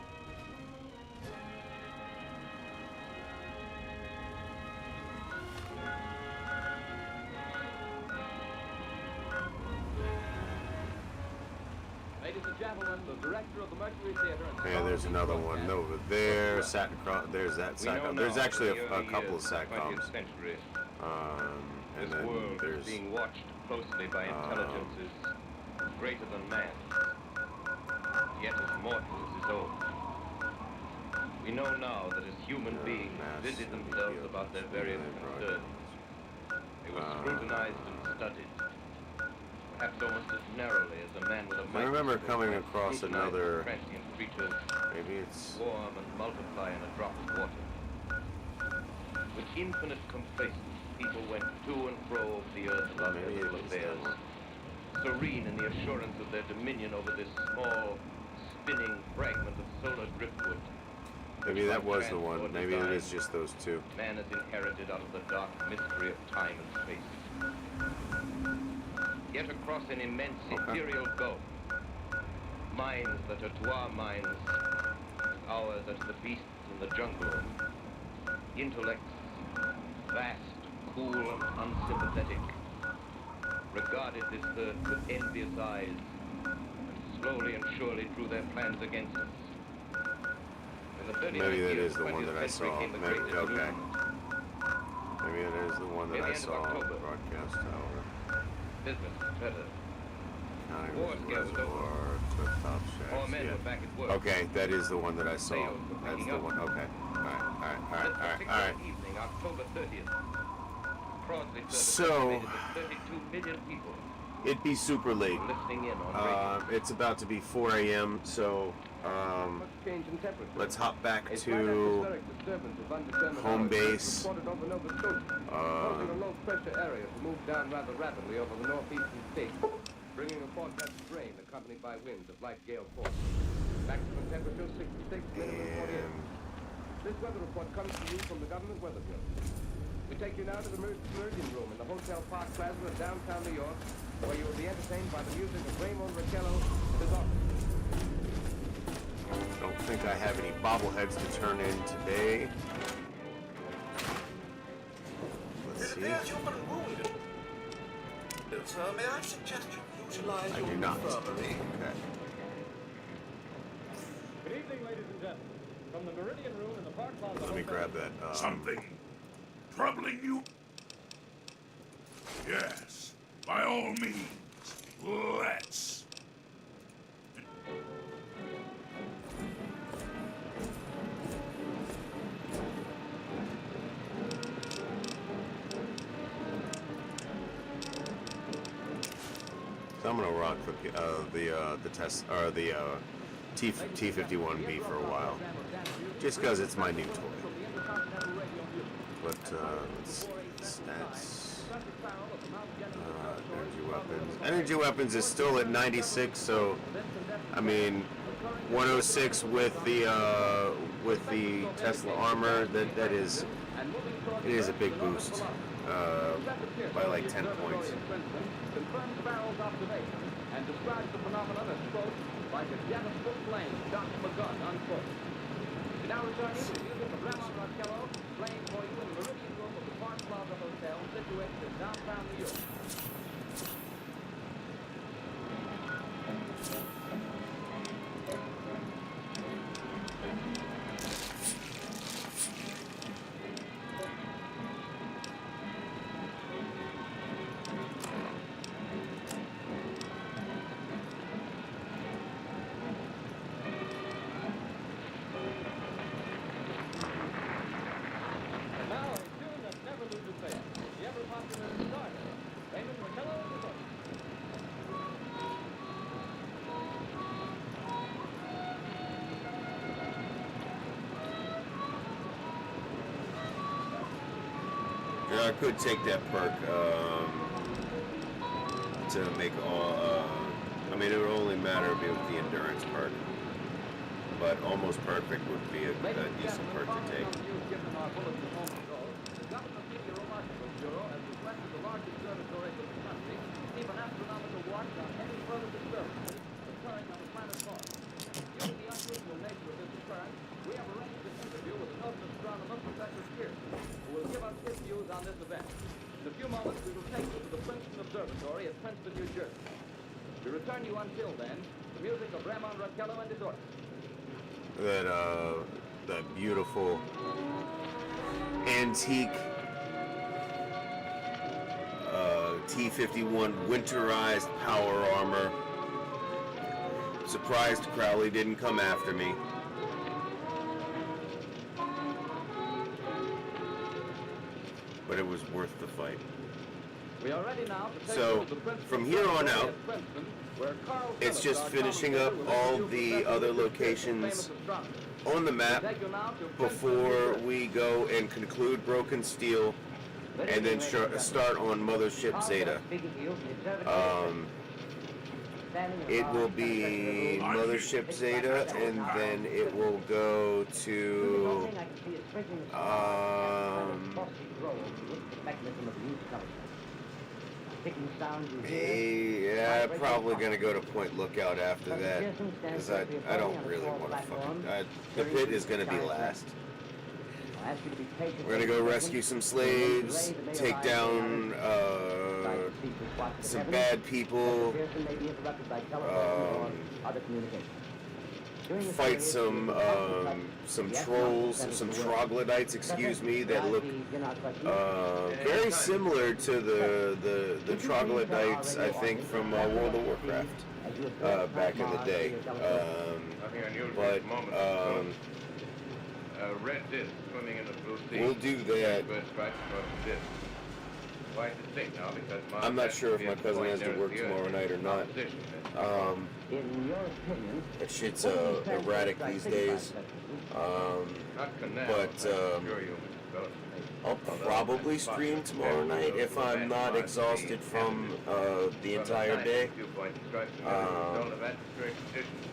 Ladies and gentlemen, the director of the Mercury Theater and... Yeah, there's another one over there. There's that SATCOM. There's actually a couple of SATCOms. And then world there's... being watched closely by intelligences greater than man, yet as mortal as his own. We know now that as human beings busy themselves about their various concerns, they were scrutinized and studied, perhaps almost as narrowly as a man with a microscope. I remember coming across another... transient creatures Maybe it's... swarm and multiply in a drop of water. With infinite complacence, people went to and fro over the earth about their little affairs, serene in the assurance of their dominion over this small, spinning fragment of solar driftwood. Maybe that was the one. Maybe it is just those two. Man has inherited out of the dark mystery of time and space. Yet across an immense ethereal gulf, minds that are to our minds, ours are to the beasts in the jungle, intellects vast, cool, and unsympathetic, regarded this earth with envious eyes, and slowly and surely drew their plans against us. Maybe that is the one that I saw. Maybe, okay. Maybe it is the one that I saw on the broadcast tower. Business is better. County Reservoir, took top All men were back at work. Okay, that is the one that I saw. That's the one. Okay. Alright. Evening, October 30th. Crosley So, 32 million people. it'd be super late. Listening in on It's about to be 4 a.m., so let's hop back to home base. Causing a low pressure area to move down rather rapidly over the northeastern states, bringing a forecast rain accompanied by winds of light gale force. Maximum temperature 66, minimum 48. This weather report comes to you from the government weather bureau. We take you now to the Meridian Room in the Hotel Park Plaza in downtown New York, where you will be entertained by the music of Raymond Raquello and his orchestra. Don't think I have any bobbleheads to turn in today. Let's see. May I suggest you utilize I your do not. infirmary? Okay. Good evening, ladies and gentlemen. From the Meridian Room in the Park Plaza. Let me grab that. Something troubling you? Yes, by all means. Let's. So I'm gonna rock the test or the T51B for a while, just because it's my new toy. But let's see, stats. Energy weapons. Energy weapons is still at 96, so I mean 106 with the Tesla armor. That is, it is a big boost by like 10 points. Confirms Farrell's observation and describes the phenomenon as, quote, like a jet of full flame shot from a gun, unquote. We now return you to the music of Ramon Rockello playing for you in the Meridian Room of the Park Plaza Hotel situated in downtown New York. I could take that perk to make all. I mean, it would only matter if it was the endurance perk, but almost perfect would be a decent perk to take. On this event. In a few moments, we will take you to the Princeton Observatory at Princeton, New Jersey. We return you until then, the music of Ramon Rockello and his orchestra. That beautiful antique T-51 winterized power armor. Surprised Crowley didn't come after me. But it was worth the fight. We are ready now to take So, you to the Princeton from here on out, at Princeton, where Carl it's Phillips, just our finishing up commentator, will all introduce the Professor other Richard locations famous astronomer. on the map Take you now to before we go and conclude Broken Steel, and then start on Mothership Zeta. It will be Mothership Zeta, and then it will go to yeah, probably gonna go to Point Lookout after that, because I don't really want to fucking. The pit is gonna be last. We're gonna go rescue some slaves, take down some bad people, fight some trolls, some troglodytes, excuse me, that look very similar to the troglodytes, I think, from World of Warcraft back in the day. But red disc swimming in the blue sea. we'll do that. I'm not sure if my cousin has to work tomorrow night or not. That shit's erratic these days. But I'll probably stream tomorrow night if I'm not exhausted from the entire day.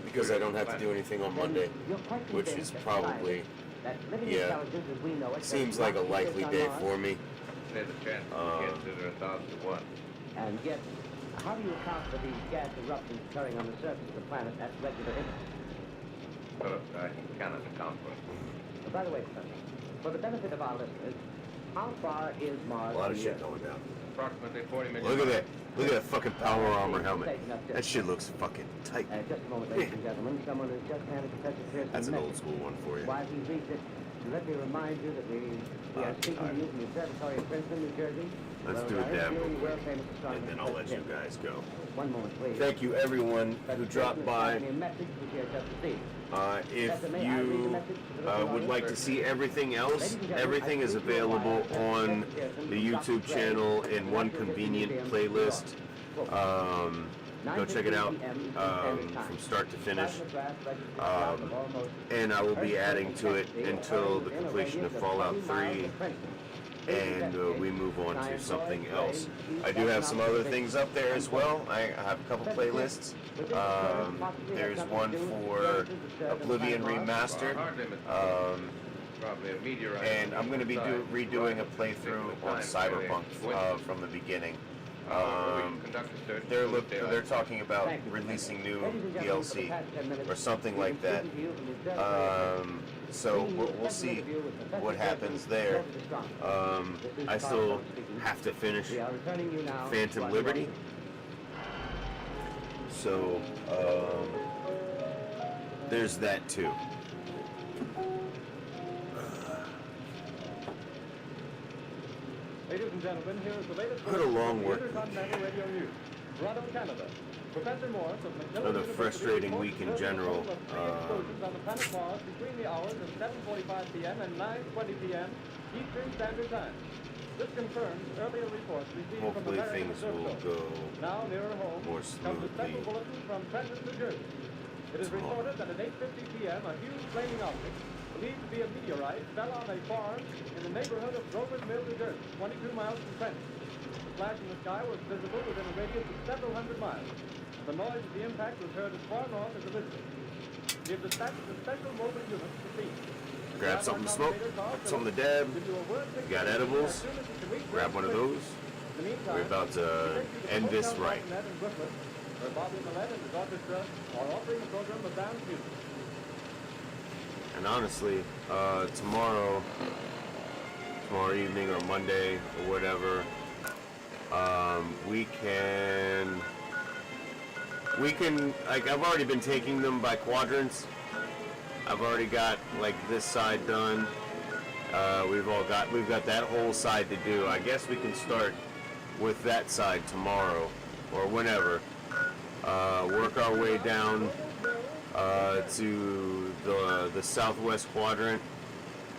Because I don't have to do anything on Monday, which is probably, yeah, seems like a likely day for me. And yet, how do you account for these gas eruptions occurring on the surface of the planet at regular intervals? I cannot account for it. By the way, Professor, for the benefit of our listeners, how far is Mars? A lot of shit going down. Approximately 40 million. Look at that. Look at that fucking power armor helmet. That shit looks fucking tight. Just a moment, ladies and gentlemen. Someone has just handed Professor Pearson That's an a old message. school one for you. While he reads it, Let me remind you that we are speaking to you from the Observatory of Princeton, New Jersey. Let's do a dab real quick, and then I'll let you guys go. One moment, please. Thank you, everyone who dropped by. If you would like to see everything else, everything is available on the YouTube channel in one convenient playlist. Go check it out from start to finish. And I will be adding to it until the completion of Fallout 3. And we move on to something else. I do have some other things up there as well. I have a couple playlists. There's one for Oblivion Remastered. And I'm going to be redoing a playthrough on Cyberpunk from the beginning. They're talking about releasing new DLC or something like that. So we'll see what happens there. I still have to finish Phantom Liberty. So there's that too. Ladies and gentlemen, here is the latest What a long work week. Radio News. Toronto, Canada. Professor Morris of McMillan Another frustrating week in general. explosions on the planet Mars between the hours of 7:45 p.m. and 9:20 p.m. Eastern Standard Time. This confirms earlier reports received from Hopefully American things will observatories. go Now nearer home more comes a smoothly. special bulletin from Trenton, New Jersey. It is reported that at 8:50 p.m. a huge flaming object, believed to be a meteorite, fell on a farm in the neighborhood of Grover's Mill, New Jersey, 22 miles from Trenton. The flash in the sky was visible within a radius of several hundred miles. The noise of the impact was heard as far north as Elizabeth. We have dispatched a special mobile unit to the scene. Grab something to smoke, something to dab. You got edibles? Grab one of those. We're about to end this right. Where Bobby Millett and his orchestra are offering a program of dance music. And honestly, tomorrow evening or Monday or whatever, we can, like, I've already been taking them by quadrants. I've already got, like, this side done. We've got that whole side to do. I guess we can start with that side tomorrow or whenever. Work our way down to the southwest quadrant,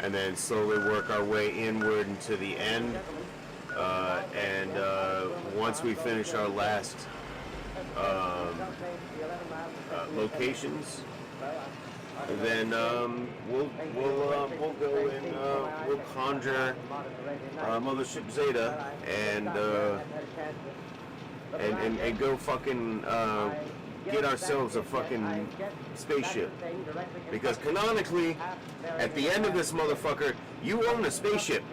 and then slowly work our way inward into the end. And once we finish our last locations, then we'll go and we'll conjure Mothership Zeta and go fucking get ourselves a fucking spaceship. Because canonically, at the end of this motherfucker, you own a spaceship.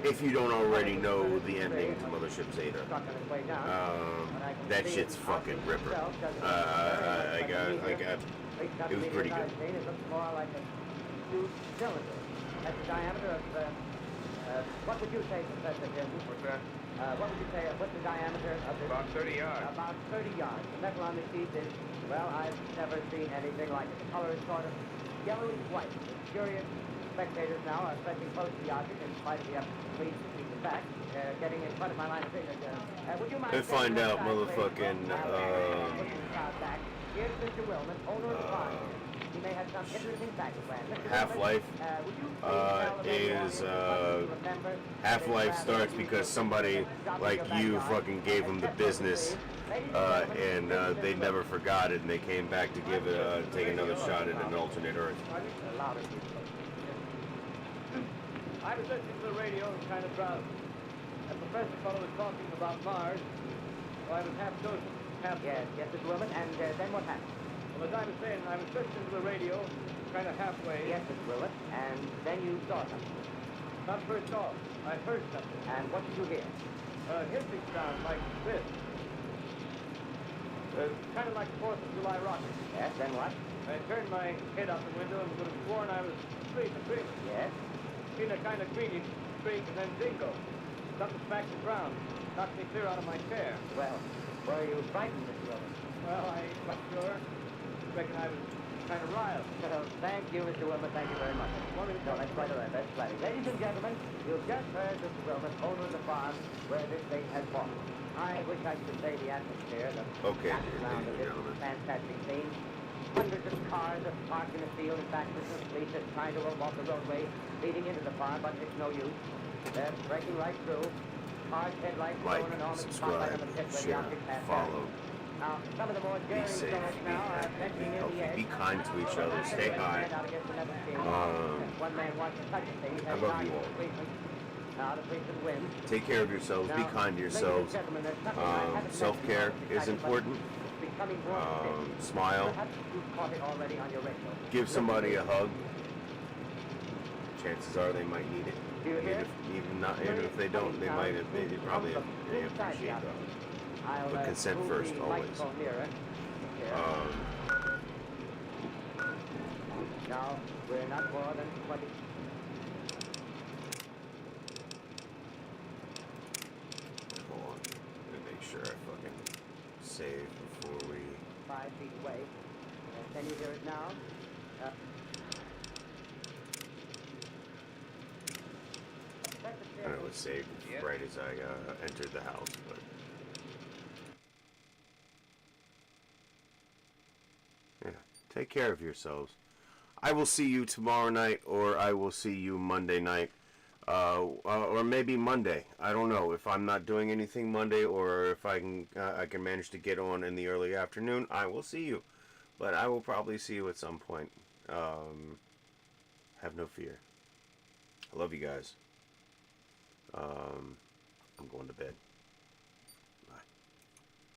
If you don't already know the ending to Mothership Zeta. That shit's fucking ripper. It was pretty good. That's the diameter of, what would you say, Professor Jensen? What's that? What would you say, what's the diameter of this? About 30 yards. About 30 yards. The metal on the sheet is, well, I've never seen anything like it. The color is sort of yellowish white. It's curious. Spectators now are pressing close to the object in spite of the efforts of the police to keep it back. Getting in front of my line of vision. Would you mind... They find out motherfucking, Here's Mr. Willman, owner of the farm. He may have some interesting facts planned. Half-life Half-life starts because somebody like you fucking gave them the business, and they never forgot it, and they came back to give it, take another shot at an alternate Earth. I was listening to the radio and kind of drowsy. The professor fellow was talking about Mars, so I was half dozing. Yes, Mr. Willman, and then what happened? Well, as I was saying, I was listening to the radio, kind of halfway. Yes, Mr. Willman, and then you saw something. Not first off, I heard something. And what did you hear? Hissing sound like this. Kind of like the 4th of July rocket. Yes, then what? I turned my head out the window and would have sworn I was asleep and dreaming. Yes? Seen a kind of greenish streak and then dingo. Something smacked the ground. Knocked me clear out of my chair. Well, were you frightened, Mr. Willman? Well, I ain't quite sure. reckon I was kind of riled. Well, thank you, Mr. Wilmer. Thank you very much. No, that's quite all right. That's plenty. Ladies and gentlemen, you've just heard Mr. Wilmer, owner of the farm where this thing has fallen. I wish I could say the atmosphere, the background of this fantastic scene. Hundreds of cars are parked in the field. In fact, business police are trying to roll off the roadway leading into the farm, but it's no use. They're breaking right through. Cars' headlights Like, showing enormous subscribe, spotlight on the pit where the share, object passed follow. Now, some of the more Be daring safe, souls be now are happy, be venturing near the healthy, edge. be kind to each other, stay high. One man wants to touch a thing. I love you all. Now the policeman wins. Take care of yourselves, be kind to yourselves. Self-care is important. Smile. Give somebody a hug. Chances are they might need it. Even if they don't, they might have, they probably appreciate that. But consent first, always. Now, we're not more than 20. Hold on. Let me make sure I fucking save before we... 5 feet away. Can you hear it now? I know it saved right as I entered the house, but... Yeah, take care of yourselves. I will see you tomorrow night, or I will see you Monday night, or maybe Monday. I don't know if I'm not doing anything Monday, or if I can manage to get on in the early afternoon. I will see you, but I will probably see you at some point. Have no fear. I love you guys. I'm going to bed.